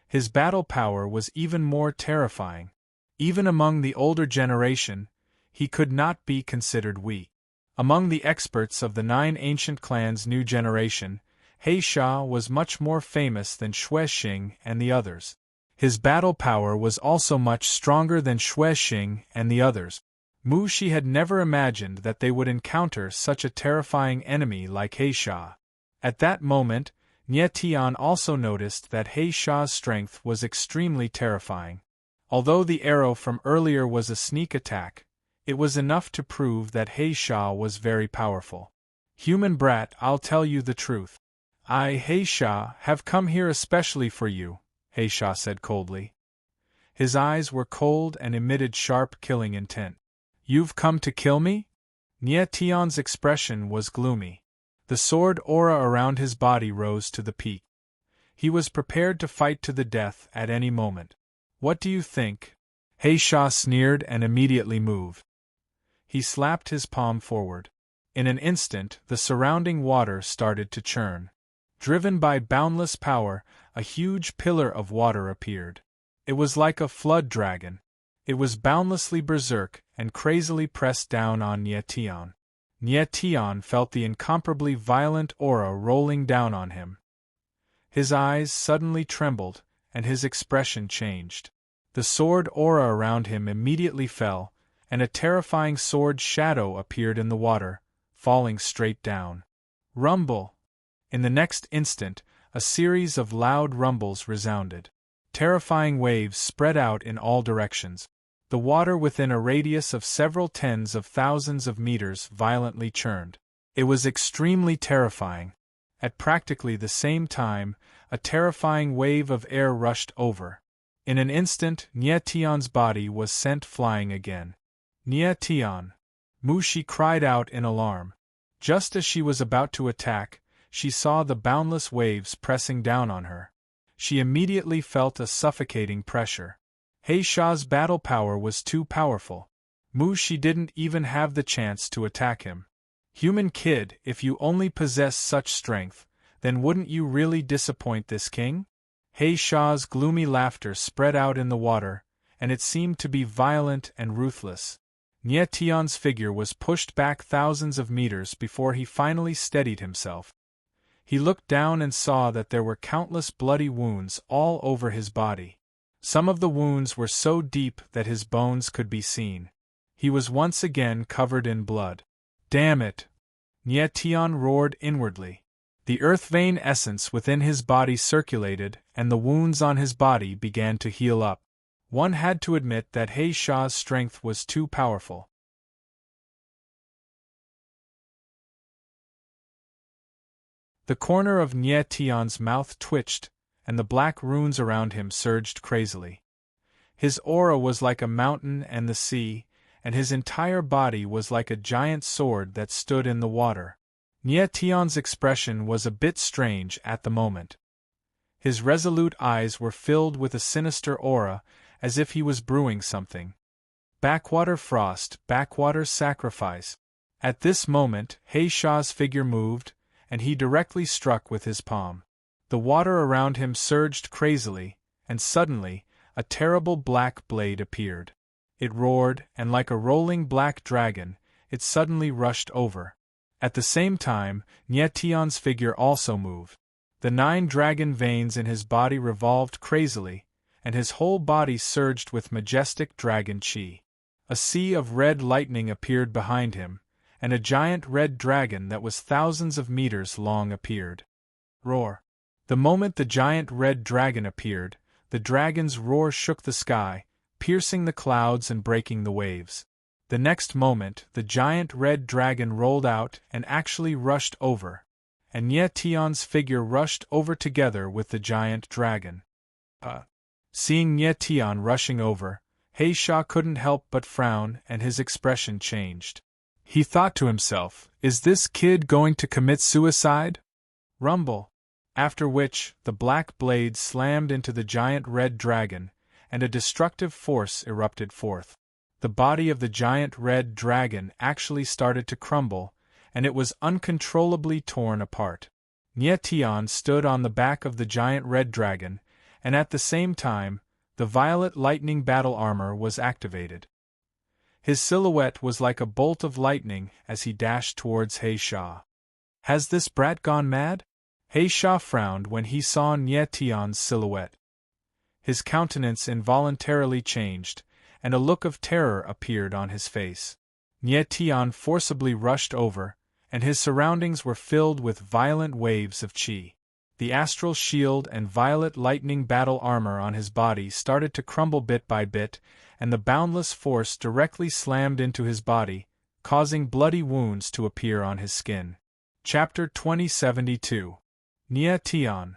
His battle power was even more terrifying. Even among the older generation, he could not be considered weak. Among the experts of the 9 ancient clans' new generation, Heisha was much more famous than Xue Xing and the others. His battle power was also much stronger than Xue Xing and the others. Mu Shi had never imagined that they would encounter such a terrifying enemy like Heisha. At that moment, Nye Tion also noticed that Heisha's strength was extremely terrifying. Although the arrow from earlier was a sneak attack, it was enough to prove that Heisha was very powerful. "Human brat, I'll tell you the truth. I, Heisha, have come here especially for you," Heisha said coldly. His eyes were cold and emitted sharp killing intent. "You've come to kill me?" Nye Tion's expression was gloomy. The sword aura around his body rose to the peak. He was prepared to fight to the death at any moment. "What do you think?" Heisha sneered and immediately moved. He slapped his palm forward. In an instant, the surrounding water started to churn. Driven by boundless power, a huge pillar of water appeared. It was like a flood dragon. It was boundlessly berserk and crazily pressed down on Nye Tion. Nye Tion felt the incomparably violent aura rolling down on him. His eyes suddenly trembled, and his expression changed. The sword aura around him immediately fell, and a terrifying sword shadow appeared in the water, falling straight down. Rumble! In the next instant, a series of loud rumbles resounded. Terrifying waves spread out in all directions. The water within a radius of several tens of thousands of meters violently churned. It was extremely terrifying. At practically the same time, a terrifying wave of air rushed over. In an instant, Nye Tion's body was sent flying again. "Nye Tion!" Mu Shi cried out in alarm. Just as she was about to attack, she saw the boundless waves pressing down on her. She immediately felt a suffocating pressure. Heisha's battle power was too powerful. Mu Shi didn't even have the chance to attack him. "Human kid, if you only possess such strength, then wouldn't you really disappoint this king?" Heisha's gloomy laughter spread out in the water, and it seemed to be violent and ruthless. Nye Tion's figure was pushed back thousands of meters before he finally steadied himself. He looked down and saw that there were countless bloody wounds all over his body. Some of the wounds were so deep that his bones could be seen. He was once again covered in blood. "Damn it!" Nye Tion roared inwardly. The earth vein essence within his body circulated, and the wounds on his body began to heal up. One had to admit that Heisha's strength was too powerful. The corner of Nye Tion's mouth twitched, and the black runes around him surged crazily. His aura was like a mountain and the sea, and his entire body was like a giant sword that stood in the water. Nie Tian's expression was a bit strange at the moment. His resolute eyes were filled with a sinister aura, as if he was brewing something. Backwater frost, backwater sacrifice. At this moment, He Sha's figure moved, and he directly struck with his palm. The water around him surged crazily, and suddenly, a terrible black blade appeared. It roared, and like a rolling black dragon, it suddenly rushed over. At the same time, Nie Tian's figure also moved. The 9 dragon veins in his body revolved crazily, and his whole body surged with majestic dragon chi. A sea of red lightning appeared behind him, and a giant red dragon that was thousands of meters long appeared. Roar! The moment the giant red dragon appeared, the dragon's roar shook the sky, piercing the clouds and breaking the waves. The next moment, the giant red dragon rolled out and actually rushed over, and Nie Tian's figure rushed over together with the giant dragon. Seeing Nie Tian rushing over, He Sha couldn't help but frown, and his expression changed. He thought to himself, "Is this kid going to commit suicide?" Rumble. After which, the black blade slammed into the giant red dragon, and a destructive force erupted forth. The body of the giant red dragon actually started to crumble, and it was uncontrollably torn apart. Nie Tian stood on the back of the giant red dragon, and at the same time, the violet lightning battle armor was activated. His silhouette was like a bolt of lightning as he dashed towards He Sha. "Has this brat gone mad?" He Sha frowned when he saw Nie Tian's silhouette. His countenance involuntarily changed, and a look of terror appeared on his face. Nie Tian forcibly rushed over, and his surroundings were filled with violent waves of qi. The astral shield and violet lightning battle armor on his body started to crumble bit by bit, and the boundless force directly slammed into his body, causing bloody wounds to appear on his skin. Chapter 2072. Nie Tian.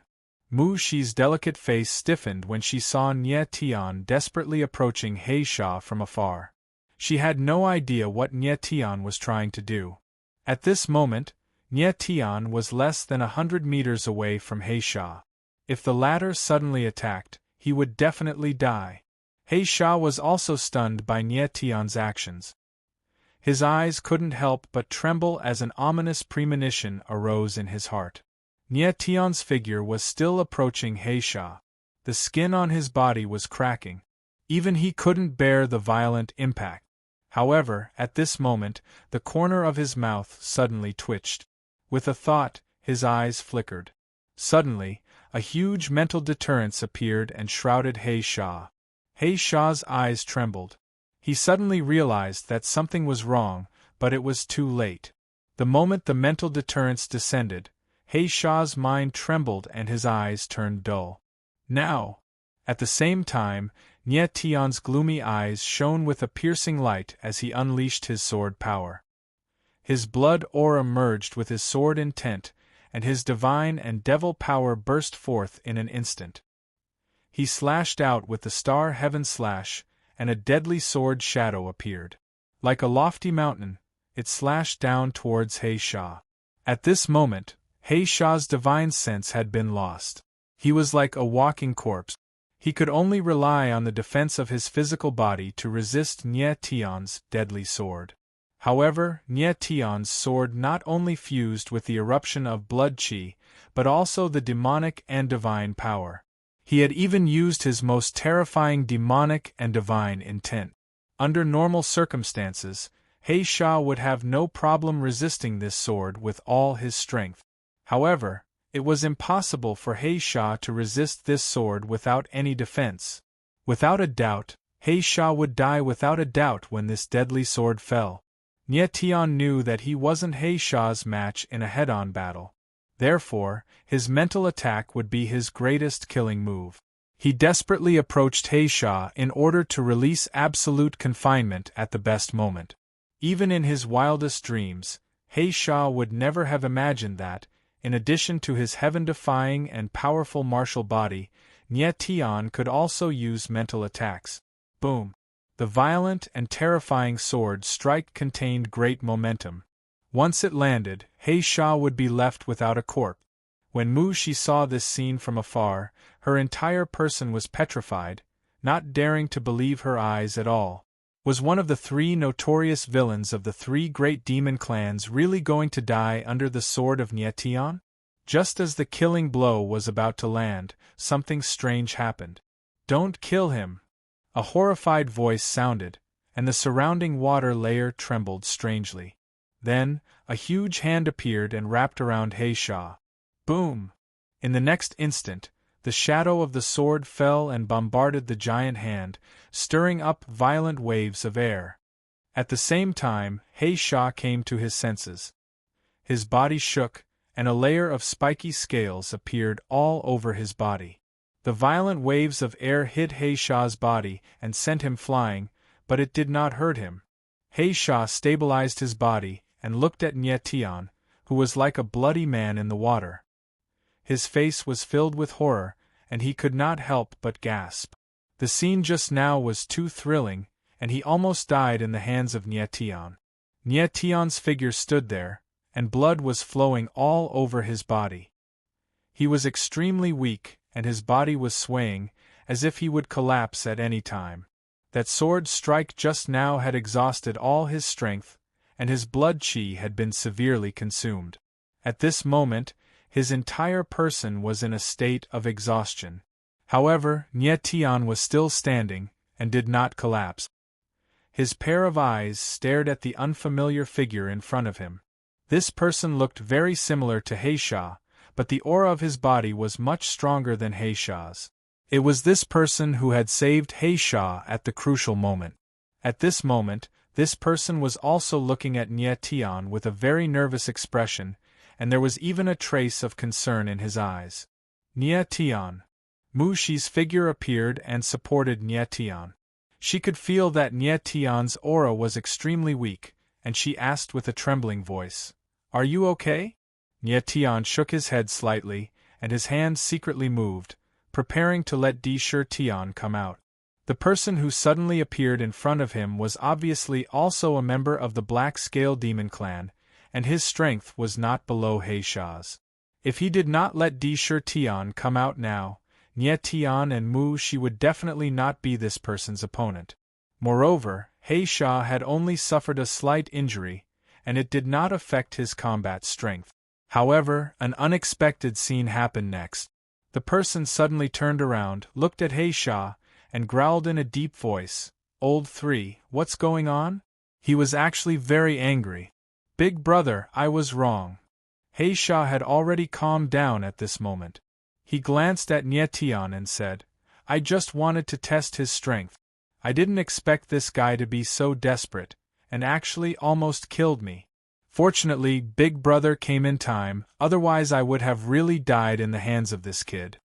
Mu Shi's delicate face stiffened when she saw Nie Tian desperately approaching He Sha from afar. She had no idea what Nie Tian was trying to do. At this moment, Nie Tian was less than 100 meters away from He Sha. If the latter suddenly attacked, he would definitely die. He Sha was also stunned by Nie Tian's actions. His eyes couldn't help but tremble as an ominous premonition arose in his heart. Nie Tian's figure was still approaching He Sha. The skin on his body was cracking. Even he couldn't bear the violent impact. However, at this moment, the corner of his mouth suddenly twitched. With a thought, his eyes flickered. Suddenly, a huge mental deterrence appeared and shrouded He Sha. He Sha's eyes trembled. He suddenly realized that something was wrong, but it was too late. The moment the mental deterrence descended, He Sha's mind trembled and his eyes turned dull. Now! At the same time, Nie Tian's gloomy eyes shone with a piercing light as he unleashed his sword power. His blood aura merged with his sword intent, and his divine and devil power burst forth in an instant. He slashed out with the star heaven slash, and a deadly sword shadow appeared. Like a lofty mountain, it slashed down towards He Sha. At this moment, He Sha's divine sense had been lost. He was like a walking corpse. He could only rely on the defense of his physical body to resist Nie Tian's deadly sword. However, Nie Tian's sword not only fused with the eruption of blood qi, but also the demonic and divine power. He had even used his most terrifying demonic and divine intent. Under normal circumstances, He Sha would have no problem resisting this sword with all his strength. However, it was impossible for He Sha to resist this sword without any defense. Without a doubt, He Sha would die without a doubt when this deadly sword fell. Nie Tian knew that he wasn't He Sha's match in a head-on battle. Therefore, his mental attack would be his greatest killing move. He desperately approached He Sha in order to release absolute confinement at the best moment. Even in his wildest dreams, He Sha would never have imagined that, in addition to his heaven-defying and powerful martial body, Nie Tian could also use mental attacks. Boom! The violent and terrifying sword strike contained great momentum. Once it landed, He Sha would be left without a corpse. When Mu Shi saw this scene from afar, her entire person was petrified, not daring to believe her eyes at all. Was one of the three notorious villains of the three great demon clans really going to die under the sword of Nietian? Just as the killing blow was about to land, something strange happened. "Don't kill him!" A horrified voice sounded, and the surrounding water layer trembled strangely. Then, a huge hand appeared and wrapped around He Sha. Boom! In the next instant, the shadow of the sword fell and bombarded the giant hand, stirring up violent waves of air. At the same time, He Sha came to his senses. His body shook, and a layer of spiky scales appeared all over his body. The violent waves of air hit He Sha's body and sent him flying, but it did not hurt him. He Sha stabilized his body and looked at Nietian, who was like a bloody man in the water. His face was filled with horror, and he could not help but gasp. The scene just now was too thrilling, and he almost died in the hands of Nietian. Nietian's figure stood there, and blood was flowing all over his body. He was extremely weak, and his body was swaying, as if he would collapse at any time. That sword strike just now had exhausted all his strength, and his blood chi had been severely consumed. At this moment, his entire person was in a state of exhaustion. However, Nietian was still standing, and did not collapse. His pair of eyes stared at the unfamiliar figure in front of him. This person looked very similar to He Sha, but the aura of his body was much stronger than He Sha's. It was this person who had saved He Sha at the crucial moment. At this moment, this person was also looking at Nietian with a very nervous expression, and there was even a trace of concern in his eyes. Nietian. Mu Shi's figure appeared and supported Nietian. She could feel that Nietian's aura was extremely weak, and she asked with a trembling voice, "Are you okay?" Nietian shook his head slightly, and his hands secretly moved, preparing to let Di Shi Tian come out. The person who suddenly appeared in front of him was obviously also a member of the Black Scale Demon Clan, and his strength was not below He Sha's. If he did not let Di Shi Tian come out now, Nietian and Mu Shi would definitely not be this person's opponent. Moreover, He Sha had only suffered a slight injury, and it did not affect his combat strength. However, an unexpected scene happened next. The person suddenly turned around, looked at He Sha, and growled in a deep voice, "Old 3, what's going on?" He was actually very angry. "Big brother, I was wrong." He Sha had already calmed down at this moment. He glanced at Nietian and said, "I just wanted to test his strength. I didn't expect this guy to be so desperate, and actually almost killed me. Fortunately, Big Brother came in time, otherwise I would have really died in the hands of this kid."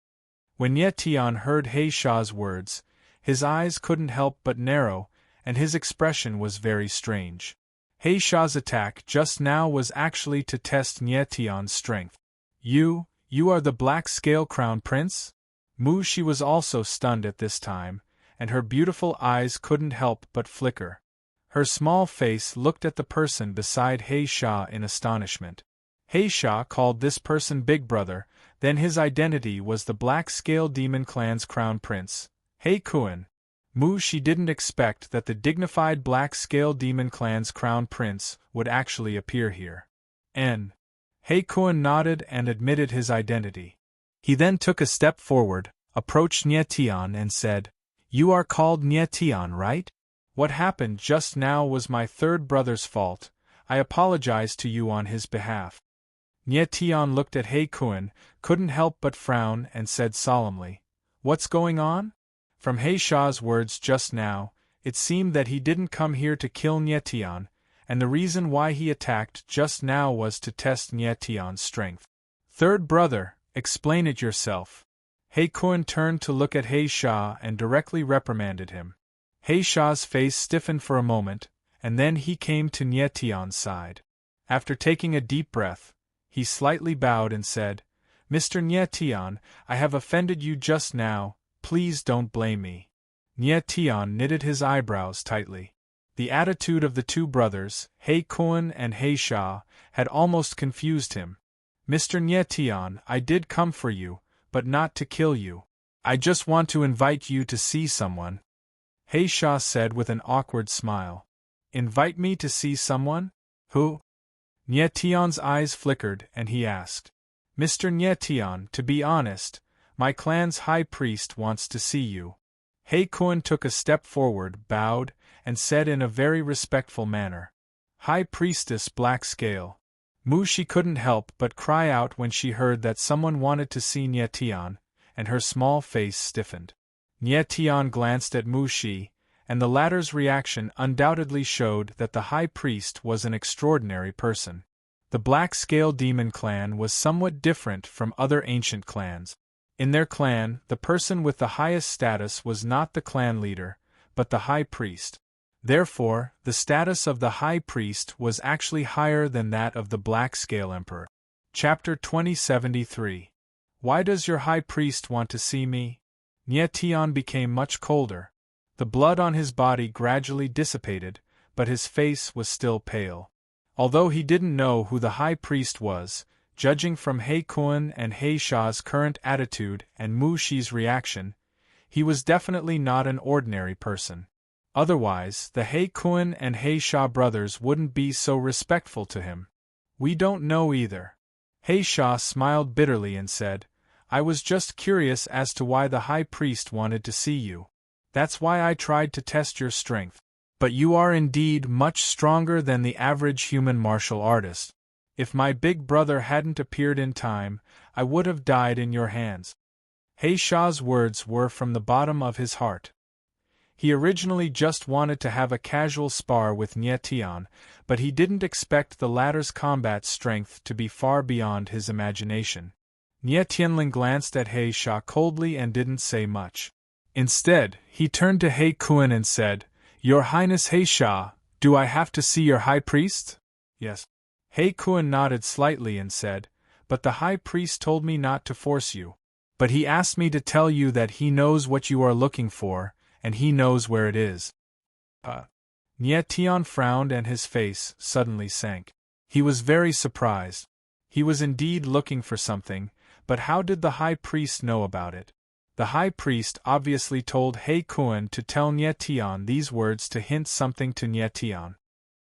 When Nietian heard He Sha's words, his eyes couldn't help but narrow, and his expression was very strange. He Sha's attack just now was actually to test Nietian's strength. You are the Black Scale Crown Prince?" Mu Shi was also stunned at this time, and her beautiful eyes couldn't help but flicker. Her small face looked at the person beside He Sha in astonishment. He Sha called this person Big Brother, then his identity was the Black Scale Demon Clan's Crown Prince, He Kuan. Mu Shi didn't expect that the dignified Black Scale Demon Clan's Crown Prince would actually appear here. He Kuan nodded and admitted his identity. He then took a step forward, approached Nietian and said, "You are called Nietian, right? What happened just now was my third brother's fault. I apologize to you on his behalf." Nietian looked at He Kuan, couldn't help but frown and said solemnly, "What's going on?" From He Sha's words just now, it seemed that he didn't come here to kill Nietian, and the reason why he attacked just now was to test Nietian's strength. "Third brother, explain it yourself." He Kuan turned to look at He Sha and directly reprimanded him. He Sha's face stiffened for a moment, and then he came to Nietian's side. After taking a deep breath, he slightly bowed and said, "Mr. Nietian, I have offended you just now, please don't blame me." Nietian knitted his eyebrows tightly. The attitude of the two brothers, He Kun and He Sha, had almost confused him. Mr. Nye Tian, I did come for you, but not to kill you. I just want to invite you to see someone. He Sha said with an awkward smile. Invite me to see someone? Who? Nye Tian's eyes flickered and he asked. Mr. Nye Tian, to be honest, my clan's high priest wants to see you. He Kun took a step forward, bowed, and said in a very respectful manner. High Priestess Black Scale. Mu Shi couldn't help but cry out when she heard that someone wanted to see Nye Tian, and her small face stiffened. Nye Tian glanced at Mu Shi, and the latter's reaction undoubtedly showed that the high priest was an extraordinary person. The Black Scale Demon clan was somewhat different from other ancient clans. In their clan, the person with the highest status was not the clan leader, but the high priest. Therefore, the status of the high priest was actually higher than that of the Black Scale Emperor. Chapter 2073. Why does your high priest want to see me? Nye Tian became much colder. The blood on his body gradually dissipated, but his face was still pale. Although he didn't know who the high priest was, judging from He Kun and He Sha's current attitude and Mu Shi's reaction, he was definitely not an ordinary person. Otherwise, the He Kun and He Sha brothers wouldn't be so respectful to him. We don't know either. He Sha smiled bitterly and said, I was just curious as to why the high priest wanted to see you. That's why I tried to test your strength. But you are indeed much stronger than the average human martial artist. If my big brother hadn't appeared in time, I would have died in your hands. He Sha's words were from the bottom of his heart. He originally just wanted to have a casual spar with Nye Tian, but he didn't expect the latter's combat strength to be far beyond his imagination. Nye Tianling glanced at He Sha coldly and didn't say much. Instead, he turned to He Kun and said, Your Highness He Sha, do I have to see your high priest? Yes. He Kun nodded slightly and said, But the high priest told me not to force you. But he asked me to tell you that he knows what you are looking for, and he knows where it is. Nye Tian frowned and his face suddenly sank. He was very surprised. He was indeed looking for something, but how did the high priest know about it? The high priest obviously told He Kun to tell Nye Tian these words to hint something to Nye Tian.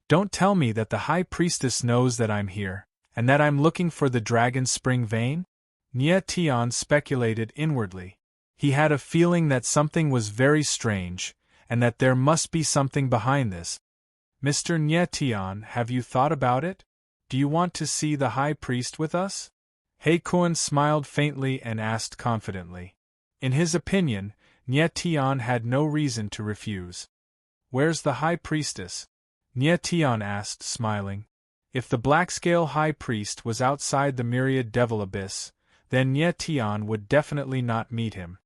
Don't tell me that the high priestess knows that I'm here, and that I'm looking for the dragon spring vein? Nye Tian speculated inwardly. He had a feeling that something was very strange, and that there must be something behind this. Mr. Nye Tian, have you thought about it? Do you want to see the high priest with us? He Kun smiled faintly and asked confidently. In his opinion, Nye Tian had no reason to refuse. Where's the high priestess? Nye Tian asked, smiling. If the Blackscale high priest was outside the myriad devil abyss, then Nye Tian would definitely not meet him.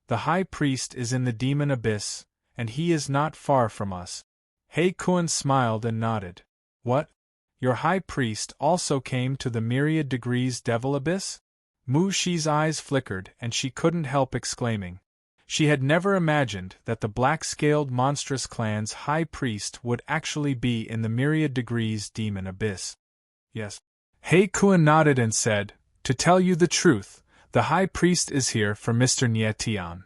The high priest is in the demon abyss, and he is not far from us. He Kun smiled and nodded. What? Your high priest also came to the myriad degrees devil abyss? Mu Shi's eyes flickered and she couldn't help exclaiming. She had never imagined that the black-scaled monstrous clan's high priest would actually be in the myriad degrees demon abyss. Yes. He Kun nodded and said, To tell you the truth, the high priest is here for Mr. Nye Tian.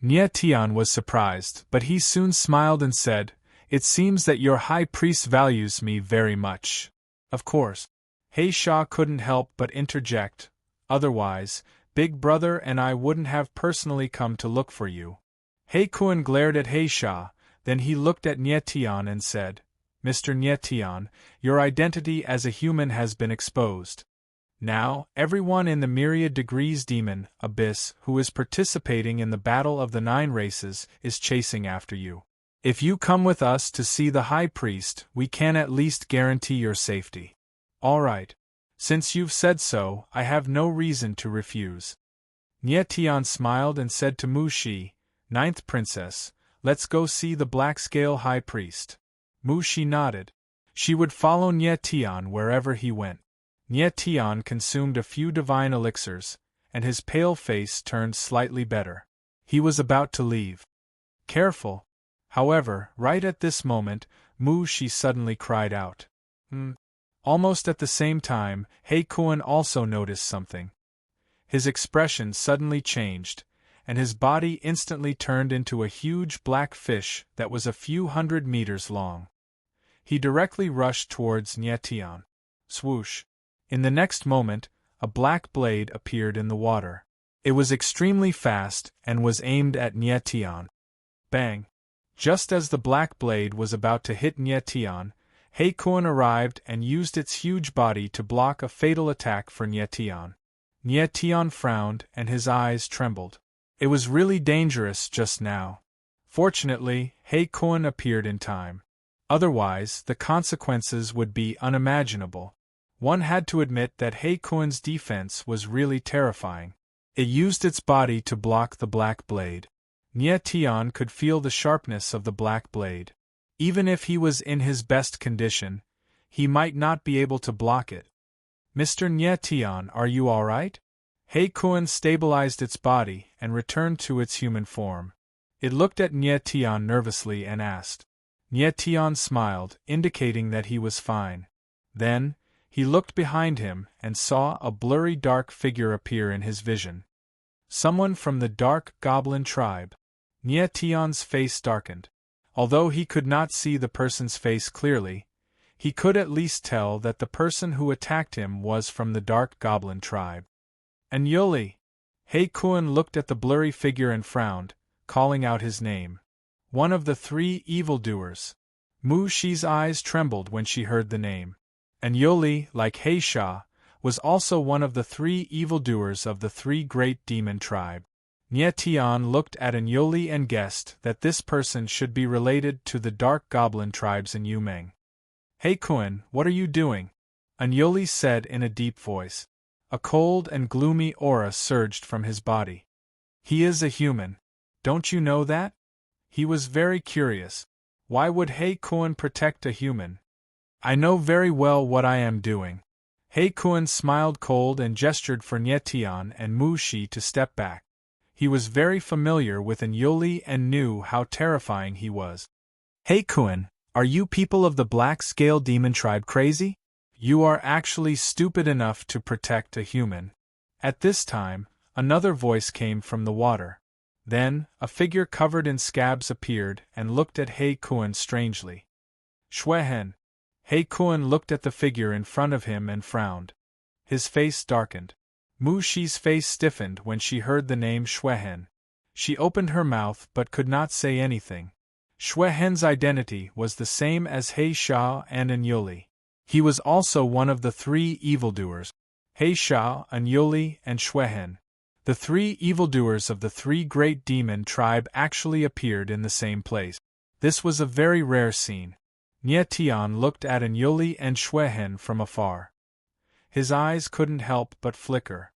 Nye Tian was surprised, but he soon smiled and said, It seems that your high priest values me very much. Of course. He Sha couldn't help but interject. Otherwise, Big Brother and I wouldn't have personally come to look for you. He Kun glared at He Sha, then he looked at Nye Tian and said, Mr. Nye Tian, your identity as a human has been exposed. Now, everyone in the myriad degrees demon abyss who is participating in the battle of the 9 races is chasing after you. If you come with us to see the high priest, we can at least guarantee your safety. All right. Since you've said so, I have no reason to refuse. Nye Tian smiled and said to Mu Shi, 9th princess, let's go see the Blackscale high priest. Mu Shi nodded. She would follow Nye Tian wherever he went. Nye Tian consumed a few divine elixirs, and his pale face turned slightly better. He was about to leave. Careful. However, right at this moment, She suddenly cried out. Almost at the same time, Heikuan also noticed something. His expression suddenly changed, and his body instantly turned into a huge black fish that was a few hundred meters long. He directly rushed towards Tian. Swoosh! In the next moment, a black blade appeared in the water. It was extremely fast and was aimed at Tian. Bang! Just as the black blade was about to hit Tian, Heikuan arrived and used its huge body to block a fatal attack for Tian. Tian frowned and his eyes trembled. It was really dangerous just now. Fortunately, Heikuan appeared in time. Otherwise, the consequences would be unimaginable. One had to admit that Heikuan's defense was really terrifying. It used its body to block the black blade. Tian could feel the sharpness of the black blade. Even if he was in his best condition, he might not be able to block it. Mr. Tian, are you all right? Heikuan stabilized its body and returned to its human form. It looked at Tian nervously and asked. Tian smiled, indicating that he was fine. Then, he looked behind him and saw a blurry dark figure appear in his vision. Someone from the dark goblin tribe. Tian's face darkened. Although he could not see the person's face clearly, he could at least tell that the person who attacked him was from the dark goblin tribe. Anjuli! Heikuan looked at the blurry figure and frowned, calling out his name. One of the three evildoers. Shi's eyes trembled when she heard the name. Anjuli, like Heisha, was also one of the three evildoers of the three great demon tribe. Tian looked at Anjuli and guessed that this person should be related to the dark goblin tribes in Yumeng. Heikuan, what are you doing? Anjuli said in a deep voice. A cold and gloomy aura surged from his body. He is a human. Don't you know that? He was very curious. Why would Heikuan protect a human? I know very well what I am doing. Heikuan smiled cold and gestured for Tian and Shi to step back. He was very familiar with Anjuli and knew how terrifying he was. Heikuan, are you people of the Black Scale Demon tribe crazy? You are actually stupid enough to protect a human. At this time, another voice came from the water. Then, a figure covered in scabs appeared and looked at Heikuan strangely. Shuehen. Heikuan looked at the figure in front of him and frowned. His face darkened. Shi's face stiffened when she heard the name Shuehen. She opened her mouth but could not say anything. Shuehen's identity was the same as Heisha and Anjuli. He was also one of the three evildoers. Heisha, Anjuli, and Shuehen. The three evildoers of the three great demon tribe actually appeared in the same place. This was a very rare scene. Tian looked at Anjuli and Shuehen from afar. His eyes couldn't help but flicker.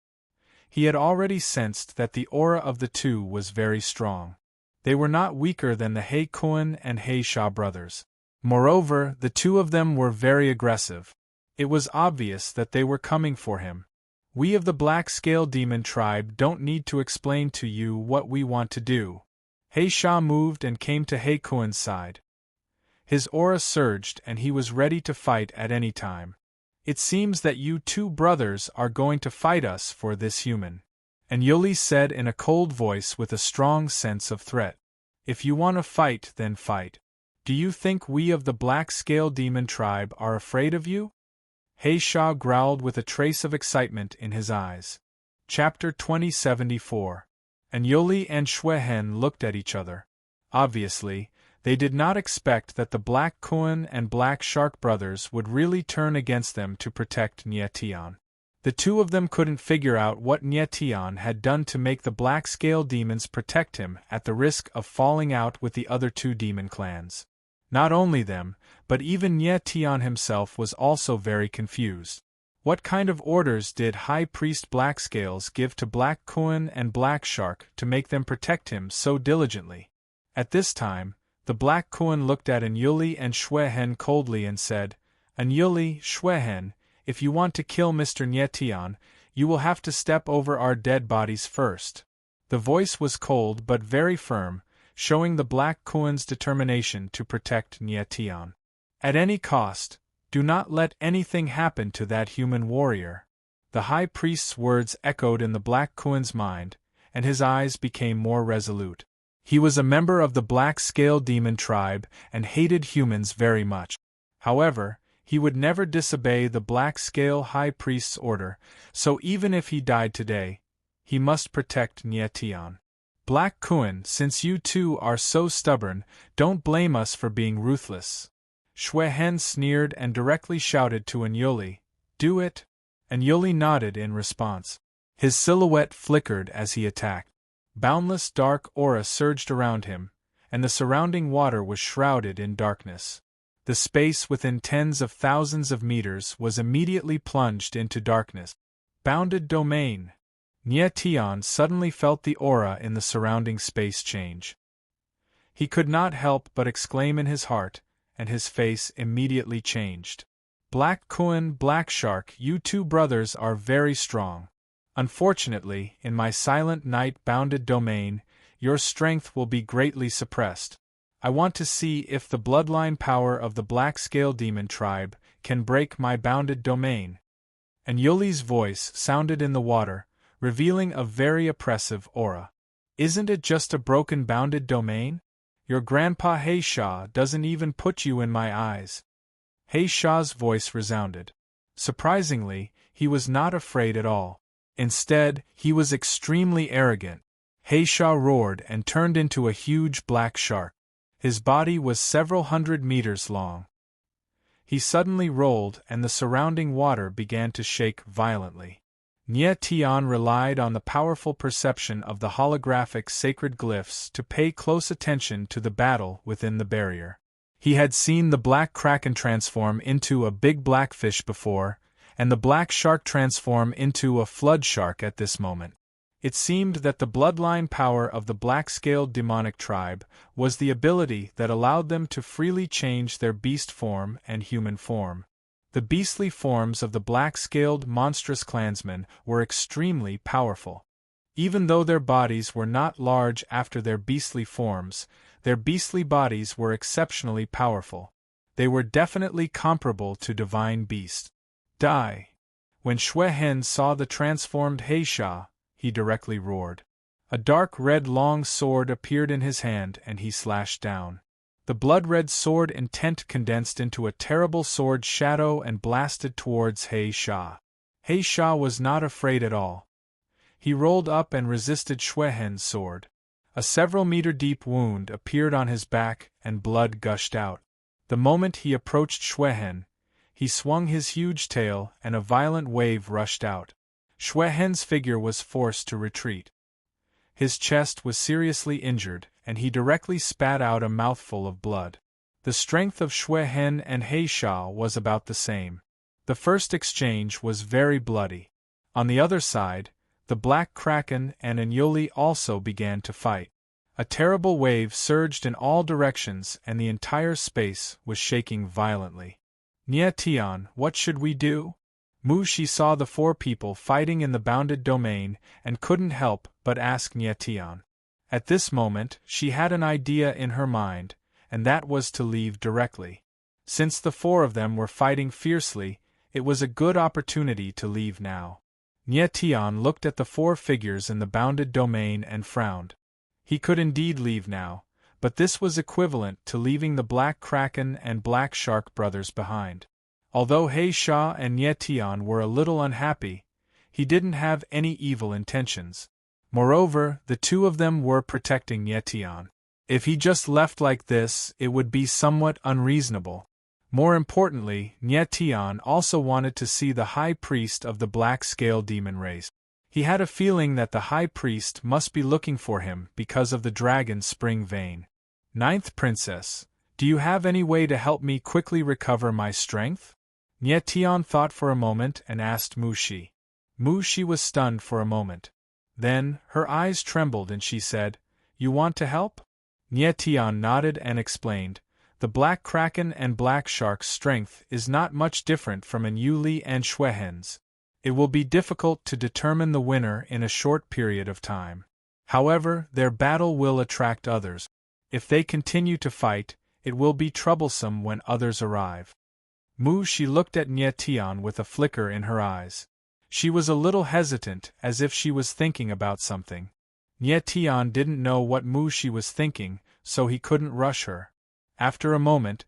He had already sensed that the aura of the two was very strong. They were not weaker than the Heikuan and Heisha brothers. Moreover, the two of them were very aggressive. It was obvious that they were coming for him. We of the Black Scale Demon tribe don't need to explain to you what we want to do. Heisha moved and came to Heikuan's side. His aura surged and he was ready to fight at any time. It seems that you two brothers are going to fight us for this human. Anjuli said in a cold voice with a strong sense of threat. If you want to fight, then fight. Do you think we of the Black Scale Demon tribe are afraid of you? Heisha growled with a trace of excitement in his eyes. Chapter 2074. Anjuli and Shuehen looked at each other. Obviously, they did not expect that the Black Kuan and Black Shark brothers would really turn against them to protect Tian. The two of them couldn't figure out what Tian had done to make the Black Scale demons protect him at the risk of falling out with the other two demon clans. Not only them, but even Tian himself was also very confused. What kind of orders did High Priest Blackscales give to Black Kuan and Black Shark to make them protect him so diligently? At this time, the Black Kuan looked at Anjuli and Shuehen coldly and said, Anjuli, Shuehen, if you want to kill Mr. Tian, you will have to step over our dead bodies first. The voice was cold but very firm, showing the Black Kuan's determination to protect Nie Tian. At any cost, do not let anything happen to that human warrior. The high priest's words echoed in the Black Kuan's mind, and his eyes became more resolute. He was a member of the Black Scale Demon tribe and hated humans very much. However, he would never disobey the Black Scale High Priest's order, so even if he died today, he must protect Nie Tian. Black Kuan, since you two are so stubborn, don't blame us for being ruthless. Xue Hen sneered and directly shouted to Anyoli, "Do it!" Anyoli nodded in response. His silhouette flickered as he attacked. Boundless dark aura surged around him, and the surrounding water was shrouded in darkness. The space within tens of thousands of meters was immediately plunged into darkness. Bounded domain. Nie Tian suddenly felt the aura in the surrounding space change. He could not help but exclaim in his heart, and his face immediately changed. Black Kuan, Black Shark, you two brothers are very strong. Unfortunately, in my silent night bounded domain, your strength will be greatly suppressed. I want to see if the bloodline power of the Black Scale Demon tribe can break my bounded domain. Anyoli's voice sounded in the water, revealing a very oppressive aura. Isn't it just a broken bounded domain? Your grandpa He Sha doesn't even put you in my eyes. He Sha's voice resounded. Surprisingly, he was not afraid at all. Instead, he was extremely arrogant. He Sha roared and turned into a huge black shark. His body was several hundred meters long. He suddenly rolled and the surrounding water began to shake violently. Nie Tian relied on the powerful perception of the holographic sacred glyphs to pay close attention to the battle within the barrier. He had seen the black kraken transform into a big blackfish before, and the black shark transform into a flood shark at this moment. It seemed that the bloodline power of the black-scaled demonic tribe was the ability that allowed them to freely change their beast form and human form. The beastly forms of the black-scaled monstrous clansmen were extremely powerful. Even though their bodies were not large after their beastly forms, their beastly bodies were exceptionally powerful. They were definitely comparable to divine beasts. Die! When Xue Hen saw the transformed He Sha, he directly roared. A dark red long sword appeared in his hand and he slashed down. The blood-red sword intent condensed into a terrible sword shadow and blasted towards He Sha. He Sha was not afraid at all. He rolled up and resisted Xue Hen's sword. A several-meter-deep wound appeared on his back and blood gushed out. The moment he approached Xue Hen, he swung his huge tail and a violent wave rushed out. Xue Hen's figure was forced to retreat. His chest was seriously injured, and he directly spat out a mouthful of blood. The strength of Xue Hen and He Sha was about the same. The first exchange was very bloody. On the other side, the Black Kraken and Anyoli also began to fight. A terrible wave surged in all directions and the entire space was shaking violently. Nie Tian, what should we do? Mu Shi saw the four people fighting in the bounded domain and couldn't help but ask Nie Tian. At this moment, she had an idea in her mind, and that was to leave directly. Since the four of them were fighting fiercely, it was a good opportunity to leave now. Nie Tian looked at the four figures in the bounded domain and frowned. He could indeed leave now, but this was equivalent to leaving the Black Kraken and Black Shark brothers behind. Although He Sha and Nie Tian were a little unhappy, he didn't have any evil intentions. Moreover, the two of them were protecting Nie Tian. If he just left like this, it would be somewhat unreasonable. More importantly, Nie Tian also wanted to see the High Priest of the Black Scale Demon race. He had a feeling that the High Priest must be looking for him because of the dragon's spring vein. Ninth Princess, do you have any way to help me quickly recover my strength? Nie Tian thought for a moment and asked Mu Shi. Mu Shi was stunned for a moment. Then, her eyes trembled and she said, "You want to help?" Nie Tian nodded and explained, "The Black Kraken and Black Shark's strength is not much different from Anyoli and Xue Hen's. It will be difficult to determine the winner in a short period of time. However, their battle will attract others. If they continue to fight, it will be troublesome when others arrive. She looked at Nye Tian with a flicker in her eyes. She was a little hesitant, as if she was thinking about something. Nye Tian didn't know what she was thinking, so he couldn't rush her. After a moment,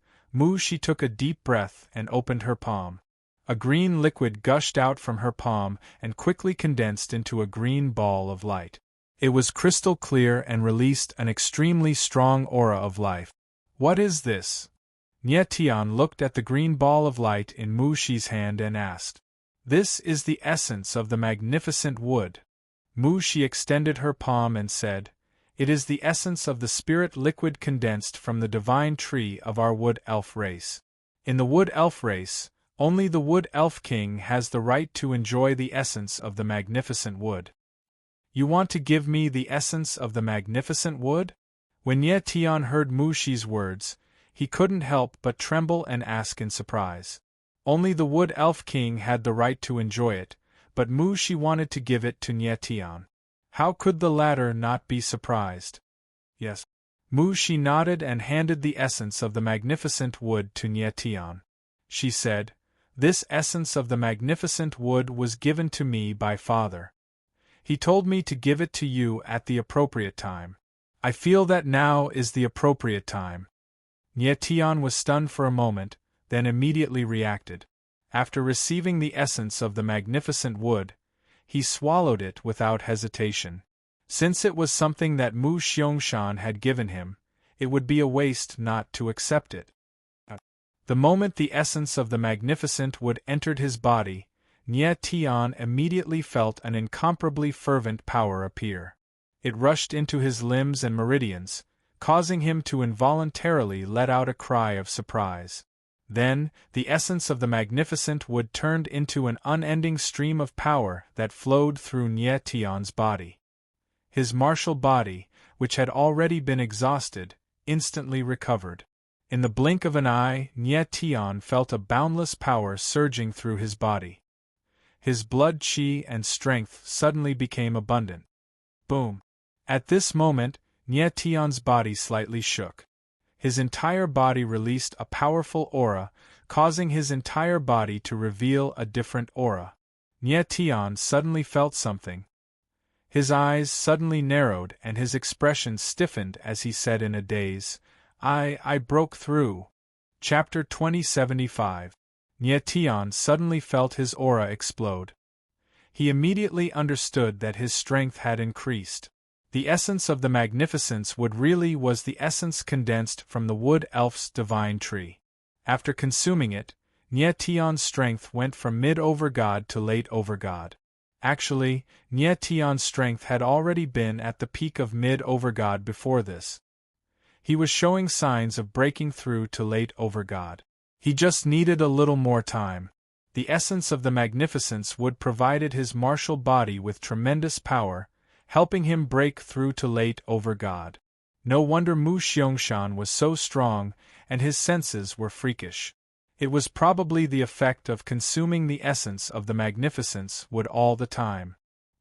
she took a deep breath and opened her palm. A green liquid gushed out from her palm and quickly condensed into a green ball of light. It was crystal clear and released an extremely strong aura of life. What is this? Nye Tian looked at the green ball of light in Mushi's hand and asked. This is the essence of the magnificent wood. Mushi extended her palm and said, It is the essence of the spirit liquid condensed from the divine tree of our wood elf race. In the wood elf race, only the wood elf king has the right to enjoy the essence of the magnificent wood. You want to give me the essence of the magnificent wood? When Nye Tian heard Mushi's words, he couldn't help but tremble and ask in surprise. Only the wood elf king had the right to enjoy it, but Mushi wanted to give it to Nye Tian. How could the latter not be surprised? Yes. Mushi nodded and handed the essence of the magnificent wood to Nye Tian. She said, This essence of the magnificent wood was given to me by Father. He told me to give it to you at the appropriate time. I feel that now is the appropriate time. Nye Tian was stunned for a moment, then immediately reacted. After receiving the essence of the magnificent wood, he swallowed it without hesitation. Since it was something that Mu Xiangshan had given him, it would be a waste not to accept it. The moment the essence of the magnificent wood entered his body, Nye Tian immediately felt an incomparably fervent power appear. It rushed into his limbs and meridians, causing him to involuntarily let out a cry of surprise. Then, the essence of the magnificent wood turned into an unending stream of power that flowed through Nye Tian's body. His martial body, which had already been exhausted, instantly recovered. In the blink of an eye, Nye Tian felt a boundless power surging through his body. His blood qi and strength suddenly became abundant. Boom! At this moment, Nye Tian's body slightly shook. His entire body released a powerful aura, causing his entire body to reveal a different aura. Nye Tian suddenly felt something. His eyes suddenly narrowed and his expression stiffened as he said in a daze, I broke through. Chapter 2075. Nye Tian suddenly felt his aura explode. He immediately understood that his strength had increased. The essence of the magnificence wood really was the essence condensed from the wood elf's divine tree. After consuming it, Nye Tian's strength went from mid-over-god to late-over-god. Actually, Nye Tian's strength had already been at the peak of mid-over-god before this. He was showing signs of breaking through to late-over-god. He just needed a little more time. The essence of the magnificence wood provided his martial body with tremendous power, helping him break through to late-over-god. No wonder Mu Xiangshan was so strong, and his senses were freakish. It was probably the effect of consuming the essence of the magnificence wood all the time.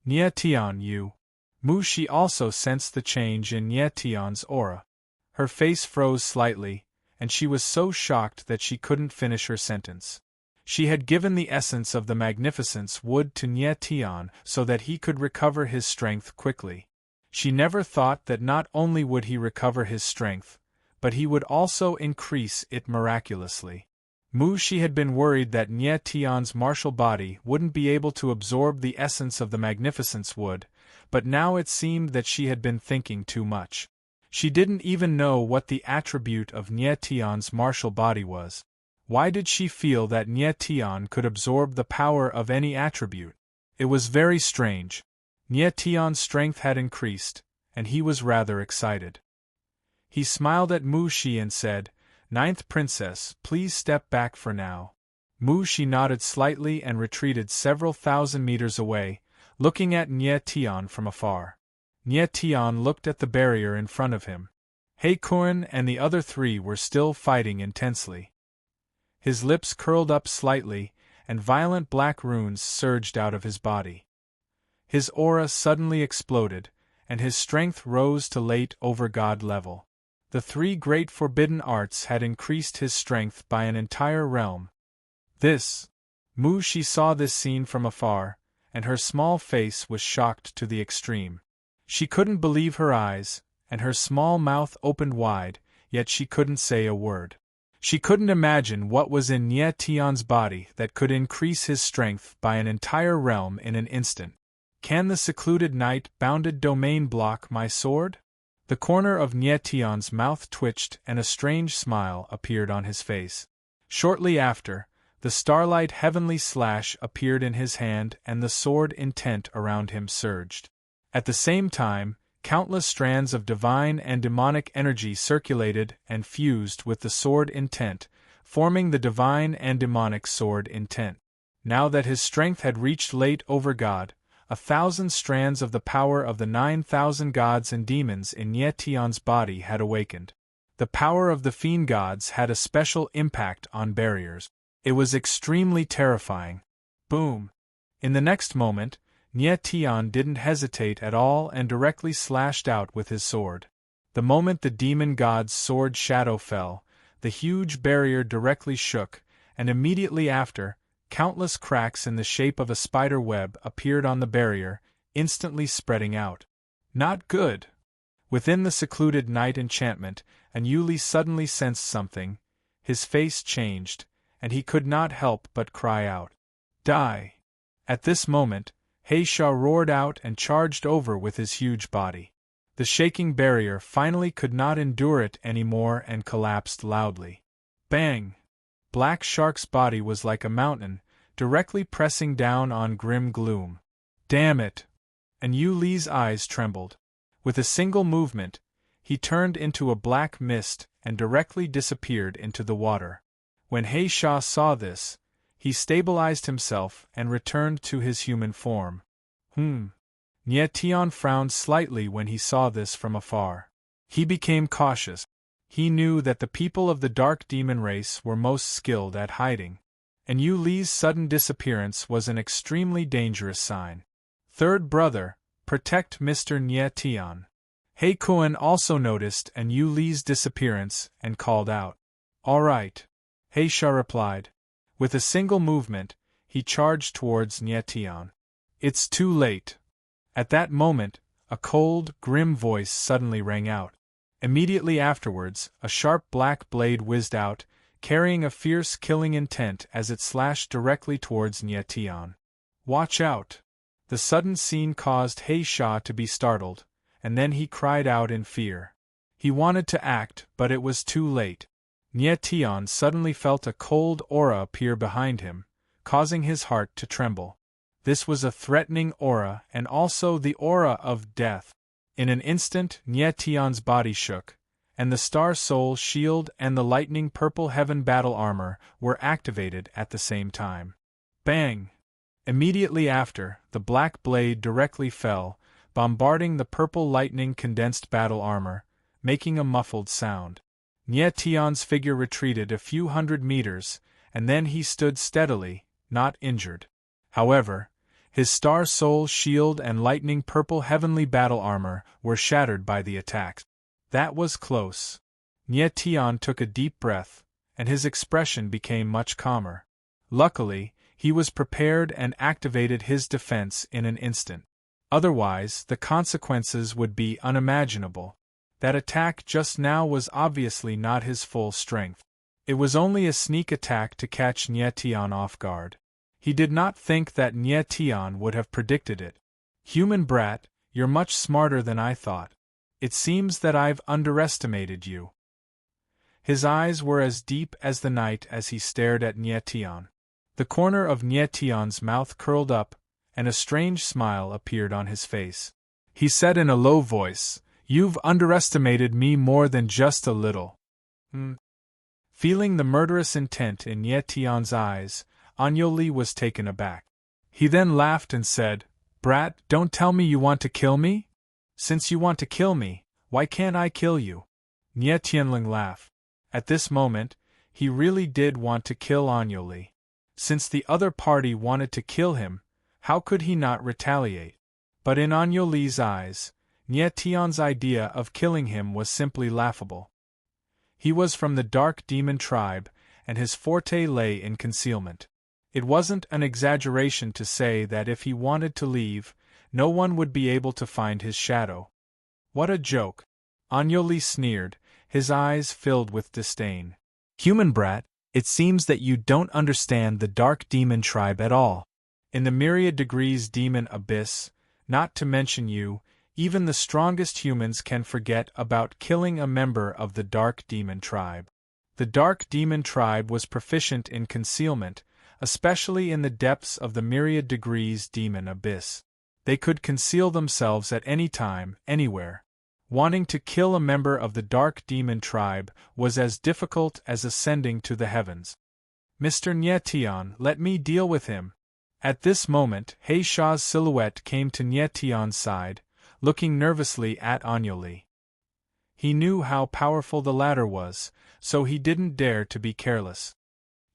Nye Tian you. Mushi also sensed the change in Nye Tian's aura. Her face froze slightly, and she was so shocked that she couldn't finish her sentence. She had given the essence of the magnificence wood to Nye Tian so that he could recover his strength quickly. She never thought that not only would he recover his strength, but he would also increase it miraculously. She had been worried that Nye Tian's martial body wouldn't be able to absorb the essence of the magnificence wood, but now it seemed that she had been thinking too much. She didn't even know what the attribute of Nye Tian's martial body was. Why did she feel that Nye Tian could absorb the power of any attribute? It was very strange. Nye Tian's strength had increased, and he was rather excited. He smiled at Mu Shi and said, "Ninth Princess, please step back for now." Mu Shi nodded slightly and retreated several thousand meters away, looking at Nye Tian from afar. Nye Tian looked at the barrier in front of him. He Kuan and the other three were still fighting intensely. His lips curled up slightly, and violent black runes surged out of his body. His aura suddenly exploded, and his strength rose to late-over-god level. The 3 great forbidden arts had increased his strength by an entire realm. She saw this scene from afar, and her small face was shocked to the extreme. She couldn't believe her eyes, and her small mouth opened wide, yet she couldn't say a word. She couldn't imagine what was in Nie Tian's body that could increase his strength by an entire realm in an instant. Can the secluded night-bounded domain block my sword? The corner of Nie Tian's mouth twitched and a strange smile appeared on his face. Shortly after, the starlight heavenly slash appeared in his hand and the sword intent around him surged. At the same time, countless strands of divine and demonic energy circulated and fused with the sword intent, forming the divine and demonic sword intent. Now that his strength had reached late over God, 1,000 strands of the power of the 9,000 gods and demons in Nie Tian's body had awakened. The power of the fiend gods had a special impact on barriers. It was extremely terrifying. Boom! In the next moment, Nie Tian didn't hesitate at all and directly slashed out with his sword. The moment the demon god's sword shadow fell, the huge barrier directly shook, and immediately after, countless cracks in the shape of a spider web appeared on the barrier, instantly spreading out. Not good! Within the secluded night enchantment, and Yuli suddenly sensed something. His face changed, and he could not help but cry out, "Die!" At this moment, He Sha roared out and charged over with his huge body. The shaking barrier finally could not endure it anymore and collapsed loudly. Bang! Black Shark's body was like a mountain, directly pressing down on grim gloom. Damn it! And Yu Li's eyes trembled. With a single movement, he turned into a black mist and directly disappeared into the water. When He Sha saw this, he stabilized himself and returned to his human form. Nie Tian frowned slightly when he saw this from afar. He became cautious. He knew that the people of the dark demon race were most skilled at hiding, and Yu Li's sudden disappearance was an extremely dangerous sign. Third brother, protect Mr. Nie Tian. He Kuan also noticed and Yu Li's disappearance and called out. All right, He Sha replied. With a single movement, he charged towards Nie Tian. It's too late. At that moment, a cold, grim voice suddenly rang out. Immediately afterwards, a sharp black blade whizzed out, carrying a fierce killing intent as it slashed directly towards Nie Tian. Watch out! The sudden scene caused He Sha to be startled, and then he cried out in fear. He wanted to act, but it was too late. Nie Tian suddenly felt a cold aura appear behind him, causing his heart to tremble. This was a threatening aura and also the aura of death. In an instant, Nie Tian's body shook, and the Star Soul Shield and the Lightning Purple Heaven Battle Armor were activated at the same time. Bang! Immediately after, the black blade directly fell, bombarding the purple lightning condensed battle armor, making a muffled sound. Nie Tian's figure retreated a few hundred meters, and then he stood steadily, not injured. However, his Star Soul Shield and Lightning Purple Heavenly Battle Armor were shattered by the attack. That was close. Nie Tian took a deep breath, and his expression became much calmer. Luckily, he was prepared and activated his defense in an instant. Otherwise, the consequences would be unimaginable. That attack just now was obviously not his full strength. It was only a sneak attack to catch Nie Tian off guard. He did not think that Nie Tian would have predicted it. Human brat, you're much smarter than I thought. It seems that I've underestimated you. His eyes were as deep as the night as he stared at Nie Tian. The corner of Nie Tian's mouth curled up, and a strange smile appeared on his face. He said in a low voice, "You've underestimated me more than just a little." Feeling the murderous intent in Nie Tian's eyes, Anjoli was taken aback. He then laughed and said, "Brat, don't tell me you want to kill me? Since you want to kill me, why can't I kill you?" Nie Tianling laughed. At this moment, he really did want to kill Anjoli. Since the other party wanted to kill him, how could he not retaliate? But in Anjoli's eyes, Nie Tian's idea of killing him was simply laughable. He was from the dark demon tribe, and his forte lay in concealment. It wasn't an exaggeration to say that if he wanted to leave, no one would be able to find his shadow. What a joke! Anjali sneered, his eyes filled with disdain. Human brat, it seems that you don't understand the dark demon tribe at all. In the myriad degrees demon abyss, not to mention you, even the strongest humans can forget about killing a member of the dark demon tribe. The dark demon tribe was proficient in concealment, especially in the depths of the myriad degrees demon abyss. They could conceal themselves at any time, anywhere. Wanting to kill a member of the dark demon tribe was as difficult as ascending to the heavens. Mr. Nyetian, let me deal with him. At this moment, He Shah's silhouette came to Nyetian's side, looking nervously at Anjali. He knew how powerful the latter was, so he didn't dare to be careless.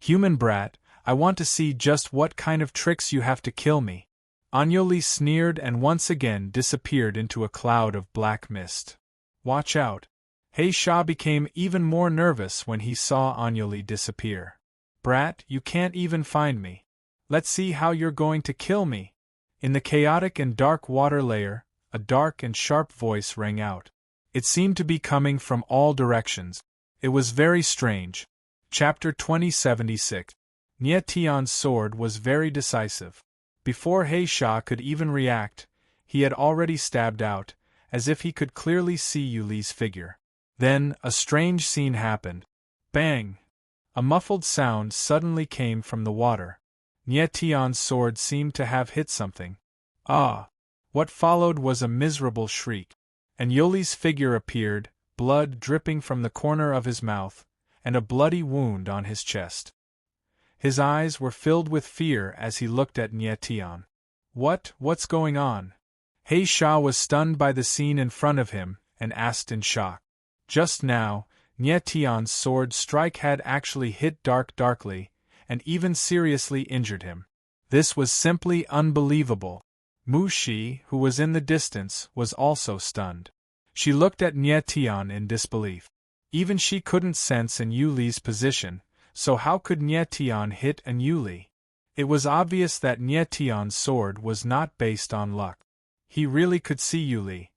Human brat, I want to see just what kind of tricks you have to kill me. Anjali sneered and once again disappeared into a cloud of black mist. Watch out. He Shah became even more nervous when he saw Anjali disappear. Brat, you can't even find me. Let's see how you're going to kill me. In the chaotic and dark water layer, a dark and sharp voice rang out. It seemed to be coming from all directions. It was very strange. Chapter 2076. Nyetian's sword was very decisive. Before He Shah could even react, he had already stabbed out, as if he could clearly see Yuli's figure. Then, a strange scene happened. Bang! A muffled sound suddenly came from the water. Nyetian's sword seemed to have hit something. Ah! What followed was a miserable shriek. And Yuli's figure appeared, blood dripping from the corner of his mouth, and a bloody wound on his chest. His eyes were filled with fear as he looked at Nyetian. What's going on? He Shah was stunned by the scene in front of him, and asked in shock. Just now, Nyetian's sword strike had actually hit darkly, and even seriously injured him. This was simply unbelievable. Mu Shi, who was in the distance, was also stunned. She looked at Nyetian in disbelief. Even she couldn't sense an Yuli's position, so how could Nyetian hit an Yuli? It was obvious that Nyetian's sword was not based on luck. He really could see Yuli.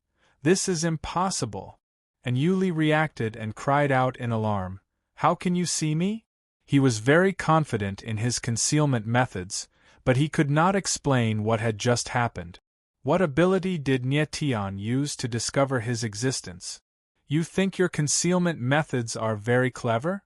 This is impossible. And Yuli reacted and cried out in alarm. How can you see me? He was very confident in his concealment methods, but he could not explain what had just happened. What ability did Nyetian use to discover his existence? You think your concealment methods are very clever?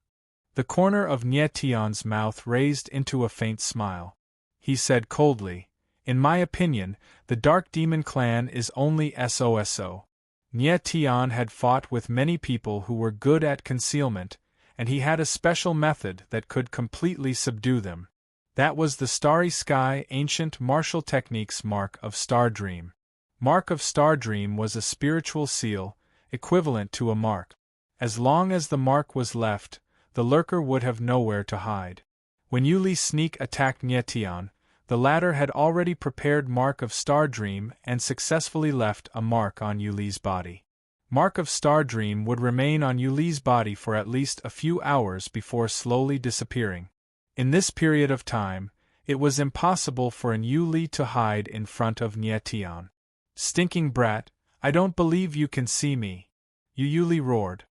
The corner of Nyetian's mouth raised into a faint smile. He said coldly, In my opinion, the Dark Demon clan is only SOSO. Nyetian had fought with many people who were good at concealment, and he had a special method that could completely subdue them. That was the Starry Sky ancient martial technique's Mark of Star Dream. Mark of Star Dream was a spiritual seal, equivalent to a mark. As long as the mark was left, the lurker would have nowhere to hide. When Yuli's sneak attacked Nyetian, the latter had already prepared Mark of Star Dream and successfully left a mark on Yuli's body. Mark of Star Dream would remain on Yuli's body for at least a few hours before slowly disappearing. In this period of time, it was impossible for an Yuli to hide in front of Nyetian. Stinking brat, I don't believe you can see me. Yuli roared.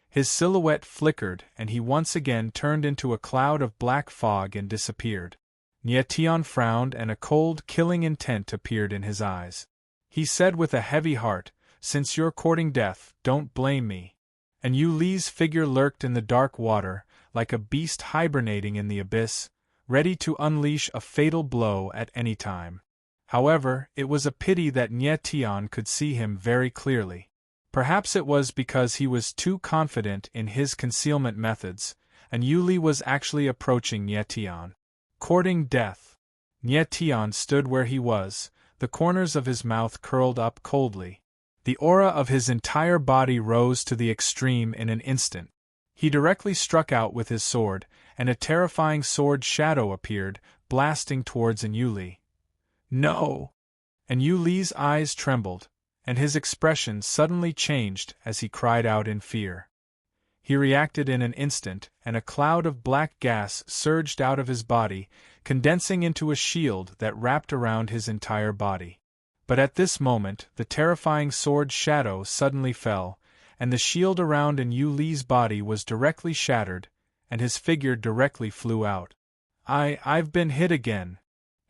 His silhouette flickered and he once again turned into a cloud of black fog and disappeared. Nyetian frowned and a cold, killing intent appeared in his eyes. He said with a heavy heart, Since you're courting death, don't blame me. And Yuli's figure lurked in the dark water, like a beast hibernating in the abyss, ready to unleash a fatal blow at any time. However, it was a pity that Nyetian could see him very clearly. Perhaps it was because he was too confident in his concealment methods, and Yuli was actually approaching Nyetian. Courting death. Nyetian stood where he was, the corners of his mouth curled up coldly. The aura of his entire body rose to the extreme in an instant. He directly struck out with his sword, and a terrifying sword shadow appeared, blasting towards an Yuli. No! And Yuli's eyes trembled, and his expression suddenly changed as he cried out in fear. He reacted in an instant, and a cloud of black gas surged out of his body, condensing into a shield that wrapped around his entire body. But at this moment, the terrifying sword's shadow suddenly fell, and the shield around Yu Li's body was directly shattered, and his figure directly flew out. I've been hit again.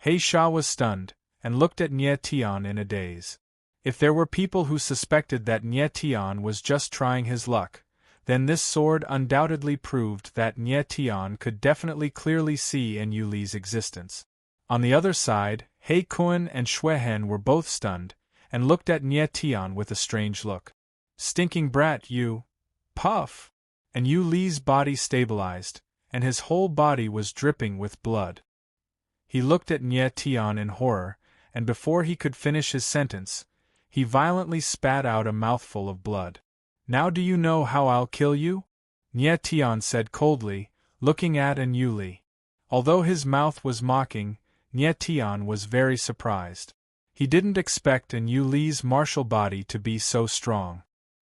He Sha was stunned, and looked at Nye Tian in a daze. If there were people who suspected that Nye Tian was just trying his luck, then this sword undoubtedly proved that Nye Tian could definitely clearly see Yu Li's existence. On the other side, He Kun and Xuehen were both stunned, and looked at Nye Tian with a strange look. Stinking brat, you! Puff! And Yu Li's body stabilized, and his whole body was dripping with blood. He looked at Nye Tian in horror, and before he could finish his sentence, he violently spat out a mouthful of blood. Now do you know how I'll kill you? Nye Tian said coldly, looking at Yu Li. Although his mouth was mocking, Nye Tian was very surprised. He didn't expect Yu Li's martial body to be so strong.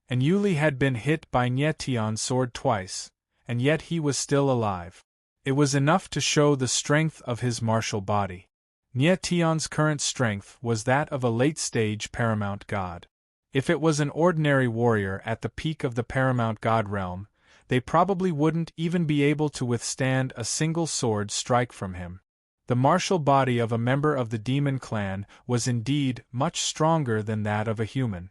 Yu Li had been hit by Nye Tian's sword twice, and yet he was still alive. It was enough to show the strength of his martial body. Nye Tian's current strength was that of a late-stage paramount god. If it was an ordinary warrior at the peak of the paramount god realm, they probably wouldn't even be able to withstand a single sword strike from him. The martial body of a member of the demon clan was indeed much stronger than that of a human.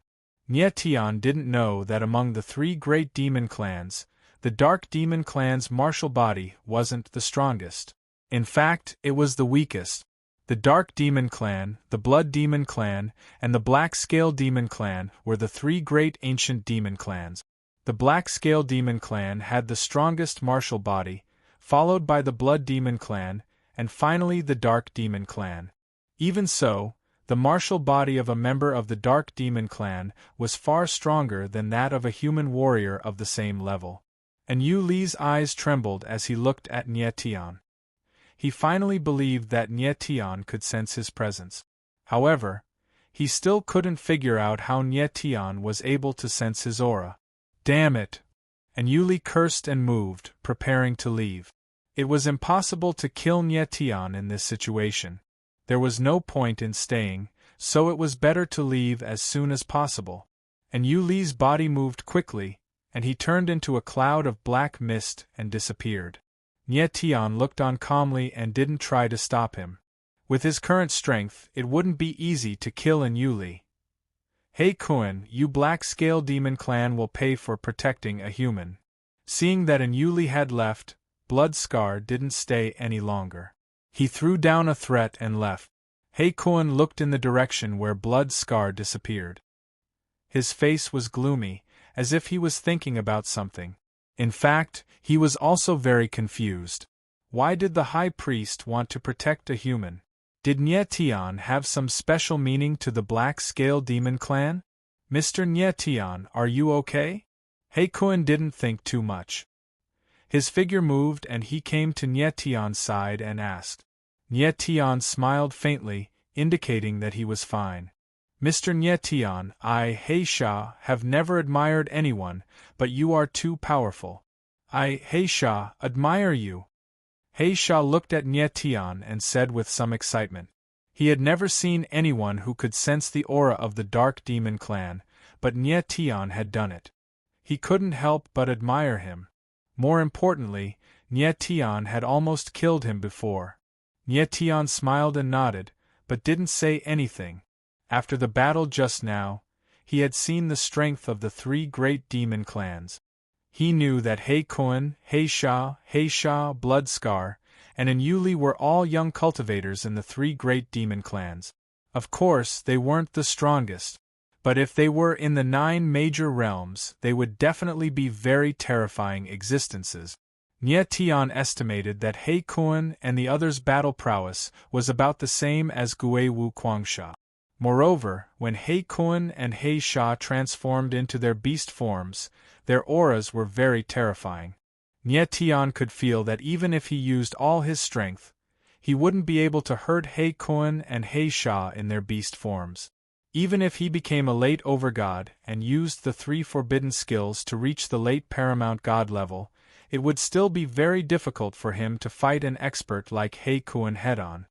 Nye Tian didn't know that among the three great demon clans, the Dark Demon clan's martial body wasn't the strongest. In fact, it was the weakest. The Dark Demon clan, the Blood Demon clan, and the Black Scale Demon clan were the three great ancient demon clans. The Black Scale Demon clan had the strongest martial body, followed by the Blood Demon clan, and finally the Dark Demon clan. Even so, the martial body of a member of the Dark Demon clan was far stronger than that of a human warrior of the same level. Yu Li's eyes trembled as he looked at Nye Tian. He finally believed that Nye Tian could sense his presence. However, he still couldn't figure out how Nye Tian was able to sense his aura. Damn it! Yu Li cursed and moved, preparing to leave. It was impossible to kill Nye Tian in this situation. There was no point in staying, so it was better to leave as soon as possible. Yu Li's body moved quickly, and he turned into a cloud of black mist and disappeared. Nye Tian looked on calmly and didn't try to stop him. With his current strength, it wouldn't be easy to kill Yu Li. He Kun, you Black Scale Demon clan will pay for protecting a human. Seeing that Yu Li had left, Blood Scar didn't stay any longer. He threw down a threat and left. He Kun looked in the direction where Blood Scar disappeared. His face was gloomy, as if he was thinking about something. In fact, he was also very confused. Why did the High Priest want to protect a human? Did Nye Tian have some special meaning to the Black Scale Demon clan? Mr. Nye Tian, are you okay? He Kun didn't think too much. His figure moved and he came to Nye Tian's side and asked. Nye Tian smiled faintly, indicating that he was fine. Mr. Nye Tian, I, He Sha, have never admired anyone, but you are too powerful. I, He Sha, admire you. He Sha looked at Nye Tian and said with some excitement. He had never seen anyone who could sense the aura of the Dark Demon clan, but Nye Tian had done it. He couldn't help but admire him. More importantly, Nye Tian had almost killed him before. Nye Tian smiled and nodded, but didn't say anything. After the battle just now, he had seen the strength of the three great demon clans. He knew that He Kun, He Sha, Blood Scar, and Yu Li were all young cultivators in the three great demon clans. Of course, they weren't the strongest, but if they were in the 9 major realms, they would definitely be very terrifying existences. Nye Tian estimated that He Kun and the others' battle prowess was about the same as Gui Wu Kwangsha. Moreover, when He Kun and He Sha transformed into their beast forms, their auras were very terrifying. Nye Tian could feel that even if he used all his strength, he wouldn't be able to hurt He Kun and He Sha in their beast forms. Even if he became a late overgod and used the 3 forbidden skills to reach the late paramount god level, it would still be very difficult for him to fight an expert like He Kuan head-on.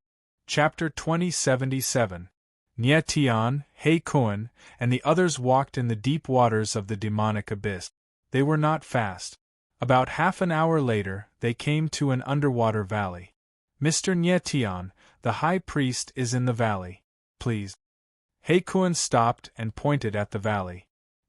Chapter 2077. Nie Tian, He Kuan, and the others walked in the deep waters of the demonic abyss. They were not fast. About half an hour later, they came to an underwater valley. Mr. Nie Tian, the high priest, is in the valley. Please. He Kuan stopped and pointed at the valley.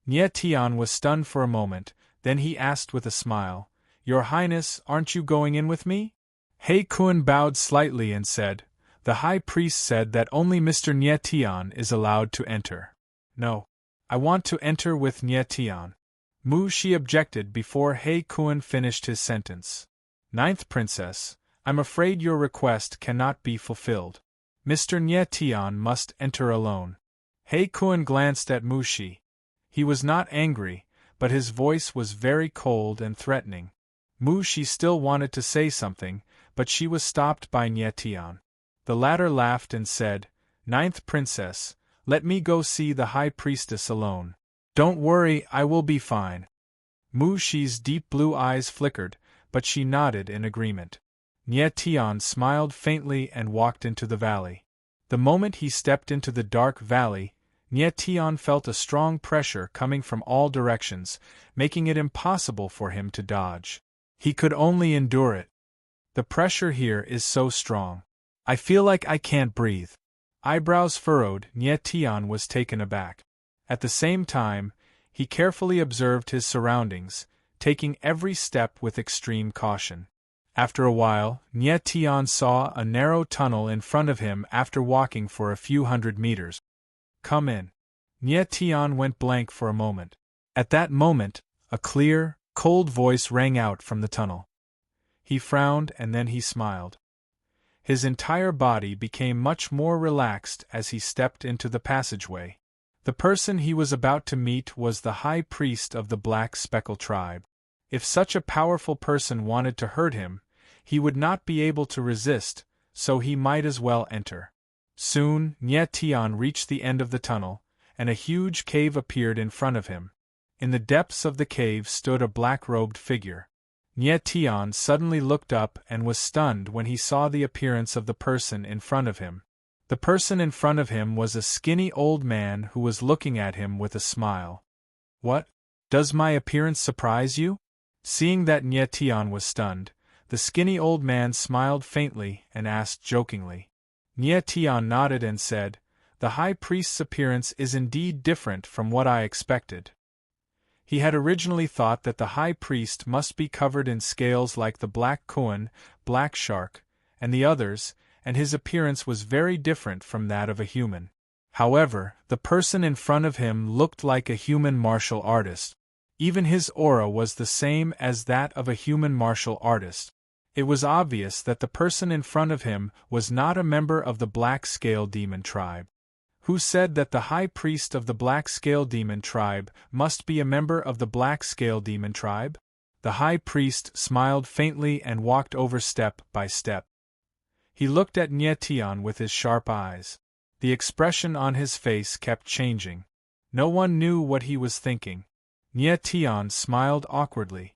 Nie Tian was stunned for a moment, then he asked with a smile, Your Highness, aren't you going in with me? He Kuan bowed slightly and said, The high priest said that only Mr. Nie Tian is allowed to enter. No. I want to enter with Nie Tian. Mu Shi objected before He Kuan finished his sentence. Ninth Princess, I'm afraid your request cannot be fulfilled. Mr. Nie Tian must enter alone. He Kuan glanced at Mu Shi. He was not angry, but his voice was very cold and threatening. Mu Shi still wanted to say something, but she was stopped by Nie Tian. The latter laughed and said, Ninth Princess, let me go see the High Priestess alone. Don't worry, I will be fine. Mu Shi's deep blue eyes flickered, but she nodded in agreement. Nie Tian smiled faintly and walked into the valley. The moment he stepped into the dark valley, Nie Tian felt a strong pressure coming from all directions, making it impossible for him to dodge. He could only endure it. The pressure here is so strong. I feel like I can't breathe. Eyebrows furrowed, Nie Tian was taken aback. At the same time, he carefully observed his surroundings, taking every step with extreme caution. After a while, Nie Tian saw a narrow tunnel in front of him after walking for a few hundred meters. Come in. Nie Tian went blank for a moment. At that moment, a clear, cold voice rang out from the tunnel. He frowned and then he smiled. His entire body became much more relaxed as he stepped into the passageway. The person he was about to meet was the high priest of the Black Speckle tribe. If such a powerful person wanted to hurt him, he would not be able to resist, so he might as well enter. Soon, Nie Tian reached the end of the tunnel, and a huge cave appeared in front of him. In the depths of the cave stood a black-robed figure. Nie Tian suddenly looked up and was stunned when he saw the appearance of the person in front of him. The person in front of him was a skinny old man who was looking at him with a smile. What? Does my appearance surprise you? Seeing that Nie Tian was stunned, the skinny old man smiled faintly and asked jokingly. Nie Tian nodded and said, The high priest's appearance is indeed different from what I expected. He had originally thought that the high priest must be covered in scales like the black kuan, black shark, and the others, and his appearance was very different from that of a human. However, the person in front of him looked like a human martial artist. Even his aura was the same as that of a human martial artist. It was obvious that the person in front of him was not a member of the Black Scale Demon tribe. Who said that the high priest of the Black Scale Demon tribe must be a member of the Black Scale Demon tribe? The high priest smiled faintly and walked over step by step. He looked at Nie Tian with his sharp eyes. The expression on his face kept changing. No one knew what he was thinking. Nie Tian smiled awkwardly.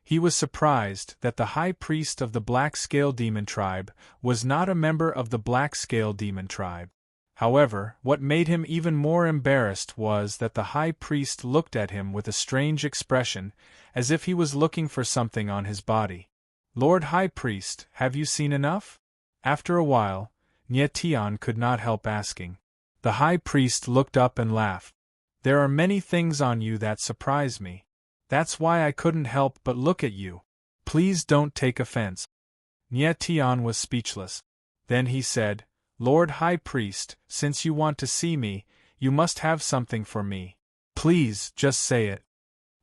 He was surprised that the high priest of the Black Scale Demon tribe was not a member of the Black Scale Demon tribe. However, what made him even more embarrassed was that the high priest looked at him with a strange expression, as if he was looking for something on his body. Lord High Priest, have you seen enough? After a while, Nie Tian could not help asking. The high priest looked up and laughed. There are many things on you that surprise me. That's why I couldn't help but look at you. Please don't take offense. Nie Tian was speechless. Then he said, Lord High Priest, since you want to see me, you must have something for me. Please, just say it.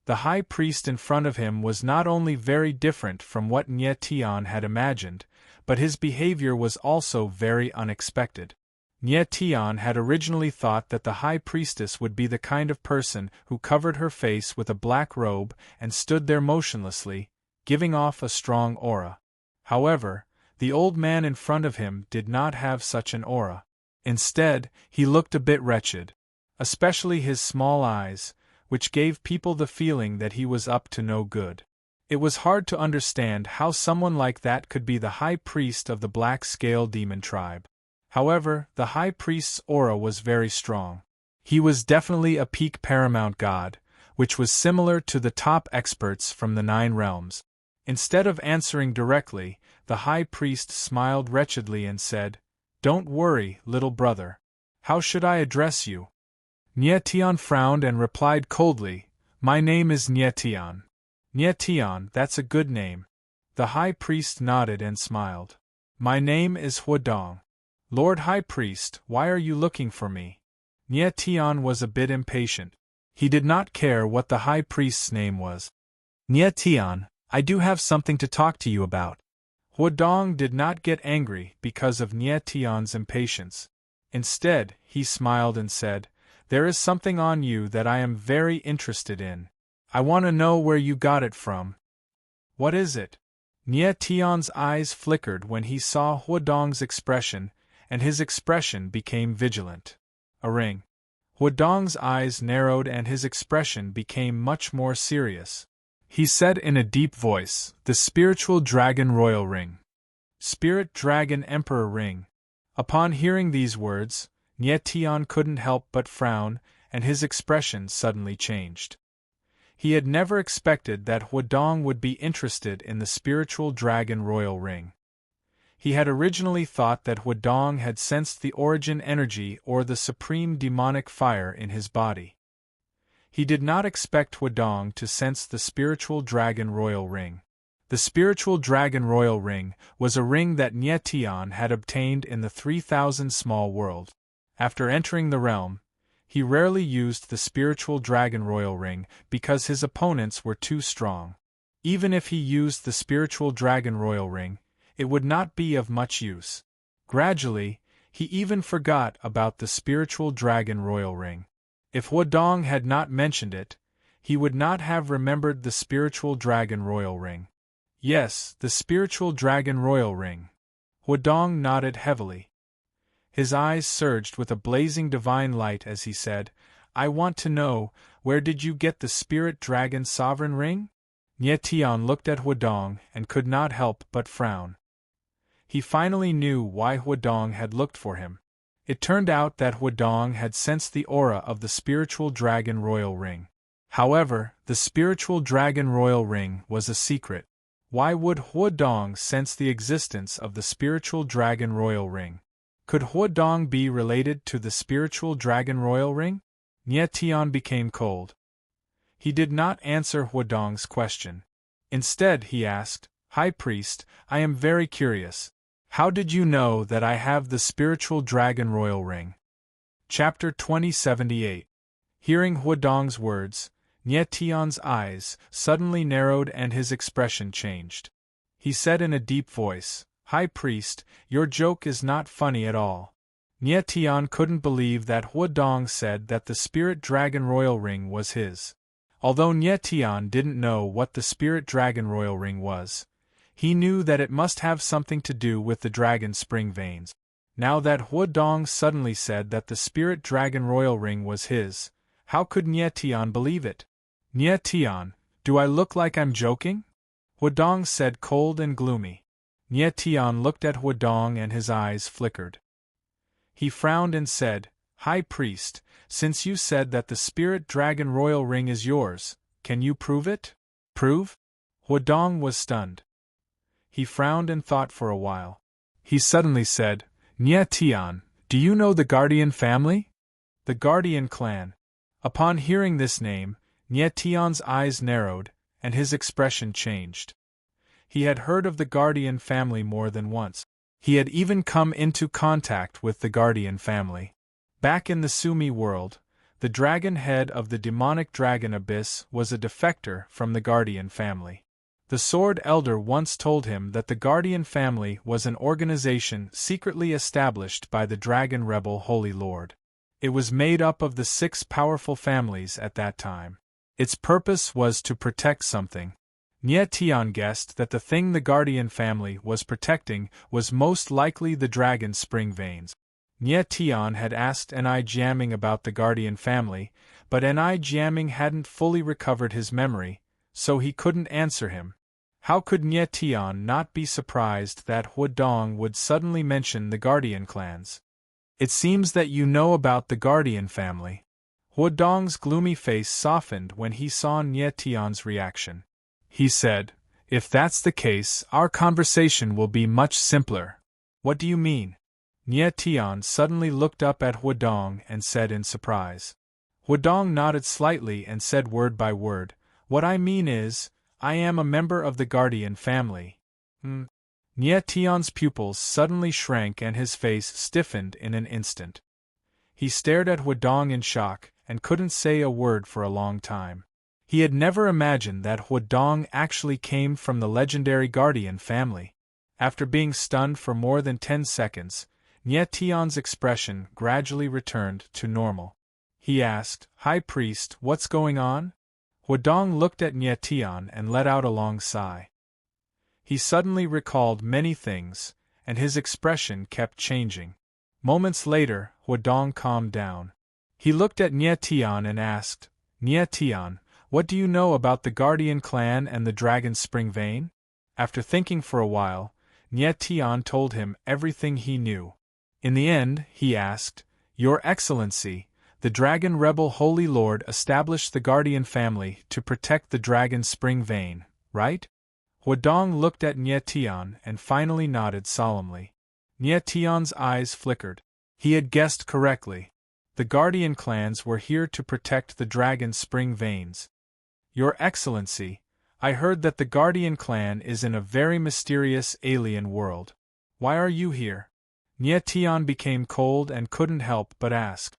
The high priest in front of him was not only very different from what Nie Tian had imagined, but his behavior was also very unexpected. Nie Tian had originally thought that the high priestess would be the kind of person who covered her face with a black robe and stood there motionlessly, giving off a strong aura. However, the old man in front of him did not have such an aura. Instead, he looked a bit wretched. especially his small eyes, which gave people the feeling that he was up to no good. It was hard to understand how someone like that could be the high priest of the Black Scale Demon tribe. However, the high priest's aura was very strong. He was definitely a peak paramount god, which was similar to the top experts from the 9 realms. Instead of answering directly, the high priest smiled wretchedly and said, "Don't worry, little brother. How should I address you?" Nyetian frowned and replied coldly, "My name is Nyetian." "Nyetian, that's a good name." The high priest nodded and smiled. "My name is Huadong." "Lord High Priest, why are you looking for me?" Nyetian was a bit impatient. He did not care what the high priest's name was. "Nyetian, I do have something to talk to you about." Huadong did not get angry because of Nyetian's impatience. Instead, he smiled and said, "There is something on you that I am very interested in. I want to know where you got it from." "What is it?" Nyetian's eyes flickered when he saw Huadong's expression, and his expression became vigilant. "A ring." Huadong's eyes narrowed and his expression became much more serious. He said in a deep voice, "The Spiritual Dragon Royal Ring." "Spirit Dragon Emperor Ring." Upon hearing these words, Nyetian couldn't help but frown, and his expression suddenly changed. He had never expected that Huadong would be interested in the Spiritual Dragon Royal Ring. He had originally thought that Huadong had sensed the origin energy or the supreme demonic fire in his body. He did not expect Huadong to sense the Spiritual Dragon Royal Ring. The Spiritual Dragon Royal Ring was a ring that Nyetian had obtained in the 3000 Small World. After entering the realm, he rarely used the Spiritual Dragon Royal Ring because his opponents were too strong. Even if he used the Spiritual Dragon Royal Ring, it would not be of much use. Gradually, he even forgot about the Spiritual Dragon Royal Ring. If Huadong had not mentioned it, he would not have remembered the Spiritual Dragon Royal Ring. "Yes, the Spiritual Dragon Royal Ring." Huadong nodded heavily. His eyes surged with a blazing divine light as he said, "I want to know, where did you get the Spirit Dragon Sovereign Ring?" Nyetian looked at Huadong and could not help but frown. He finally knew why Huadong had looked for him. It turned out that Huadong had sensed the aura of the Spiritual Dragon Royal Ring. However, the Spiritual Dragon Royal Ring was a secret. Why would Huadong sense the existence of the Spiritual Dragon Royal Ring? Could Huadong be related to the Spiritual Dragon Royal Ring? Nyetian became cold. He did not answer Huadong's question. Instead, he asked, "High Priest, I am very curious. How did you know that I have the Spiritual Dragon Royal Ring?" Chapter 2078. Hearing Huadong's words, Nyetian's eyes suddenly narrowed and his expression changed. He said in a deep voice, "High Priest, your joke is not funny at all." Nyetian couldn't believe that Huadong said that the Spirit Dragon Royal Ring was his. Although Nyetian didn't know what the Spirit Dragon Royal Ring was, he knew that it must have something to do with the dragon spring veins. Now that Huadong suddenly said that the Spirit Dragon Royal Ring was his, how could Nyetian believe it? "Nyetian, do I look like I'm joking?" Huadong said cold and gloomy. Nyetian looked at Huadong and his eyes flickered. He frowned and said, "High Priest, since you said that the Spirit Dragon Royal Ring is yours, can you prove it?" "Prove?" Huadong was stunned. He frowned and thought for a while. He suddenly said, "Nyetian, do you know the Guardian family?" "The Guardian clan." Upon hearing this name, Nyetian's eyes narrowed, and his expression changed. He had heard of the Guardian family more than once. He had even come into contact with the Guardian family. Back in the Sumi world, the dragon head of the demonic dragon abyss was a defector from the Guardian family. The Sword Elder once told him that the Guardian family was an organization secretly established by the Dragon Rebel Holy Lord. It was made up of the 6 powerful families at that time. Its purpose was to protect something. Nyetian guessed that the thing the Guardian family was protecting was most likely the dragon spring veins. Nie Tian had asked Ni Jiaming about the Guardian family, but Ni Jiaming hadn't fully recovered his memory, so he couldn't answer him. How could Nie Tian not be surprised that Huadong would suddenly mention the Guardian clans? It seems that you know about the Guardian family. Huadong's gloomy face softened when he saw Nie Tian's reaction. He said, "If that's the case, our conversation will be much simpler." "What do you mean?" Nie Tian suddenly looked up at Huadong and said in surprise. Huadong nodded slightly and said word by word, "What I mean is, I am a member of the Guardian family." Nie Tian's pupils suddenly shrank and his face stiffened in an instant. He stared at Huadong in shock and couldn't say a word for a long time. He had never imagined that Huadong actually came from the legendary Guardian family. After being stunned for more than 10 seconds, Nie Tian's expression gradually returned to normal. He asked, "High Priest, what's going on?" Huadong looked at Nie Tian and let out a long sigh. He suddenly recalled many things, and his expression kept changing. Moments later, Huadong calmed down. He looked at Nie Tian and asked, "Nie Tian, what do you know about the Guardian clan and the Dragon Spring Vein?" After thinking for a while, Nie Tian told him everything he knew. In the end, he asked, "Your Excellency, the Dragon Rebel Holy Lord established the Guardian family to protect the Dragon Spring Vein, right?" Huadong looked at Nie Tian and finally nodded solemnly. Nie Tian's eyes flickered. He had guessed correctly. The Guardian clans were here to protect the Dragon Spring Veins. "Your Excellency, I heard that the Guardian clan is in a very mysterious alien world. Why are you here?" Nie Tian became cold and couldn't help but ask.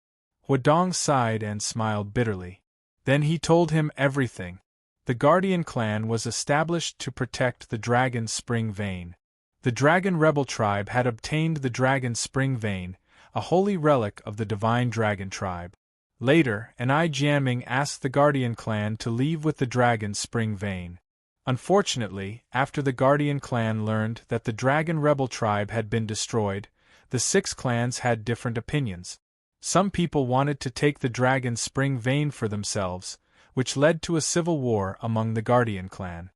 Huadong sighed and smiled bitterly. Then he told him everything. The Guardian clan was established to protect the Dragon Spring Vein. The Dragon Rebel tribe had obtained the Dragon Spring Vein, a holy relic of the Divine Dragon tribe. Later, Ni Jiaming asked the Guardian clan to leave with the Dragon Spring Vein. Unfortunately, after the Guardian clan learned that the Dragon Rebel tribe had been destroyed, the 6 clans had different opinions. Some people wanted to take the Dragon Spring Vein for themselves, which led to a civil war among the Guardian clan.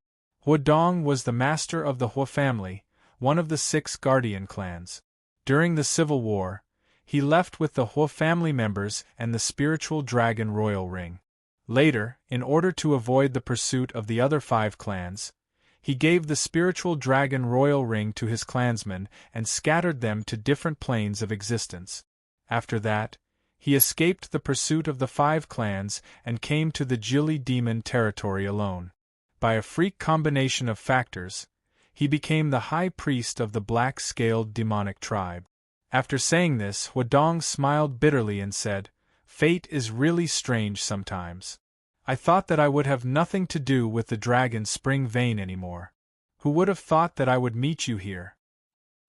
Huadong was the master of the Hua family, one of the 6 Guardian clans. During the civil war, he left with the Hua family members and the spiritual dragon royal ring. Later, in order to avoid the pursuit of the other 5 clans, he gave the spiritual dragon royal ring to his clansmen and scattered them to different planes of existence. After that, he escaped the pursuit of the 5 clans and came to the Jili demon territory alone. By a freak combination of factors, he became the high priest of the black-scaled demonic tribe. After saying this, Huadong smiled bitterly and said, "Fate is really strange sometimes. I thought that I would have nothing to do with the Dragon Spring Vein anymore. Who would have thought that I would meet you here?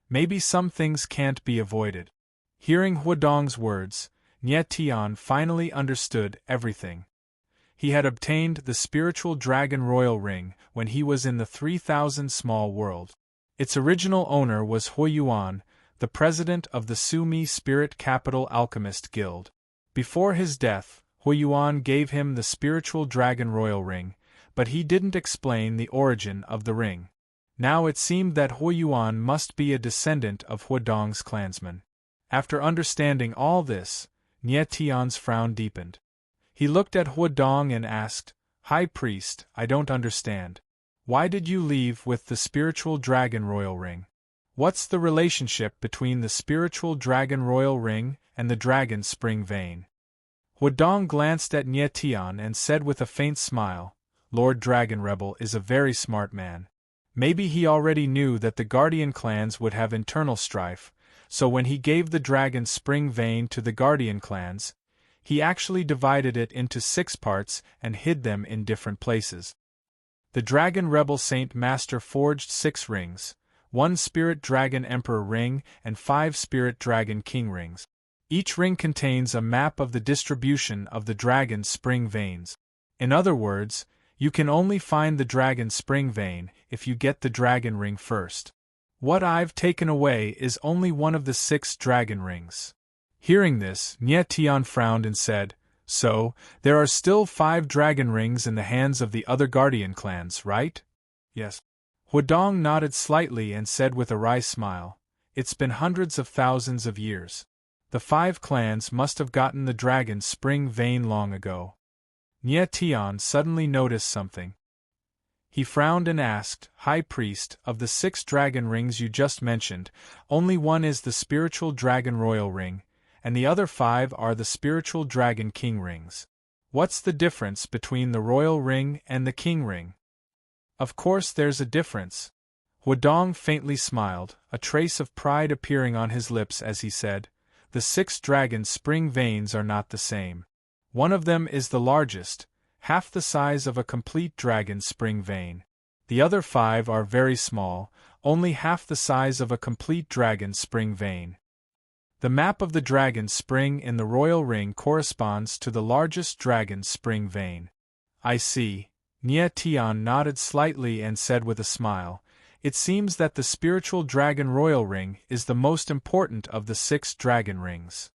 Maybe some things can't be avoided." Hearing Huadong's words, Nie Tian finally understood everything. He had obtained the spiritual dragon royal ring when he was in the 3000 small world. Its original owner was Huayuan, the president of the Sumi Spirit Capital Alchemist Guild. Before his death, Huayuan gave him the spiritual dragon royal ring, but he didn't explain the origin of the ring. Now it seemed that Huayuan must be a descendant of Huadong's clansmen. After understanding all this, Nie Tian's frown deepened. He looked at Huadong and asked, "High Priest, I don't understand. Why did you leave with the spiritual dragon royal ring? What's the relationship between the spiritual dragon royal ring and the Dragon Spring Vein?" Huadong glanced at Nie Tian and said with a faint smile, "Lord Dragon Rebel is a very smart man. Maybe he already knew that the Guardian clans would have internal strife, so when he gave the Dragon Spring Vein to the Guardian clans, he actually divided it into 6 parts and hid them in different places. The Dragon Rebel Saint Master forged 6 rings, 1 Spirit Dragon Emperor ring and 5 Spirit Dragon King rings. Each ring contains a map of the distribution of the Dragon Spring Veins. In other words, you can only find the Dragon Spring Vein if you get the Dragon Ring first. What I've taken away is only one of the 6 dragon rings. Hearing this, Nie Tian frowned and said, "So, there are still 5 dragon rings in the hands of the other guardian clans, right?" "Yes." Huadong nodded slightly and said with a wry smile, "It's been hundreds of thousands of years. The 5 clans must have gotten the dragon spring vein long ago." Nie Tian suddenly noticed something. He frowned and asked, "High Priest, of the 6 dragon rings you just mentioned, only one is the spiritual dragon royal ring, and the other 5 are the spiritual dragon king rings. What's the difference between the royal ring and the king ring?" "Of course there's a difference." Huadong faintly smiled, a trace of pride appearing on his lips as he said, "The 6 dragon spring veins are not the same. One of them is the largest, half the size of a complete dragon spring vein. The other 5 are very small, only half the size of a complete dragon spring vein. The map of the dragon spring in the royal ring corresponds to the largest dragon spring vein." "I see." Nie Tian nodded slightly and said with a smile, "It seems that the spiritual dragon royal ring is the most important of the 6 dragon rings."